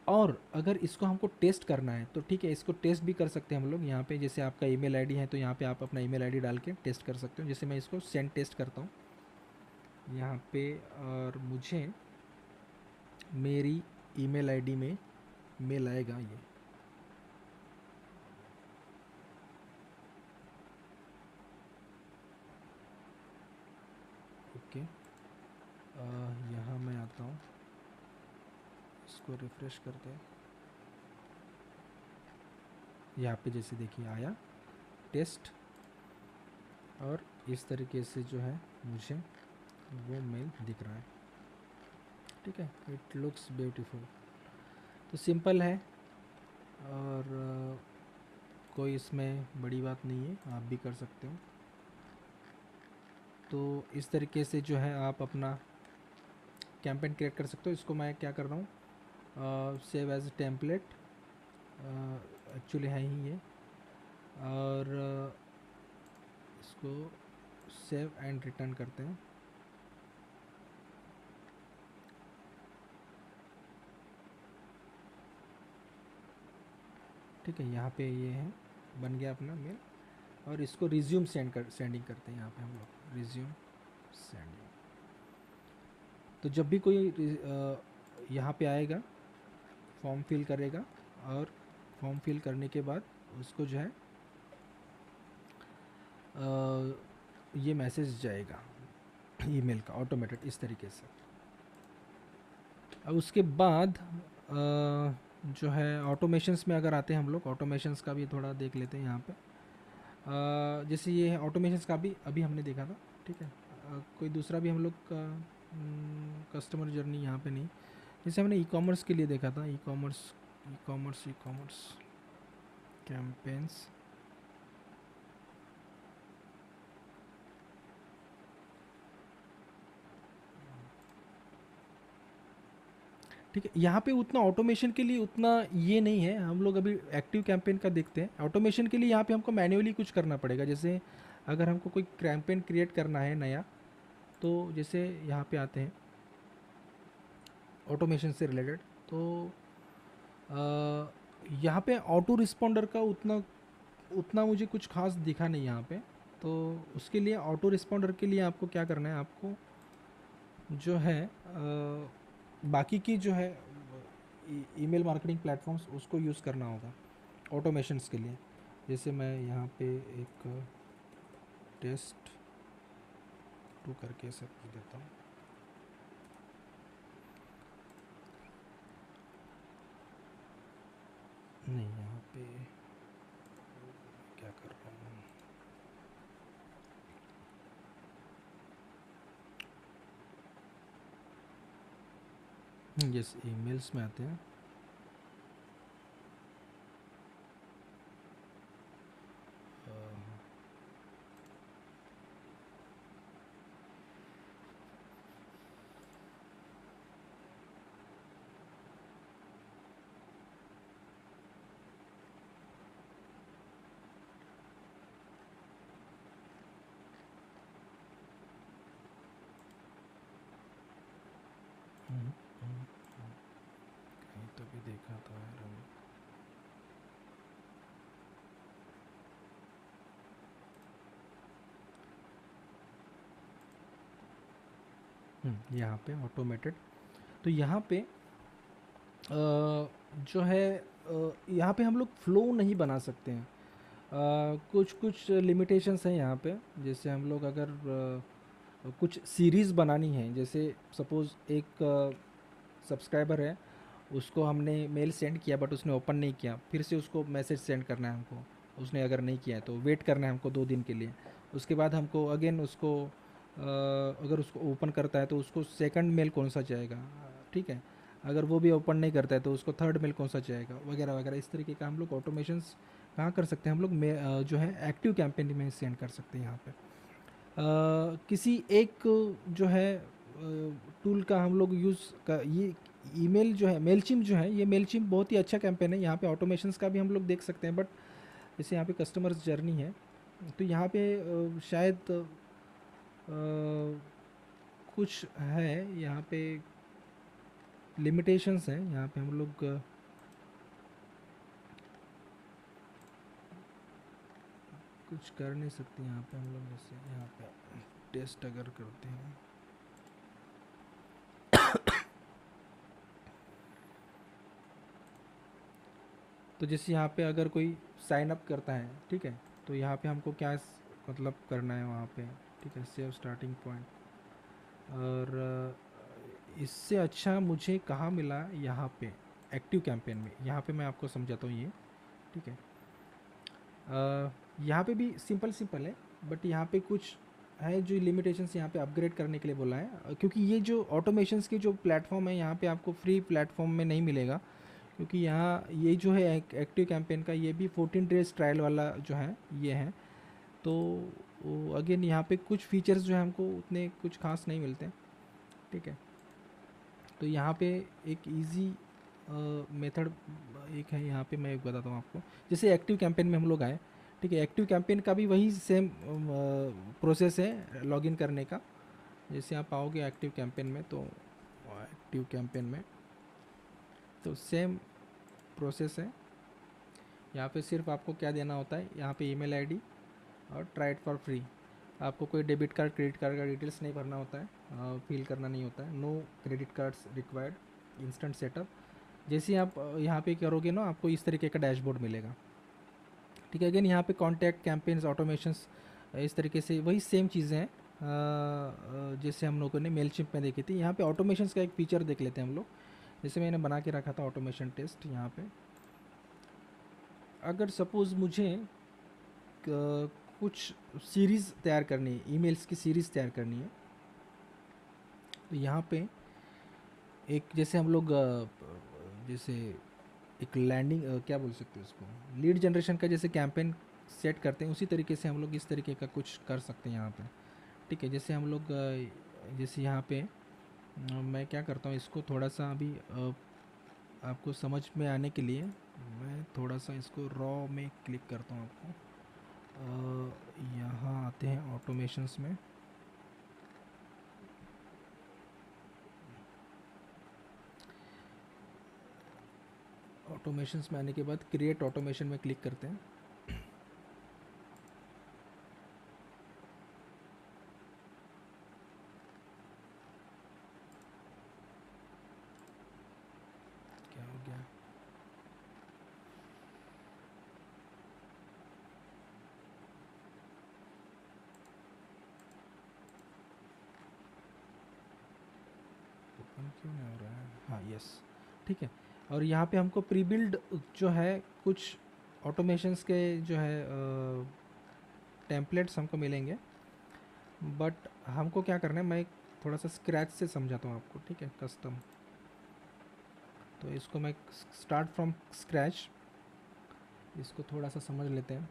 और अगर इसको हमको टेस्ट करना है तो ठीक है, इसको टेस्ट भी कर सकते हैं हम लोग। यहाँ पे जैसे आपका ईमेल आईडी है तो यहाँ पे आप अपना ईमेल आईडी डाल के टेस्ट कर सकते हो। जैसे मैं इसको सेंड टेस्ट करता हूँ यहाँ पे, और मुझे मेरी ईमेल आईडी में मेल आएगा ये। ओके, यहाँ मैं आता हूँ, इसको रिफ्रेश करते हैं। यहाँ पे जैसे देखिए आया टेस्ट, और इस तरीके से जो है मुझे वो मेल दिख रहा है, ठीक है। It looks beautiful. तो सिंपल है, और कोई इसमें बड़ी बात नहीं है, आप भी कर सकते हो। तो इस तरीके से जो है आप अपना कैंपेन क्रिएट कर सकते हो। इसको मैं क्या कर रहा हूँ, सेव एज टेम्पलेट एक्चुअली है ही ये, और इसको सेव एंड रिटर्न करते हैं। ठीक है, यहाँ पे ये है, बन गया अपना मेल। और इसको रिज्यूम सेंडिंग करते हैं यहाँ पे हम लोग, रिज्यूम सेंडिंग। तो जब भी कोई यहाँ पे आएगा, फॉर्म फिल करेगा, और फॉर्म फिल करने के बाद उसको जो है ये मैसेज जाएगा ईमेल का ऑटोमेटेड इस तरीके से। अब उसके बाद जो है ऑटोमेशंस में अगर आते हैं हम लोग, ऑटोमेशंस का भी थोड़ा देख लेते हैं यहाँ पे। जैसे ये है ऑटोमेशंस का भी अभी हमने देखा था, ठीक है। कोई दूसरा भी हम लोग का कस्टमर जर्नी यहाँ पे नहीं। जैसे हमने ई कॉमर्स के लिए देखा था, ई कॉमर्स कैंपेन्स। ठीक है, यहाँ पे उतना ऑटोमेशन के लिए उतना ये नहीं है। हम लोग अभी एक्टिव कैंपेन का देखते हैं। ऑटोमेशन के लिए यहाँ पे हमको मैन्युअली कुछ करना पड़ेगा। जैसे अगर हमको कोई कैंपेन क्रिएट करना है नया, तो जैसे यहाँ पे आते हैं ऑटोमेशन से रिलेटेड, तो यहाँ पे ऑटो रिस्पॉन्डर का उतना मुझे कुछ खास दिखा नहीं यहाँ पे। तो उसके लिए ऑटो रिस्पॉन्डर के लिए आपको क्या करना है, आपको जो है बाकी की जो है ईमेल मार्केटिंग प्लेटफॉर्म्स उसको यूज़ करना होगा ऑटोमेशंस के लिए। जैसे मैं यहाँ पे एक टेस्ट 2 करके सब कुछ देता हूँ। नहीं, यहाँ पे क्या कर रहा हूँ, यस, ईमेल्स में आते हैं। कहीं तो भी देखा था यार हमने। यहाँ पे ऑटोमेटेड। तो यहाँ पे जो है यहाँ पे हम लोग फ्लो नहीं बना सकते हैं। कुछ लिमिटेशंस हैं यहाँ पे। जैसे हम लोग अगर कुछ सीरीज़ बनानी है, जैसे सपोज़ एक सब्सक्राइबर है, उसको हमने मेल सेंड किया बट उसने ओपन नहीं किया, फिर से उसको मैसेज सेंड करना है हमको, उसने अगर नहीं किया है तो वेट करना है हमको 2 दिन के लिए। उसके बाद हमको अगेन उसको अगर उसको ओपन करता है तो उसको सेकंड मेल कौन सा जाएगा, ठीक है। अगर वो भी ओपन नहीं करता है तो उसको थर्ड मेल कौन सा जाएगा, वगैरह वगैरह। इस तरीके का हम लोग ऑटोमेशंस कहाँ कर सकते हैं, हम लोग जो है एक्टिव कैंपेन में सेंड कर सकते हैं यहाँ पे। किसी एक जो है टूल का हम लोग यूज़ का, ये ईमेल जो है मेलचिम जो है, ये मेलचिम बहुत ही अच्छा कैंपेन है। यहाँ पे ऑटोमेशंस का भी हम लोग देख सकते हैं, बट जैसे यहाँ पे कस्टमर्स जर्नी है, तो यहाँ पे शायद कुछ है, यहाँ पे लिमिटेशंस हैं, यहाँ पे हम लोग कुछ कर नहीं सकते यहाँ पे हम लोग। जैसे यहाँ पे टेस्ट अगर करते हैं, तो जैसे यहाँ पे अगर कोई साइन अप करता है, ठीक है, तो यहाँ पे हमको क्या मतलब करना है वहाँ पे, ठीक है, सेव स्टार्टिंग पॉइंट। और इससे अच्छा मुझे कहाँ मिला, यहाँ पे एक्टिव कैंपेन में। यहाँ पे मैं आपको समझाता हूँ ये, ठीक है। यहाँ पे भी सिंपल सिंपल है, बट यहाँ पे कुछ है जो लिमिटेशंस यहाँ पे अपग्रेड करने के लिए बोला है, क्योंकि ये जो ऑटोमेशंस के जो प्लेटफॉर्म है यहाँ पे आपको फ्री प्लेटफॉर्म में नहीं मिलेगा, क्योंकि यहाँ ये जो है एक्टिव कैंपेन का, ये भी 14 डेज ट्रायल वाला जो है ये है। तो अगेन यहाँ पे कुछ फीचर्स जो है हमको उतने कुछ खास नहीं मिलते, ठीक है। तो यहाँ पे एक इजी मेथड एक है, यहाँ पे मैं एक बताता हूँ आपको। जैसे एक्टिव कैंपेन में हम लोग आए, ठीक है, एक्टिव कैंपेन का भी वही सेम प्रोसेस है लॉगिन करने का। जैसे आप आओगे एक्टिव कैंपेन में, तो एक्टिव कैंपेन में तो सेम प्रोसेस है। यहाँ पे सिर्फ आपको क्या देना होता है, यहाँ पे ईमेल आईडी और ट्राई इट फॉर फ्री। आपको कोई डेबिट कार्ड क्रेडिट कार्ड का डिटेल्स नहीं भरना होता है, फिल करना नहीं होता है। No credit cards required, instant setup. जैसे ही आप यहाँ पे करोगे ना, आपको इस तरीके का डैशबोर्ड मिलेगा, ठीक है। अगेन यहाँ पे कॉन्टैक्ट कैंपेन्स ऑटोमेशंस, इस तरीके से वही सेम चीज़ें हैं जैसे हम लोगों ने मेलचिप में देखी थी। यहाँ पे ऑटोमेशंस का एक फीचर देख लेते हैं हम लोग। जैसे मैंने बना के रखा था ऑटोमेशन टेस्ट। यहाँ पे अगर सपोज़ मुझे कुछ सीरीज़ तैयार करनी है, ईमेल्स की सीरीज़ तैयार करनी है, तो यहाँ पे एक जैसे हम लोग जैसे एक लैंडिंग क्या बोल सकते हैं उसको, लीड जनरेशन का जैसे कैंपेन सेट करते हैं, उसी तरीके से हम लोग इस तरीके का कुछ कर सकते हैं यहाँ पे, ठीक है। जैसे हम लोग जैसे यहाँ पे मैं क्या करता हूँ, इसको थोड़ा सा अभी आपको समझ में आने के लिए मैं थोड़ा सा इसको रॉ में क्लिक करता हूँ आपको। यहाँ आते हैं ऑटोमेशंस में, ऑटोमेशंस में आने के बाद क्रिएट ऑटोमेशन में क्लिक करते हैं। क्या हो गया, ओपन क्यों नहीं हो रहा है, हाँ यस, ठीक है। और यहाँ पे हमको प्री बिल्ड जो है कुछ ऑटोमेशंस के जो है टेम्पलेट्स हमको मिलेंगे, बट हमको क्या करना है, मैं थोड़ा सा स्क्रैच से समझाता हूँ आपको, ठीक है। कस्टम, तो इसको मैं स्टार्ट फ्रॉम स्क्रैच, इसको थोड़ा सा समझ लेते हैं।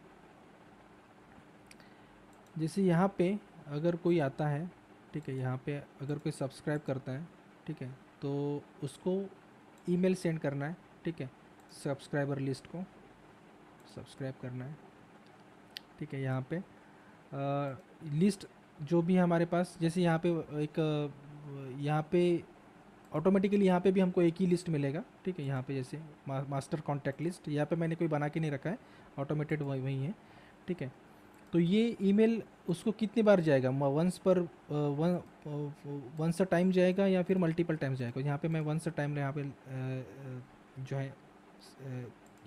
जैसे यहाँ पे अगर कोई आता है, ठीक है, यहाँ पे अगर कोई सब्सक्राइब करता है, ठीक है, तो उसको ईमेल सेंड करना है, ठीक है। सब्सक्राइबर लिस्ट को सब्सक्राइब करना है, ठीक है। यहाँ पे लिस्ट जो भी है हमारे पास, जैसे यहाँ पे एक यहाँ पे ऑटोमेटिकली यहाँ पे भी हमको एक ही लिस्ट मिलेगा, ठीक है। यहाँ पे जैसे मास्टर कॉन्टैक्ट लिस्ट, यहाँ पे मैंने कोई बना के नहीं रखा है, ऑटोमेटेड वही है, ठीक है। तो ये ईमेल उसको कितनी बार जाएगा, वंस पर वंस अ टाइम जाएगा या फिर मल्टीपल टाइम्स जाएगा। यहाँ पे मैं वंस अ टाइम यहाँ पे जो है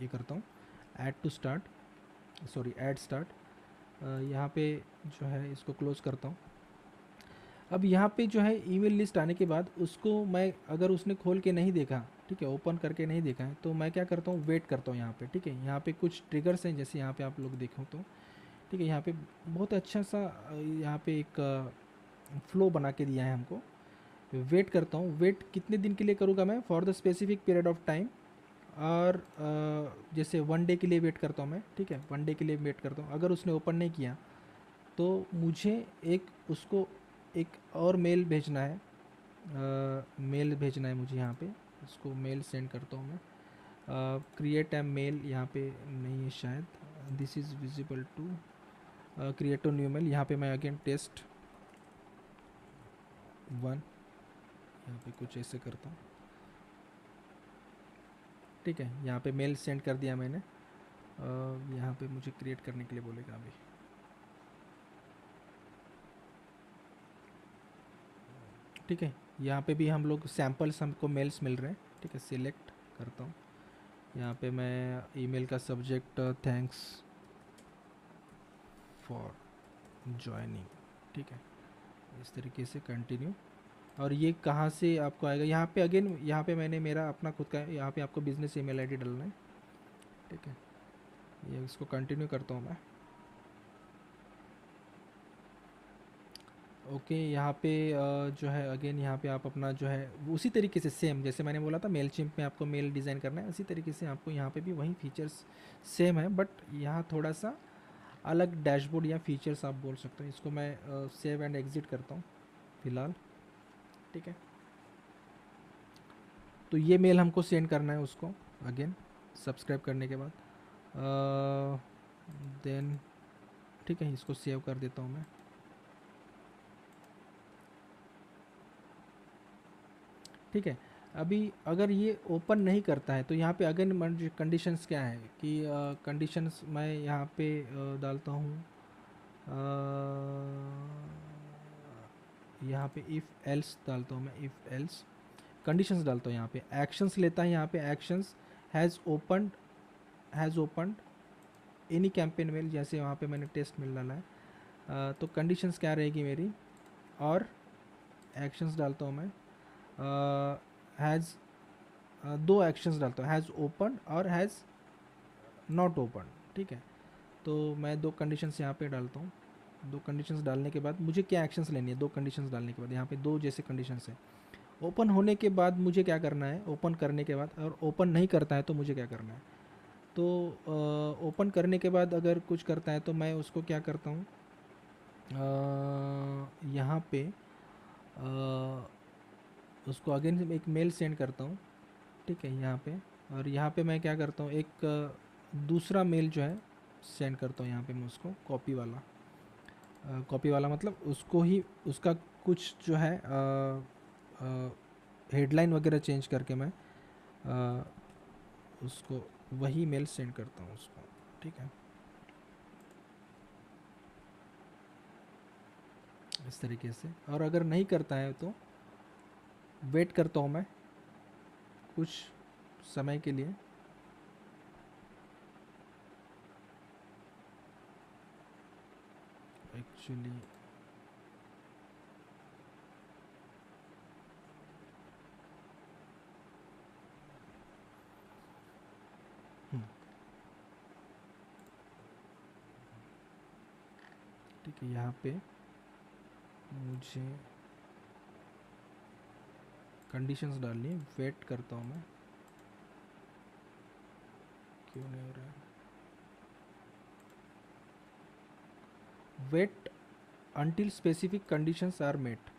ये करता हूँ, add to start, sorry add start. यहाँ पे जो है इसको क्लोज करता हूँ। अब यहाँ पे जो है ईमेल लिस्ट आने के बाद उसको मैं अगर उसने खोल के नहीं देखा, ठीक है, ओपन करके नहीं देखा है, तो मैं क्या करता हूँ, वेट करता हूँ यहाँ पे, ठीक है। यहाँ पे कुछ ट्रिगर्स हैं, जैसे यहाँ पे आप लोग देखो तो, ठीक है, यहाँ पे बहुत अच्छा सा यहाँ पे एक फ्लो बना के दिया है हमको। वेट करता हूँ, वेट कितने दिन के लिए करूँगा मैं, for the specific period of time, और जैसे 1 डे के लिए वेट करता हूँ मैं, ठीक है, 1 डे के लिए वेट करता हूँ। अगर उसने ओपन नहीं किया तो मुझे एक उसको एक और मेल भेजना है, मेल भेजना है मुझे यहाँ पे, उसको मेल सेंड करता हूँ मैं। क्रिएट ए मेल यहाँ पे नहीं है शायद, this is visible to create to new mail. यहाँ पे मैं अगेन टेस्ट 1 यहाँ पे कुछ ऐसे करता हूँ, ठीक है। यहाँ पे मेल सेंड कर दिया मैंने। यहाँ पे मुझे क्रिएट करने के लिए बोलेगा अभी, ठीक है। यहाँ पे भी हम लोग सैम्पल्स हमको मेल्स मिल रहे हैं, ठीक है। सिलेक्ट करता हूँ, यहाँ पे मैं ईमेल का सब्जेक्ट थैंक्स फॉर ज्वाइनिंग, ठीक है, इस तरीके से कंटिन्यू। और ये कहाँ से आपको आएगा, यहाँ पे अगेन यहाँ पे मैंने मेरा अपना खुद का, यहाँ पे आपको बिजनेस ईमेल आईडी डालना है, ठीक है। ये इसको कंटिन्यू करता हूँ मैं। ओके, यहाँ पे जो है अगेन यहाँ पे आप अपना जो है उसी तरीके से सेम जैसे मैंने बोला था मेल चिम्प में आपको मेल डिज़ाइन करना है, उसी तरीके से आपको यहाँ पे भी वही फीचर्स सेम है, बट यहाँ थोड़ा सा अलग डैशबोर्ड या फीचर्स आप बोल सकते हो। इसको मैं सेव एंड एग्ज़िट करता हूँ फ़िलहाल, ठीक है। तो ये मेल हमको सेंड करना है उसको अगेन सब्सक्राइब करने के बाद, देन ठीक है, इसको सेव कर देता हूँ मैं। ठीक है, अभी अगर ये ओपन नहीं करता है तो यहाँ पे अगेन कंडीशंस क्या है कि कंडीशंस मैं यहाँ पे डालता हूँ, यहाँ पे इफ़ एल्स डालता हूँ मैं, इफ़ एल्स कंडीशंस डालता हूँ। यहाँ पे एक्शंस लेता है, यहाँ पे actions has opened any campaign mail, जैसे वहाँ पे मैंने टेस्ट मेल डाला है। तो कंडीशंस क्या रहेगी मेरी, और एक्शंस डालता हूँ मैं, हैज़ दो एक्शंस डालता हूँ, हैज़ ओपन और हैज़ नॉट ओपन, ठीक है। तो मैं दो कंडीशंस यहाँ पे डालता हूँ। दो कंडीशंस डालने के बाद मुझे क्या एक्शंस लेनी है, दो कंडीशंस डालने के बाद यहाँ पे दो जैसे कंडीशंस है। ओपन होने के बाद मुझे क्या करना है, ओपन करने के बाद, और ओपन नहीं करता है तो मुझे क्या करना है। तो ओपन करने के बाद अगर कुछ करता है तो मैं उसको क्या करता हूँ, यहाँ पे उसको अगेन एक मेल सेंड करता हूँ, ठीक है, यहाँ पे। और यहाँ पे मैं क्या करता हूँ, एक दूसरा मेल जो है सेंड करता हूँ यहाँ पे मैं उसको, कॉपी वाला मतलब उसको ही उसका कुछ जो है हेडलाइन वगैरह चेंज करके मैं उसको वही मेल सेंड करता हूँ उसको, ठीक है, इस तरीके से। और अगर नहीं करता है तो वेट करता हूँ मैं कुछ समय के लिए, एक्चुअली ठीक है, यहाँ पे मुझे कंडीशंस डालनी है, वेट करता हूँ मैं, क्यों नहीं हो रहा है, wait until specific conditions are met,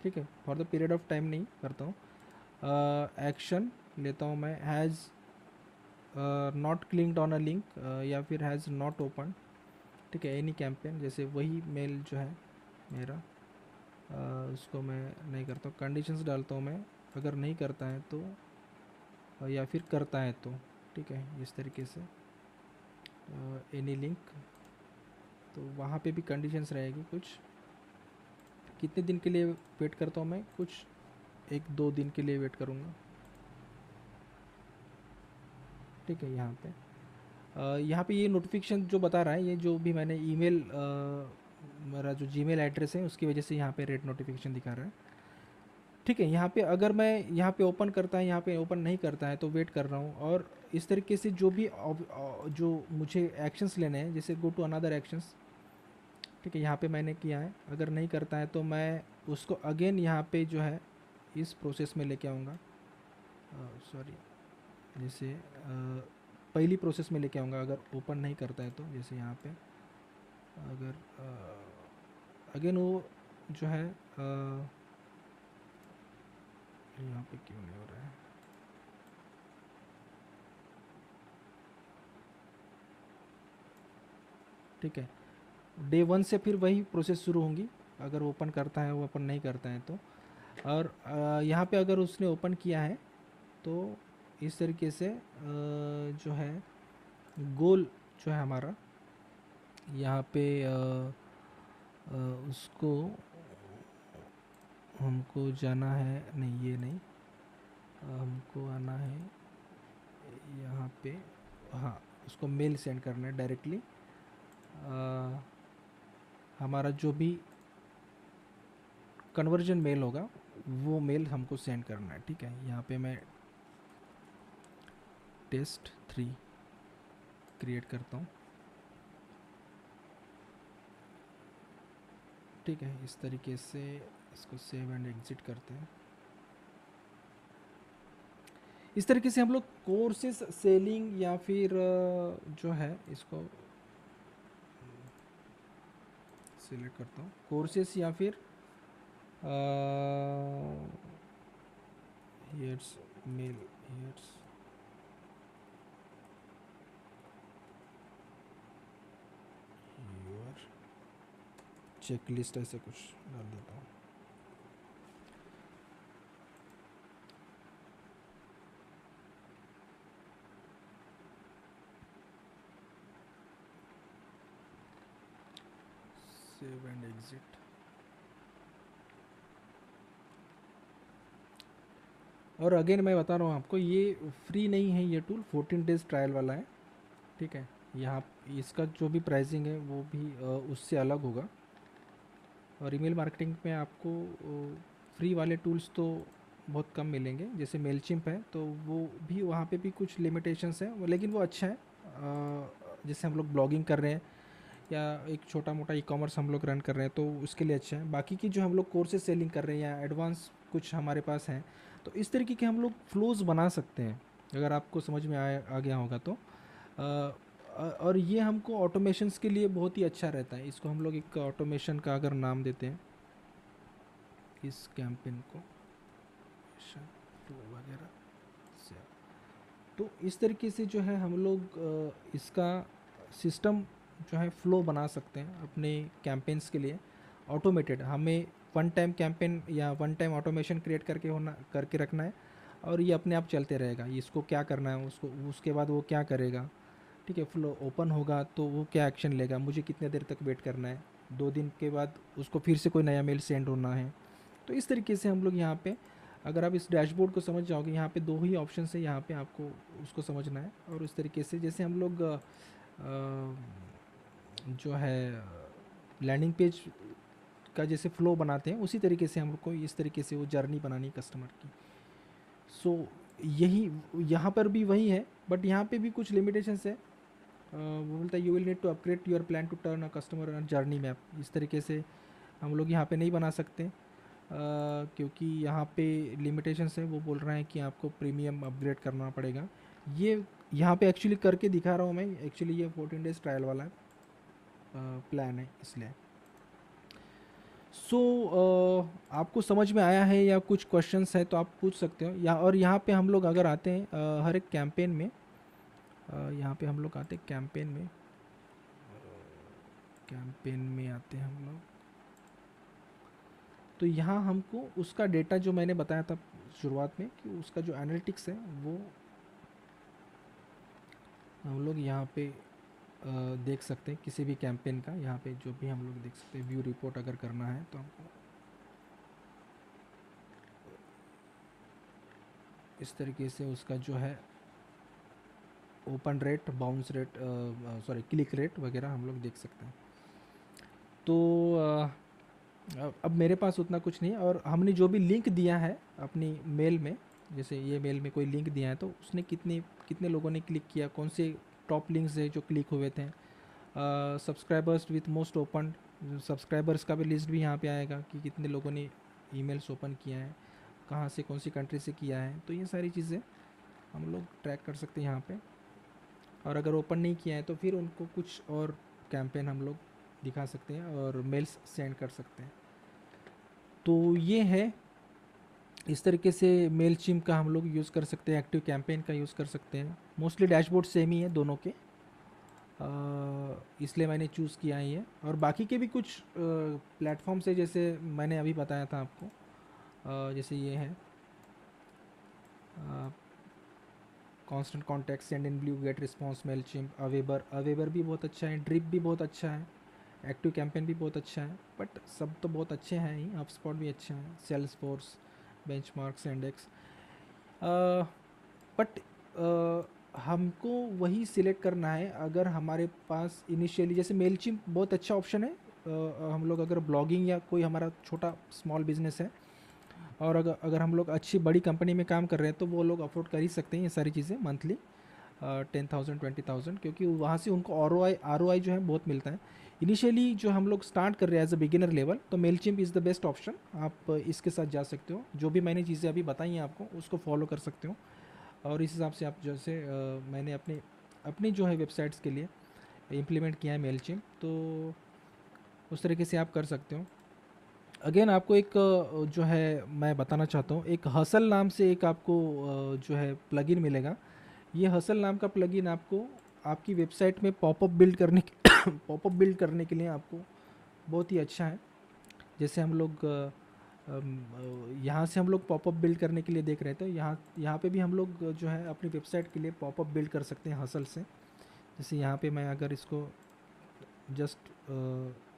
ठीक है, for the period of time नहीं करता हूँ। एक्शन लेता हूँ मैं, has not clicked on a link, या फिर हैज़ नॉट ओपन, ठीक है, एनी कैंपेन, जैसे वही मेल जो है मेरा, उसको मैं नहीं करता हूँ। कंडीशंस डालता हूँ मैं, अगर नहीं करता है तो या फिर करता है तो, ठीक है, इस तरीके से एनी लिंक। तो वहाँ पे भी कंडीशंस रहेगी कुछ, कितने दिन के लिए वेट करता हूँ मैं, कुछ 1-2 दिन के लिए वेट करूँगा, ठीक है। यहाँ पे ये नोटिफिकेशन जो बता रहा है, ये जो भी मैंने ईमेल मेरा जो जीमेल एड्रेस है उसकी वजह से यहाँ पे रेड नोटिफिकेशन दिखा रहा है। ठीक है, यहाँ पे अगर मैं यहाँ पे ओपन करता है, यहाँ पे ओपन नहीं करता है तो वेट कर रहा हूँ। और इस तरीके से जो भी जो मुझे एक्शंस लेने हैं, जैसे गो टू अनदर एक्शंस, ठीक है, यहाँ पे मैंने किया है। अगर नहीं करता है तो मैं उसको अगेन यहाँ पे जो है इस प्रोसेस में लेके आऊँगा, सॉरी, जैसे पहली प्रोसेस में लेके आऊँगा। अगर ओपन नहीं करता है तो जैसे यहाँ पे अगर अगेन वो जो है यहाँ पे क्यों नहीं हो रहा है, ठीक है, डे 1 से फिर वही प्रोसेस शुरू होंगी। अगर ओपन करता है, वो ओपन नहीं करता है तो। और यहाँ पे अगर उसने ओपन किया है तो इस तरीके से जो है गोल जो है हमारा यहाँ पे उसको हमको जाना है, नहीं ये नहीं, हमको आना है यहाँ पे, हाँ, उसको मेल सेंड करना है डायरेक्टली। हमारा जो भी कन्वर्जन मेल होगा वो मेल हमको सेंड करना है। ठीक है, यहाँ पे मैं test3 क्रिएट करता हूँ। ठीक है, इस तरीके से इसको सेव एंड एग्जिट करते हैं। इस तरीके से हम लोग कोर्सेज सेलिंग या फिर जो है इसको सिलेक्ट करता हूँ, कोर्सेस या फिर here's mail, here's your checklist, ऐसे कुछ डाल देता हूँ। Save and exit. और अगेन मैं बता रहा हूँ आपको, ये फ्री नहीं है, ये टूल 14 डेज़ ट्रायल वाला है। ठीक है, यहाँ इसका जो भी प्राइसिंग है वो भी उससे अलग होगा। और ईमेल मार्केटिंग में आपको फ्री वाले टूल्स तो बहुत कम मिलेंगे, जैसे मेलचिम्प है तो वो भी, वहाँ पे भी कुछ लिमिटेशंस हैं, लेकिन वो अच्छा है। जैसे हम लोग ब्लॉगिंग कर रहे हैं या एक छोटा मोटा ई कॉमर्स हम लोग रन कर रहे हैं तो उसके लिए अच्छा है। बाकी की जो हम लोग कोर्सेज सेलिंग कर रहे हैं या एडवांस कुछ हमारे पास हैं, तो इस तरीके के हम लोग फ्लोज़ बना सकते हैं, अगर आपको समझ में आ गया होगा तो। और ये हमको ऑटोमेशंस के लिए बहुत ही अच्छा रहता है। इसको हम लोग एक ऑटोमेशन का अगर नाम देते हैं इस कैंपेन को, वगैरह से, तो इस तरीके से जो है हम लोग इसका सिस्टम जो है फ्लो बना सकते हैं अपने कैंपेन्स के लिए ऑटोमेटेड। हमें वन टाइम कैंपेन या वन टाइम ऑटोमेशन क्रिएट करके रखना है, और ये अपने आप चलते रहेगा। इसको क्या करना है, उसको उसके बाद वो क्या करेगा। ठीक है, फ्लो ओपन होगा तो वो क्या एक्शन लेगा, मुझे कितने देर तक वेट करना है, 2 दिन के बाद उसको फिर से कोई नया मेल सेंड होना है। तो इस तरीके से हम लोग यहाँ पे, अगर आप इस डैशबोर्ड को समझ जाओगे, यहाँ पे 2 ही ऑप्शन है, यहाँ पे आपको उसको समझना है। और इस तरीके से जैसे हम लोग जो है लैंडिंग पेज का जैसे फ्लो बनाते हैं, उसी तरीके से हम लोग को इस तरीके से वो जर्नी बनानी कस्टमर की। सो यही यहाँ पर भी वही है, बट यहाँ पे भी कुछ लिमिटेशंस है। वो बोलता है you will need to upgrade your plan to turn a customer on journey map. इस तरीके से हम लोग यहाँ पे नहीं बना सकते, क्योंकि यहाँ पे लिमिटेशंस है। वो बोल रहे हैं कि आपको प्रीमियम अपग्रेड करना पड़ेगा। ये यहाँ पे एक्चुअली करके दिखा रहा हूँ मैं। एक्चुअली ये 14 डेज़ ट्रायल वाला प्लान है, इसलिए। सो आपको समझ में आया है या कुछ क्वेश्चंस है तो आप पूछ सकते हो। या और यहाँ पे हम लोग अगर आते हैं हर एक कैंपेन में, यहाँ पे हम लोग आते हैं कैंपेन में, कैंपेन में आते हैं हम लोग, तो यहाँ हमको उसका डेटा जो मैंने बताया था शुरुआत में कि उसका जो एनालिटिक्स है वो हम लोग यहाँ पे देख सकते हैं। किसी भी कैंपेन का यहाँ पे जो भी हम लोग देख सकते हैं, व्यू रिपोर्ट अगर करना है तो हमको इस तरीके से उसका जो है open rate, bounce rate, sorry click rate वगैरह हम लोग देख सकते हैं। तो अब मेरे पास उतना कुछ नहीं है, और हमने जो भी लिंक दिया है अपनी मेल में, जैसे ये मेल में कोई लिंक दिया है तो उसने कितने कितने लोगों ने क्लिक किया, कौन से टॉप लिंक्स है जो क्लिक हुए थे, subscribers with most open, subscribers का भी लिस्ट भी यहाँ पे आएगा कि कितने लोगों ने ईमेल्स ओपन किया है, कहाँ से कौन सी कंट्री से किया है, तो ये सारी चीज़ें हम लोग ट्रैक कर सकते हैं यहाँ पे। और अगर ओपन नहीं किया है तो फिर उनको कुछ और कैंपेन हम लोग दिखा सकते हैं और मेल्स सेंड कर सकते हैं। तो ये है, इस तरीके से मेल चिम का हम लोग यूज़ कर सकते हैं, एक्टिव कैंपेन का यूज़ कर सकते हैं। मोस्टली डैशबोर्ड सेम ही है दोनों के, इसलिए मैंने चूज़ किया है ये। और बाकी के भी कुछ प्लेटफॉर्म्स है, जैसे मैंने अभी बताया था आपको, जैसे ये है Constant Contact, Sendinblue, GetResponse, Mailchimp, AWeber. AWeber भी बहुत अच्छा है, ड्रिप भी बहुत अच्छा है, एक्टिव कैंपेन भी बहुत अच्छा है, बट सब तो बहुत अच्छे हैं ही, हबस्पॉट भी अच्छा है, सेल्स फोर्स, बेंचमार्क्स, इंडेक्स। बट हमको वही सिलेक्ट करना है अगर हमारे पास इनिशियली, जैसे मेलचिम्प बहुत अच्छा ऑप्शन है। हम लोग अगर ब्लॉगिंग या कोई हमारा छोटा स्मॉल बिजनेस है, और अगर अगर हम लोग अच्छी बड़ी कंपनी में काम कर रहे हैं, तो वो लोग अफोर्ड कर ही सकते हैं ये सारी चीज़ें मंथली 10,000 20,000, क्योंकि वहाँ से उनको आर ओ आई जो है बहुत मिलता है। इनिशियली जो हम लोग स्टार्ट कर रहे हैं एज अ बिगिनर लेवल, तो Mailchimp is the best option, आप इसके साथ जा सकते हो। जो भी मैंने चीज़ें अभी बताई हैं आपको, उसको फॉलो कर सकते हो, और इस हिसाब से आप जैसे मैंने अपने अपनी जो है वेबसाइट्स के लिए इम्प्लीमेंट किया है मेलचिम्प, तो उस तरीके से आप कर सकते हो। अगेन आपको एक जो है मैं बताना चाहता हूँ, एक हसल नाम से एक आपको जो है प्लगइन मिलेगा। ये हसल नाम का प्लगइन आपको आपकी वेबसाइट में पॉपअप बिल्ड करने पॉपअप बिल्ड करने के लिए आपको बहुत ही अच्छा है। जैसे हम लोग यहाँ से हम लोग पॉपअप बिल्ड करने के लिए देख रहे थे, यहाँ यहाँ पे भी हम लोग जो है अपनी वेबसाइट के लिए पॉपअप बिल्ड कर सकते हैं हसल से। जैसे यहाँ पे मैं अगर इसको जस्ट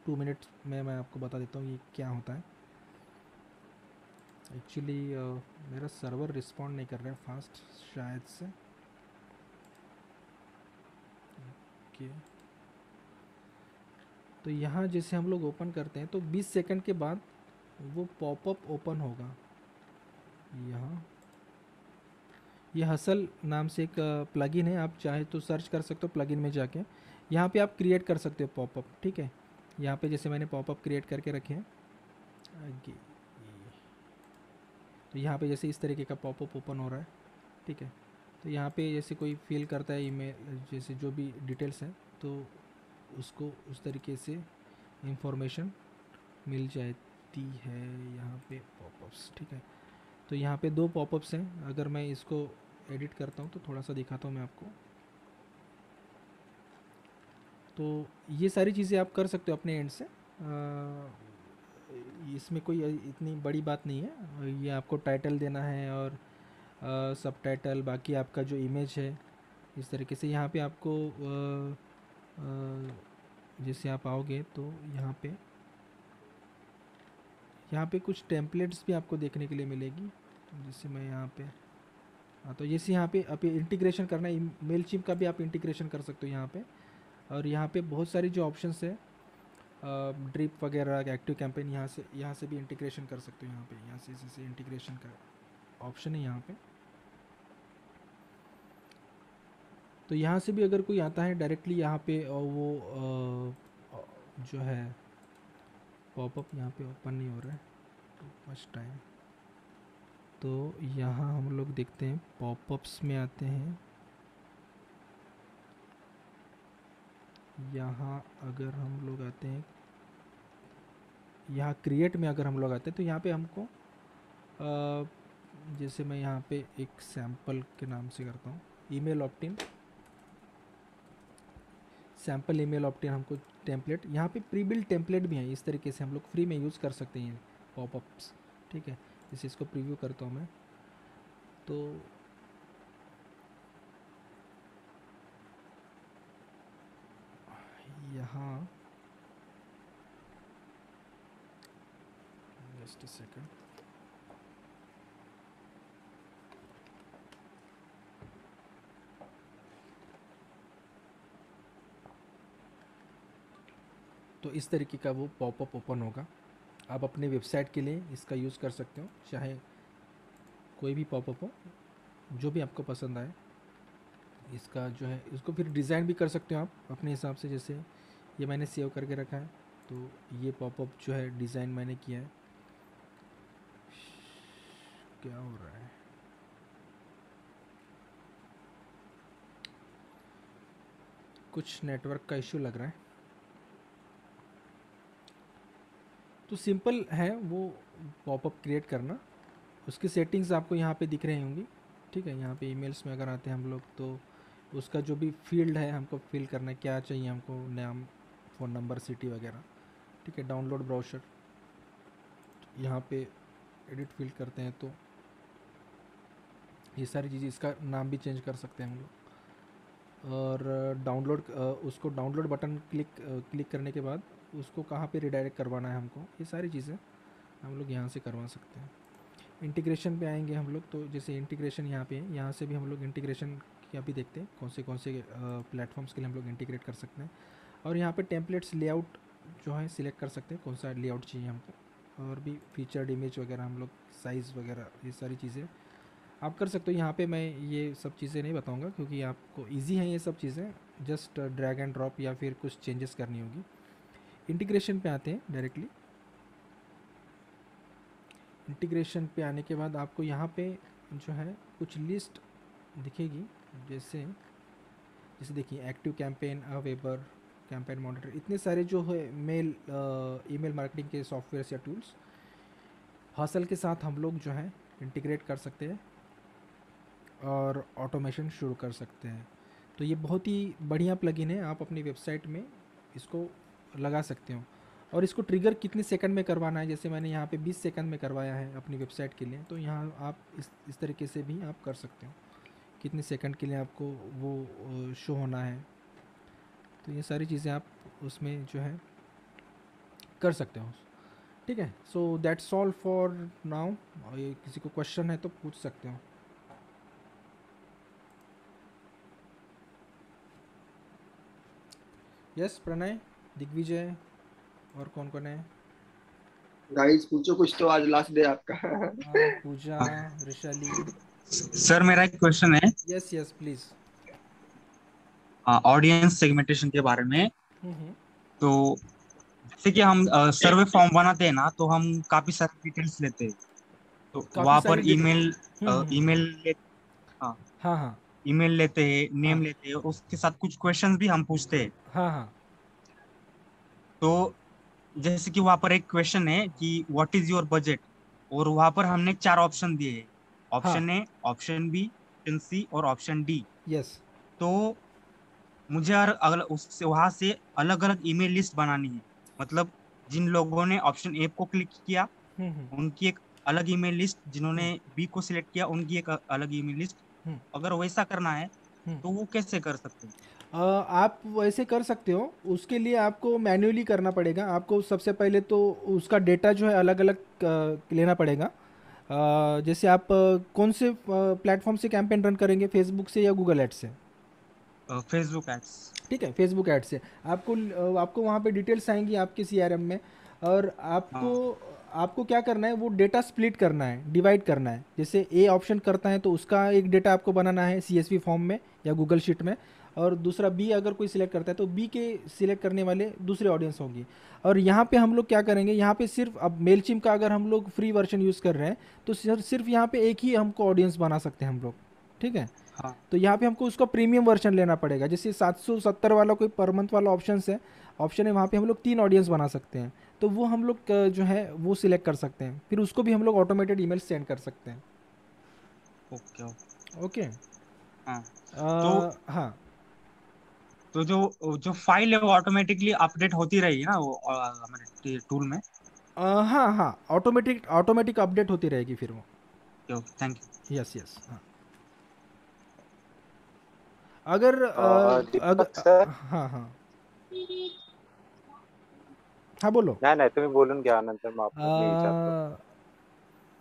2 मिनट में मैं आपको बता देता हूँ ये क्या होता है। एक्चुअली मेरा सर्वर रिस्पॉन्ड नहीं कर रहा है फास्ट शायद से। ओके, तो यहाँ जैसे हम लोग ओपन करते हैं तो 20 सेकंड के बाद वो पॉपअप ओपन होगा। यहाँ ये हसल नाम से एक प्लगइन है, आप चाहे तो सर्च कर सकते हो प्लगइन में जाके। यहाँ पे आप क्रिएट कर सकते हो पॉपअप, ठीक है। यहाँ पे जैसे मैंने पॉपअप क्रिएट करके रखे हैं आगे, तो यहाँ पे जैसे इस तरीके का पॉपअप ओपन हो रहा है, ठीक है। तो यहाँ पे जैसे कोई फिल करता है ईमेल, जैसे जो भी डिटेल्स हैं, तो उसको उस तरीके से इंफॉर्मेशन मिल जाती है यहाँ पे पॉपअप्स, ठीक है। तो यहाँ पे 2 पॉपअप्स हैं, अगर मैं इसको एडिट करता हूँ तो थोड़ा सा दिखाता हूँ मैं आपको। तो ये सारी चीज़ें आप कर सकते हो अपने एंड से, इसमें कोई इतनी बड़ी बात नहीं है। ये आपको टाइटल देना है और सब टाइटल, बाकी आपका जो इमेज है इस तरीके से। यहाँ पे आपको जैसे आप आओगे तो यहाँ पे कुछ टेम्पलेट्स भी आपको देखने के लिए मिलेगी। जैसे मैं यहाँ पे, हाँ, तो जैसे यहाँ पे आप इंटीग्रेशन करना है, मेल चिप का भी आप इंटीग्रेशन कर सकते हो यहाँ पे। और यहाँ पे बहुत सारी जो ऑप्शंस है, ड्रिप वगैरह, एक्टिव कैंपेन, यहाँ से भी इंटीग्रेशन कर सकते हो। यहाँ से जैसे इंटीग्रेशन का ऑप्शन है यहाँ पे, तो यहाँ से भी अगर कोई आता है डायरेक्टली यहाँ पे, और वो जो है पॉपअप यहाँ पे ओपन नहीं हो रहा है तो मच टाइम। तो यहाँ हम लोग देखते हैं, पॉपअप्स में आते हैं। यहाँ अगर हम लोग आते हैं, यहाँ क्रिएट में अगर हम लोग आते हैं, तो यहाँ पे हमको जैसे मैं यहाँ पे एक सैम्पल के नाम से करता हूँ, email Optin, sample email Optin हमको टेम्पलेट, यहाँ पे प्री बिल्ड टेम्पलेट भी हैं। इस तरीके से हम लोग फ्री में यूज़ कर सकते हैं पॉपअप्स, ठीक है। जैसे इसको प्रीव्यू करता हूँ मैं, तो यहाँ जस्ट अ सेकंड, तो इस तरीके का वो पॉपअप ओपन होगा। आप अपने वेबसाइट के लिए इसका यूज़ कर सकते हो, चाहे कोई भी पॉपअप हो, जो भी आपको पसंद आए। इसका जो है इसको फिर डिज़ाइन भी कर सकते हो आप अपने हिसाब से। जैसे ये मैंने सेव करके रखा है, तो ये पॉपअप जो है डिज़ाइन मैंने किया है। क्या हो रहा है? कुछ नेटवर्क का इश्यू लग रहा है। तो सिंपल है वो पॉपअप क्रिएट करना। उसकी सेटिंग्स आपको यहाँ पे दिख रही होंगी, ठीक है। यहाँ पे ईमेल्स में अगर आते हैं हम लोग, तो उसका जो भी फील्ड है हमको फिल करना है, क्या चाहिए हमको, नाम, फ़ोन नंबर, सिटी वगैरह, ठीक है। डाउनलोड ब्राउज़र, यहाँ पे एडिट फील्ड करते हैं तो ये सारी चीज़ें, इसका नाम भी चेंज कर सकते हैं हम लोग। और डाउनलोड, उसको डाउनलोड बटन क्लिक करने के बाद उसको कहाँ पे रिडायरेक्ट करवाना है हमको, ये सारी चीज़ें हम लोग यहाँ से करवा सकते हैं। इंटीग्रेशन पे आएंगे हम लोग, तो जैसे इंटीग्रेशन यहाँ पे है, यहाँ से भी हम लोग इंटीग्रेशन क्या भी देखते हैं, कौन से प्लेटफॉर्म्स के लिए हम लोग इंटीग्रेट कर सकते हैं। और यहाँ पे टेम्पलेट्स लेआउट जो है सिलेक्ट कर सकते हैं, कौन सा लेआउट चाहिए हमको। और भी फीचर्ड इमेज वगैरह हम लोग, साइज़ वगैरह, ये सारी चीज़ें आप कर सकते हो। यहाँ पे मैं ये सब चीज़ें नहीं बताऊँगा क्योंकि आपको ईजी हैं ये सब चीज़ें, जस्ट ड्रैग एंड ड्रॉप या फिर कुछ चेंजेस करनी होगी। इंटीग्रेशन पे आते हैं डायरेक्टली। इंटीग्रेशन पे आने के बाद आपको यहाँ पे जो है कुछ लिस्ट दिखेगी। जैसे जैसे देखिए, active campaign, weber, campaign monitor, इतने सारे जो है मेल ईमेल मार्केटिंग के सॉफ्टवेयर या टूल्स हसल के साथ हम लोग जो है इंटीग्रेट कर सकते हैं और ऑटोमेशन शुरू कर सकते हैं। तो ये बहुत ही बढ़िया प्लगइन है, आप अपनी वेबसाइट में इसको लगा सकते हो। और इसको ट्रिगर कितने सेकंड में करवाना है, जैसे मैंने यहाँ पे 20 सेकंड में करवाया है अपनी वेबसाइट के लिए, तो यहाँ आप इस तरीके से भी आप कर सकते हो, कितने सेकंड के लिए आपको वो शो होना है। तो ये सारी चीज़ें आप उसमें जो है कर सकते हो, ठीक है। So that's all for now. ये किसी को क्वेश्चन है तो पूछ सकते हो। यस, प्रणय, दिग्विजय, और कौन कौन है? गाइस पूछो कुछ तो, आज लास्ट डे आपका। पूजा, वैशाली। सर मेरा एक क्वेश्चन है yes yes please. Audience segmentation के बारे में। हम्म। तो जैसे कि हम सर्वे फॉर्म बनाते हैं ना, तो हम काफी सारी डिटेल्स लेते हैं। तो काफ़ी वहां पर सारी डिटेल। ईमेल हम्म। ईमेल ले, हाँ, हाँ हाँ ईमेल लेते हैं, नेम हाँ लेते हैं, उसके साथ कुछ क्वेश्चंस भी हम पूछते हैं। हाँ हाँ तो जैसे कि वहां पर एक क्वेश्चन है कि व्हाट इज योर बजट, और वहां पर हमने 4 ऑप्शन दिए हैं। हाँ। Option A, option B, option C और ऑप्शन डी। यस। तो मुझे और अगला उससे वहां से अलग अलग ईमेल लिस्ट बनानी है। मतलब जिन लोगों ने ऑप्शन ए को क्लिक किया हम्म। उनकी एक अलग ईमेल लिस्ट, हम्म। जिन्होंने बी को सिलेक्ट किया उनकी एक अलग ईमेल लिस्ट। हम्म। अगर वैसा करना है हम्म। तो वो कैसे कर सकते हैं? आप वैसे कर सकते हो, उसके लिए आपको मैन्युअली करना पड़ेगा। आपको सबसे पहले तो उसका डेटा जो है अलग अलग लेना पड़ेगा। जैसे आप कौन से प्लेटफॉर्म से कैंपेन रन करेंगे, फेसबुक से या गूगल एड से? Facebook ads. ठीक है, फेसबुक ऐड से आपको वहाँ पे डिटेल्स आएंगी आपके सीआरएम में। और आपको हाँ आपको क्या करना है, वो डेटा स्प्लिट करना है, डिवाइड करना है। जैसे ए ऑप्शन करता है तो उसका एक डेटा आपको बनाना है सीएसवी फॉर्म में या गूगल शीट में। और दूसरा बी अगर कोई सिलेक्ट करता है तो बी के सिलेक्ट करने वाले दूसरे ऑडियंस होंगी। और यहाँ पे हम लोग क्या करेंगे, यहाँ पे सिर्फ अब मेलचिम का अगर हम लोग फ्री वर्जन यूज़ कर रहे हैं तो सिर्फ यहाँ पे एक ही हमको ऑडियंस बना सकते हैं हम लोग, ठीक है। हाँ। तो यहाँ पे हमको उसका प्रीमियम वर्जन लेना पड़ेगा। जैसे 770 वाला कोई पर मंथ वाला ऑप्शन है वहाँ पे हम लोग 3 ऑडियंस बना सकते हैं। तो वो हम लोग जो है वो सिलेक्ट कर सकते हैं, फिर उसको भी हम लोग ऑटोमेटेड ईमेल सेंड कर सकते हैं। Okay okay. ओके। हाँ। तो हाँ तो जो जो फाइल है वो ऑटोमेटिकली अपडेट होती रहेगी ना, वो हमारे टूल में? हाँ हाँ, ऑटोमेटिक ऑटोमेटिक अपडेट होती रहेगी फिर वो। Okay, thank you. Yes yes. हाँ, अगर दीपक अगर सर. हाँ हाँ हाँ बोलो। नाही नाही, तुम्ही बोलून घ्या, नंतर मग आपण मी विचारतो.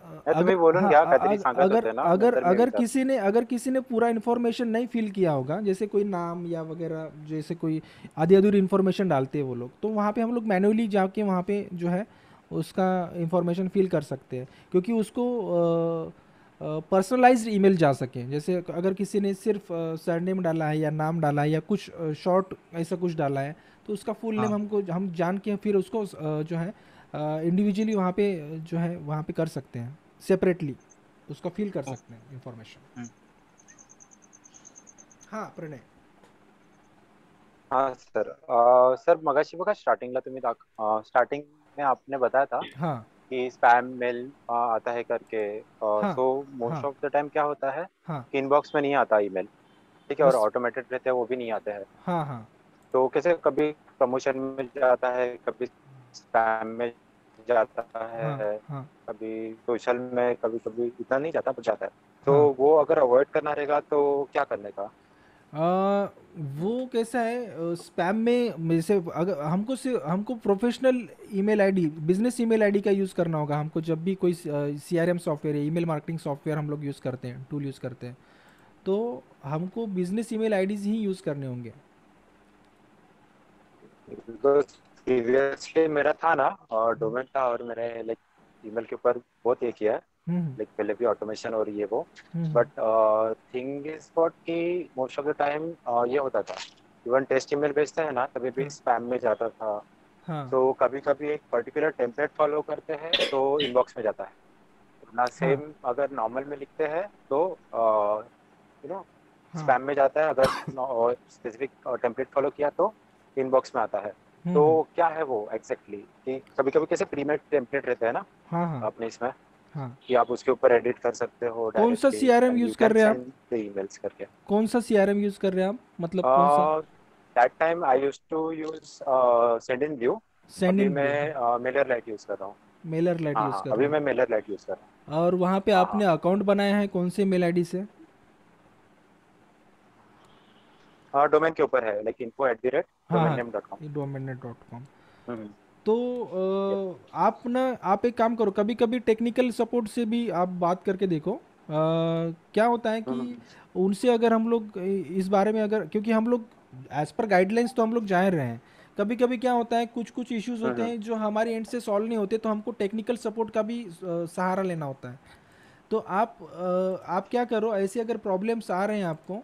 अ, मैं तुम्ही बोलून घ्या काहीतरी सांगत अगर होते ना अगर नंतर मी विचारतो. अगर किसी ने पूरा इन्फॉर्मेशन नहीं फिल किया होगा, जैसे कोई नाम या वगैरह, जैसे कोई आधी अधूरी इन्फॉर्मेशन डालते हैं वो लोग, तो वहाँ पे हम लोग मैन्युअली जाके वहाँ पे जो है उसका इन्फॉर्मेशन फिल कर सकते हैं, क्योंकि उसको पर्सनलाइज्ड ईमेल जा सके। जैसे अगर किसी ने सिर्फ सरनेम डाला है या नाम डाला है या कुछ शॉर्ट ऐसा कुछ डाला है, तो उसका फुल नेम हाँ हमको हम जान के फिर उसको जो है इंडिविजुअली वहाँ पे जो है वहाँ पे कर सकते हैं, सेपरेटली उसका फिल कर सकते हैं इंफॉर्मेशन। हम्म, हाँ प्रणय। हाँ सर. सर मगाशी बघा स्टार्टिंगला तुम्ही स्टार्टिंग में आपने बताया था हाँ कि स्पैम मेल आता है करके. हाँ सो मोस्ट हाँ ऑफ द टाइम क्या होता है हाँ कि इनबॉक्स में नहीं आता ईमेल. ठीक है, और बस। ऑटोमेटेड रहते हैं वो भी नहीं आते हैं. हाँ हाँ तो कैसे कभी प्रमोशन में जाता है, कभी स्पैम में जाता हाँ है, हाँ। कभी सोशल में, कभी कभी इतना नहीं जाता पर जाता है. तो हाँ वो अगर अवॉइड करना रहेगा तो क्या करने का? आ, वो कैसा है स्पैम में, जैसे अगर हमको professional email ID, business email ID का यूज़ करना होगा हमको, जब भी कोई सीआरएम सॉफ्टवेयर या ईमेल मार्केटिंग सॉफ्टवेयर हम लोग यूज़ करते हैं, टूल यूज़ करते हैं, तो हमको बिजनेस ईमेल आईडीज ही यूज़ करने होंगे। बिकॉज प्रीवियसली मेरा था ना और डोमेन था, और मैंने लाइक ईमेल के ऊपर बहुत ये किया है, हम्म लाइक पहले भी ऑटोमेशन और ये वो. हम्म बट थिंग इज व्हाट कि मोस्ट ऑफ द टाइम ये होता था, इवन टेस्ट ईमेल भेजते हैं ना तभी भी हाँ स्पैम में जाता था. हाँ तो कभी कभी एक पर्टिकुलर टेम्पलेट फॉलो करते हैं तो इनबॉक्स में जाता है, ना हाँ सेम अगर नॉर्मल में लिखते हैं तो यू नो हाँ स्पैम में जाता है. अगर स्पेसिफिक टेम्पलेट फॉलो किया तो इनबॉक्स में आता है. तो हम्म। क्या है वो एग्जैक्टली कि कभी कभी कैसे प्रीमेड टेम्पलेट रहते हैं ना हाँ हाँ अपने इसमें, हाँ। कि आप उसके ऊपर एडिट कर सकते हो कौन सा directly CRM and you use कर कैन रहे हैं आप? सेंड द ईमेल्स करके. कौन सा सीआरएम यूज़ कर रहे हैं आप, मतलब कौन सा? That time I used to use send in view. Send अभी इन व्यू। मैं मेलर लाइट यूज कर रहा हूँ. मेलर लाइट हाँ यूज़ हाँ, कर रहे अभी हैं। मैं मेलर लाइट यूज कर रहा हूँ. और वहाँ पे हाँ आपने हाँ. अकाउंट बनाया है कौन से मेल आईडी से? हाँ डोमेन के ऊपर है, लाइक हाँ हाँ, info@domainName.com. domainnet.com। हम्म. तो Yep. आप ना, आप एक काम करो, कभी कभी टेक्निकल सपोर्ट से भी आप बात करके देखो। क्या होता है कि हम्म. उनसे अगर हम लोग इस बारे में, अगर क्योंकि हम लोग एज पर गाइडलाइंस तो हम लोग जा रहे हैं, कभी कभी क्या होता है कुछ कुछ इश्यूज होते हम्म. हैं जो हमारे एंड से सॉल्व नहीं होते, तो हमको टेक्निकल सपोर्ट का भी सहारा लेना होता है। तो आप क्या करो, ऐसे अगर प्रॉब्लम्स आ रहे हैं आपको,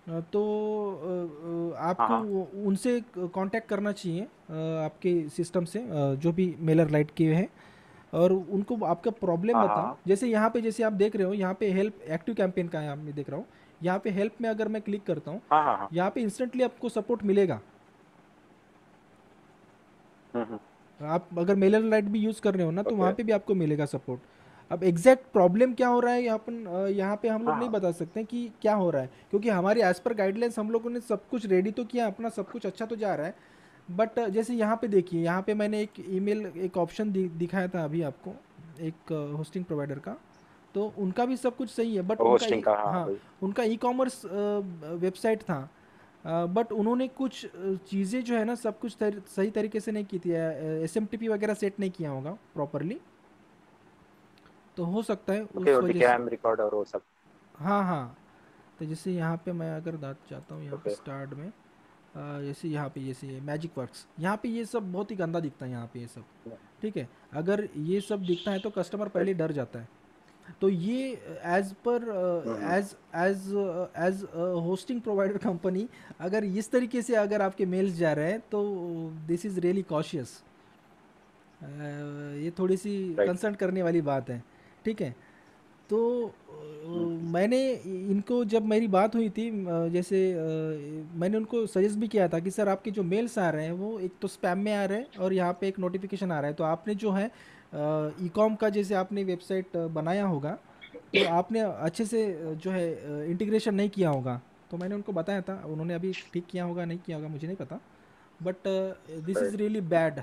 तो हाँ आपको हाँ. उनसे कांटेक्ट करना चाहिए, आपके सिस्टम से जो भी मेलर लाइट के हैं, और उनको आपका प्रॉब्लम हाँ बताओ। हाँ. जैसे यहाँ पे, जैसे आप देख रहे हो यहाँ पे हेल्प एक्टिव कैंपेन का है, मैं देख रहा हूँ यहाँ पे हेल्प में अगर मैं क्लिक करता हूँ, हाँ हाँ हाँ. यहाँ पे इंस्टेंटली आपको सपोर्ट मिलेगा। हम्म. आप अगर मेलर लाइट भी यूज़ कर रहे हो ना, तो वहाँ ओके. पे भी आपको मिलेगा सपोर्ट। अब एग्जैक्ट प्रॉब्लम क्या हो रहा है यहाँ पे हम लोग हाँ नहीं हाँ. बता सकते कि क्या हो रहा है, क्योंकि हमारी एज पर गाइडलाइंस हम लोगों ने सब कुछ रेडी तो किया, अपना सब कुछ अच्छा तो जा रहा है। बट जैसे यहाँ पे देखिए, यहाँ पे मैंने एक ईमेल, एक ऑप्शन दिखाया था अभी आपको, एक होस्टिंग प्रोवाइडर का, तो उनका भी सब कुछ सही है, बट उनका होस्टिंग का, हाँ हाँ, वही. उनका ई कॉमर्स वेबसाइट था, बट उन्होंने कुछ चीज़ें जो है ना, सब कुछ सही तरीके से नहीं की थी, एसएमटीपी वगैरह सेट नहीं किया होगा प्रॉपरली, तो हो सकता है ओके, उस वो वजह से। डीकेएम रिकॉर्ड और वो सब. हाँ हाँ। तो जैसे यहाँ पे मैं अगर जाता हूँ यहाँ पे ओके. स्टार्ट में, जैसे यहाँ पे जैसे मैजिक वर्क्स, यहाँ पे ये सब बहुत ही गंदा दिखता है यहाँ पे ये सब। ठीक है, अगर ये सब दिखता है तो कस्टमर पहले डर जाता है। तो ये एज पर hmm. As as as hosting provider company, अगर इस तरीके से अगर आपके मेल्स जा रहे हैं, तो दिस इज़ रियली कॉशियस। ये थोड़ी सी राइट. कंसर्न करने वाली बात है। ठीक है, तो मैंने इनको, जब मेरी बात हुई थी, जैसे मैंने उनको सजेस्ट भी किया था कि सर आपके जो मेल्स आ रहे हैं वो एक तो स्पैम में आ रहे हैं, और यहाँ पे एक नोटिफिकेशन आ रहा है, तो आपने जो है ई कॉम का जैसे आपने वेबसाइट बनाया होगा, तो आपने अच्छे से जो है इंटीग्रेशन नहीं किया होगा। तो मैंने उनको बताया था, उन्होंने अभी ठीक किया होगा नहीं किया होगा मुझे नहीं पता, but this is right. Really bad.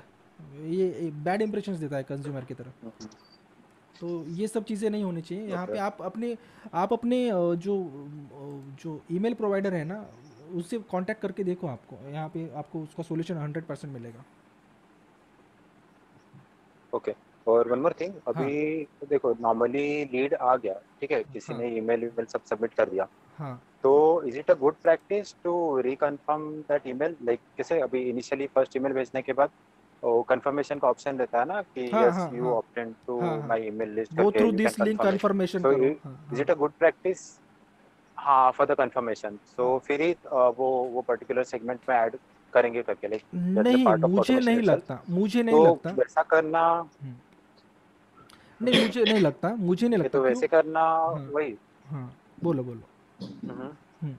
ये बैड इंप्रेशंस देता है कंज्यूमर की तरफ। तो ये सब चीज़ें नहीं होनी चाहिए यहाँ पे। ओके. आप अपने जो ईमेल प्रोवाइडर है ना, उससे कांटेक्ट करके देखो, आपको यहाँ पे आपको उसका सॉल्यूशन 100% मिलेगा। ओके. और वन मोर थिंग, हाँ अभी तो देखो नॉर्मली लीड आ गया, ठीक है, किसी हाँ ने ईमेल सब सबमिट कर दिया, हाँ तो is it a good practice to reconfirm that email? Like कैसे, अभी इनिशियली फर्स्ट ईमेल भेजने के बाद वो कंफर्मेशन का ऑप्शन रहता है ना कि हाँ यस हाँ यू हाँ ऑप्टेड टू हाँ हाँ, माय ईमेल लिस्ट गो करके through you can this link confirm it. Confirmation सो करो। हाँ इज हाँ। It a good practice? हाँ, फॉर द कंफर्मेशन, हाँ, सो फिर ही वो पर्टिकुलर सेगमेंट में ऐड करेंगे करके, लाइक दैट्स द नहीं पार्ट ऑफ मुझे ऑटोमेशन नहीं इटसेल्फ। लगता, मुझे नहीं तो लगता। वैसा करना, हम्म, नहीं मुझे नहीं लगता, मुझे नहीं ठीक है, लगता तो क्यों। वैसे करना हाँ वही। हाँ, बोलो बोलो। हम्म, हम्म,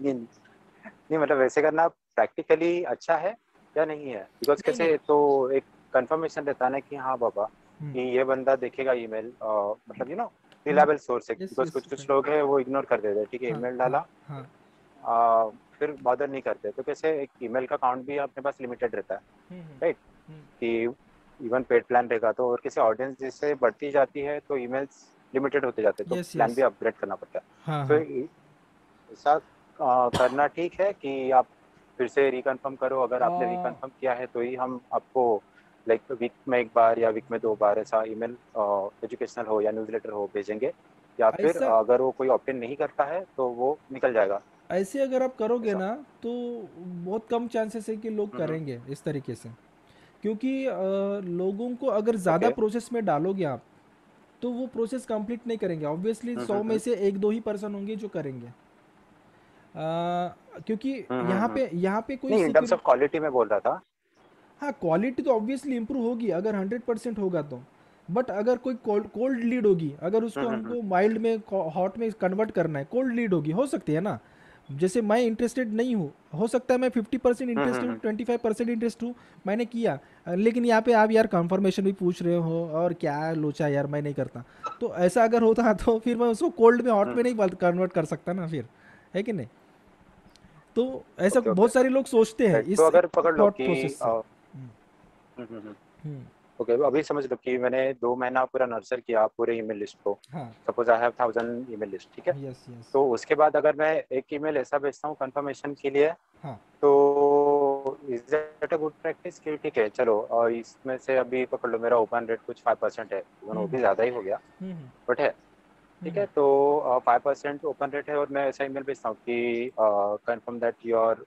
नहीं नहीं, मतलब वैसे करना प्रैक्टिकली अच्छा है या नहीं है? बिकॉज नहीं नहीं। कैसे तो एक कंफर्मेशन रहता है ना कि हाँ बाबा हम्म, कि ये बंदा देखेगा ईमेल, मतलब रिलायबल सोर्स है, यस बिकॉज यस कुछ कुछ राइट। लोग हैं वो इग्नोर कर देते हैं, ठीक है, हाँ ईमेल हाँ डाला, हाँ। फिर बॉदर नहीं करते, तो कैसे एक ईमेल का काउंट भी अपने पास लिमिटेड रहता है, राइट? हम्म, कि इवन पेड प्लान रहेगा तो, और किसी ऑडियंस जिससे बढ़ती जाती है तो ईमेल्स लिमिटेड होते जाते हैं, तो यस प्लान यस। भी अपग्रेड करना पड़ता है। हाँ तो हाँ। ऐसा करना ठीक है कि आप फिर से रिकन्फर्म करो, अगर आपने आ, रिकन्फर्म किया है तो ही हम आपको लाइक वीक में एक बार या वीक में 2 बार ऐसा ईमेल, एजुकेशनल हो या न्यूज़लेटर हो, भेजेंगे, या फिर ऐसा अगर वो कोई ऑप्ट इन नहीं करता है तो वो निकल जाएगा ऐसे अगर आप करोगे ऐसा। ना तो बहुत कम चांसेस है कि लोग हम्म। करेंगे इस तरीके से। क्योंकि लोगों को अगर ज़्यादा ओके। प्रोसेस में डालोगे आप तो वो प्रोसेस कंप्लीट नहीं करेंगे। ऑब्वियसली 100 में हम्म। से एक दो ही पर्सन होंगे जो करेंगे। क्योंकि हम्म। यहाँ पे कोई नहीं, in terms security. Of quality में बोल रहा था। हाँ क्वालिटी तो ऑब्वियसली इंप्रूव होगी अगर 100% होगा तो। बट अगर कोई कोल्ड कोल्ड लीड होगी, अगर उसको हम्म। हमको माइल्ड में हॉट में कन्वर्ट करना है, कोल्ड लीड होगी, हो सकती है ना। जैसे मैं इंटरेस्टेड नहीं हूँ, हो सकता है मैं 50% इंटरेस्ट हूँ, हम्म। 25% इंटरेस्ट हूँ, मैंने किया। लेकिन यहाँ पे आप यार कंफर्मेशन भी पूछ रहे हो और क्या लोचा यार, मैं नहीं करता। तो ऐसा अगर होता तो फिर मैं उसको कोल्ड में हॉट में नहीं कन्वर्ट कर सकता ना फिर, है कि नहीं। तो ऐसा ओके ओके, बहुत सारे लोग सोचते हैं राइट, तो इस अगर पकड़ लो थॉट कि प्रोसेस से। हम्म। हम्म, ओके, अभी समझ लो कि मैंने 2 महीना पूरा नर्चर किया पूरे ईमेल लिस्ट को। हाँ suppose I have 1000 email list, ठीक है। Yes yes. तो उसके बाद अगर मैं एक ईमेल ऐसा भेजता हूँ कंफर्मेशन के लिए, हाँ तो is that a good practice कि ठीक है चलो, और इसमें से अभी पकड़ लो मेरा ओपन रेट कुछ 5% है, इवन वो हम्म भी ज़्यादा ही हो गया, हम्म बट है, ठीक है, हम्म तो 5% ओपन रेट है, और मैं ऐसा ईमेल भेजता हूँ कि कंफर्म दैट योर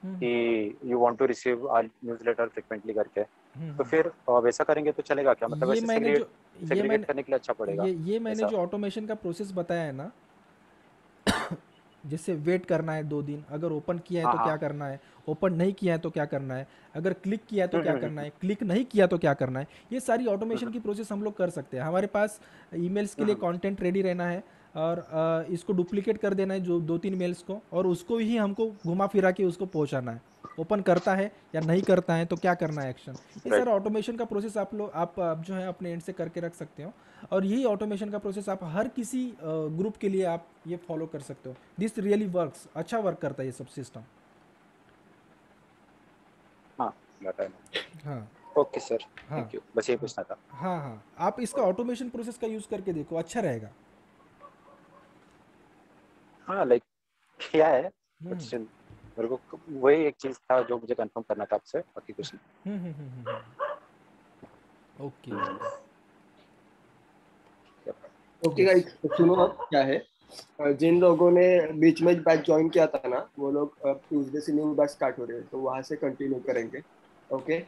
हम्म कि you want to receive our newsletter frequently करके। तो हम्म। फिर वैसा करेंगे तो चलेगा क्या? मतलब ये वैसे मैंने सेग्रीगेट जो ये सेग्रीगेट मैंने करने के लिए अच्छा पड़ेगा ये मैंने ऐसा। जो ऑटोमेशन का प्रोसेस बताया है ना, जैसे वेट करना है 2 दिन, अगर ओपन किया है हाँ तो हाँ। क्या करना है, ओपन नहीं किया है तो क्या करना है, अगर क्लिक किया है तो क्या करना हम्म। है, क्लिक नहीं किया तो क्या करना है, ये सारी हम्म। ऑटोमेशन की प्रोसेस हम लोग कर सकते हैं। हमारे पास ईमेल्स के लिए हम्म। कंटेंट रेडी रहना है और इसको डुप्लीकेट कर देना है जो 2-3 मेल्स को, और उसको ही हमको घुमा फिरा के उसको पहुंचाना है। ओपन करता है या नहीं करता है तो क्या करना है एक्शन। ये राइट। सारा ऑटोमेशन का प्रोसेस आप लोग आप जो है अपने एंड से करके रख सकते हो। और यही ऑटोमेशन का प्रोसेस आप हर किसी ग्रुप के लिए आप ये फॉलो कर सकते हो। दिस रियली वर्क्स, अच्छा वर्क करता है ये सब सिस्टम। हाँ, बताया। हाँ ओके सर, हाँ थैंक यू, बस ये हाँ पूछना था। हाँ हाँ, आप इसका ऑटोमेशन प्रोसेस का यूज़ करके देखो, अच्छा रहेगा। हाँ, लाइक किया है, बट हम्म स्टिल मेरे को वही एक चीज था जो मुझे कंफर्म करना था आपसे, बाकी कुछ ओके नहीं। ओके। Okay yes. गाइस, तो सुनो अब क्या है। जिन लोगों ने बीच में बैच ज्वाइन किया था ना, वो लोग अब ट्यूसडे से न्यू बैच स्टार्ट हो रहे हैं, तो वहां से कंटिन्यू करेंगे। ओके।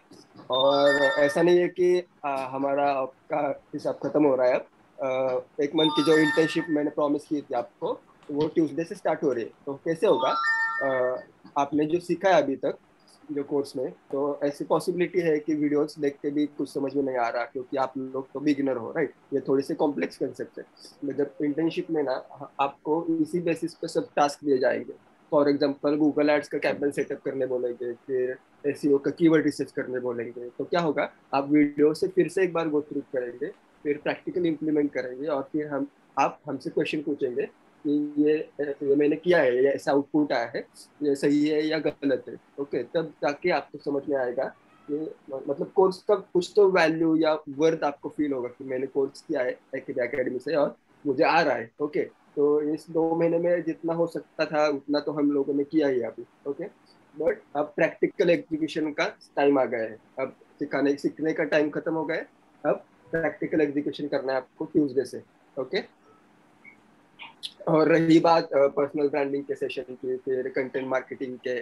और ऐसा नहीं है कि हमारा आपका हिसाब खत्म हो रहा है अब। 1 मंथ की जो इंटर्नशिप मैंने प्रॉमिस की थी आपको, वो ट्यूसडे से स्टार्ट हो रही है। तो कैसे होगा, आपने जो सीखा है अभी तक जो कोर्स में, तो ऐसी पॉसिबिलिटी है कि वीडियोस देख के भी कुछ समझ में नहीं आ रहा, क्योंकि आप लोग तो बिगिनर हो, राइट। ये थोड़ी सी कॉम्प्लेक्स कंसेप्ट है। जब इंटर्नशिप में ना आपको इसी बेसिस पे सब टास्क दिए जाएंगे। फॉर एग्जांपल गूगल एड्स का कैंपेन सेटअप करने बोलेंगे, फिर एसईओ का कीवर्ड रिसर्च करने बोलेंगे, तो क्या होगा, आप वीडियो से फिर से एक बार गो थ्रू करेंगे, फिर प्रैक्टिकल इंप्लीमेंट करेंगे, और फिर आप हमसे क्वेश्चन पूछेंगे कि ये मैंने किया है, ये ऐसा आउटपुट आया है, ये सही है या गलत है। ओके, तब जाके आपको समझ में आएगा कि मतलब कोर्स का कुछ तो वैल्यू या वर्थ आपको फील होगा कि मैंने कोर्स किया है एकेडमी से और मुझे आ रहा है। ओके, तो इस 2 महीने में जितना हो सकता था उतना तो हम लोगों ने किया ही अभी। ओके, बट अब प्रैक्टिकल एग्जीक्यूशन का टाइम आ गया है। अब सिखाने सीखने का टाइम खत्म हो गया है। अब प्रैक्टिकल एग्जीक्यूशन करना है आपको ट्यूसडे से, ओके। और रही बात पर्सनल ब्रांडिंग के सेशन की, फिर कंटेंट मार्केटिंग के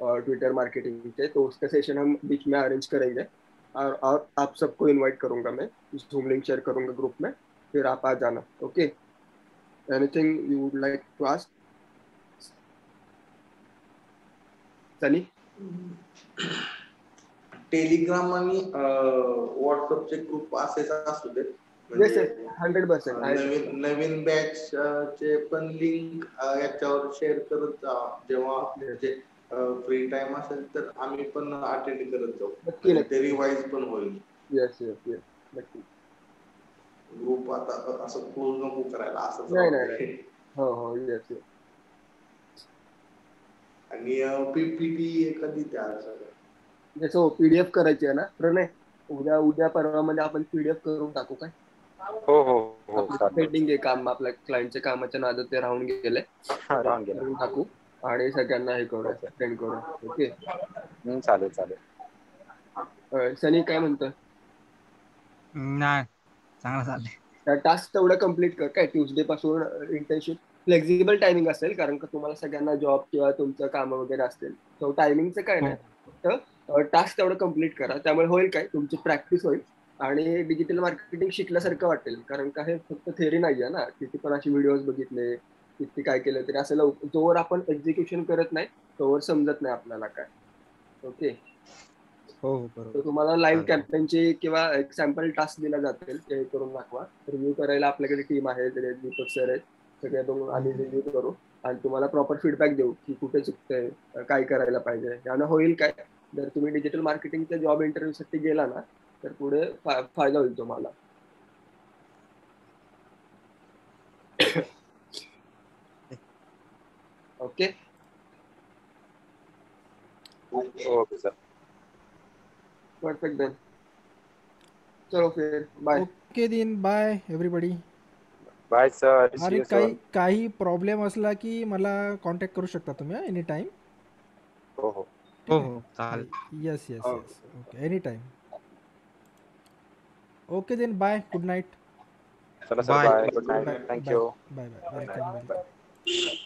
और ट्विटर मार्केटिंग के, तो उसका सेशन हम बीच में अरेंज करेंगे और आप सबको इनवाइट करूंगा मैं, जूम लिंक शेयर करूंगा ग्रुप में, फिर आप आ जाना, okay. Anything you would like to ask Sunny? Telegram आणि व्हॉट्सअपचे ग्रुप असेच असू देत, येस म्हणजे येस 100% नवीन नवीन बॅच चे पण लिंक याच्यावर शेअर करत जा, जेव्हा म्हणजे फ्री टाइम असेल तर आम्ही पण अटेंड करत जाऊ, नक्की म्हणजे ते नक्की. रिवाइज पण होईल. येस येस येस नक्की. ग्रुप आता असं क्लोज नको करायला, असंच नाही राहू नाही दे. नाही. हो हो येस येस. आणि पीपीटी कधी तयार सगळं जसं पीडीएफ करायची आहे ना प्रणय, उद्या उद्या परवामध्ये आपण पीडीएफ करून टाकू काय? हो हो हो चालेल. पेंडिंग आहे काम, आपल्या क्लायंटच्या कामाच्या नादात ते राहून गेले, राहून गेला. करून टाकू आणि सगळ्यांना हे करूया, ओके. सेंड करू, ओके. चालेल चालेल. सनी काय म्हणतोय? नाही, चांगलं चाललंय. टास्क तेवढं कम्प्लीट कर काय, ट्यूसडे पासून इंटर्नशिप फ्लेक्झिबल टायमिंग असेल, कारण का तुम्हाला सगळ्यांना जॉब किंवा तुमचं काम वगैरे असतील, तो टायमिंगचं काय हो. नाही, फक्त टास्क तेवढं कम्प्लीट करा. त्यामुळे होईल काय, तुमची प्रॅक्टिस होईल आणि डिजिटल मार्केटिंग शिकल्यासारखं वाटेल, कारण का हे फक्त थेअरी नाही आहे ना. किती पण असे व्हिडिओज बघितले, किती काय केलं तरी असं जोवर आपण एक्झिक्युशन करत नाही तोवर समजत नाही आपल्याला काय, ओके. हो हो बरोबर. तर तुम्हाला लाईव्ह चालेल. कॅम्पेनची किंवा एक सॅम्पल टास्क दिला जातील, ते करून दाखवा. रिव्ह्यू करायला आपल्याकडे टीम आहे, दीपक सर आहेत, सगळे बघून आम्ही रिव्ह्यू करू आणि तुम्हाला प्रॉपर फीडबॅक देऊ की कुठे चुकतंय, काय करायला पाहिजे. यानं होईल काय, जर तुम्ही डिजिटल मार्केटिंगच्या जॉब इंटरव्ह्यू साठी गेला ना तर पुढे फायदा होईल तुम्हाला. Okay okay sir. Perfect then, चलो फिर bye. Okay then, bye everybody. Bye sir. आणि काही प्रॉब्लेम असला की मला कॉन्टॅक्ट करू शकता तुम्ही एनी टाइम. हो हो हो हो चालेल. Yes yes yes okay any time. Okay then, bye, good night. चला sir, Bye. Bye, good night, thank you. Bye bye, welcome welcome.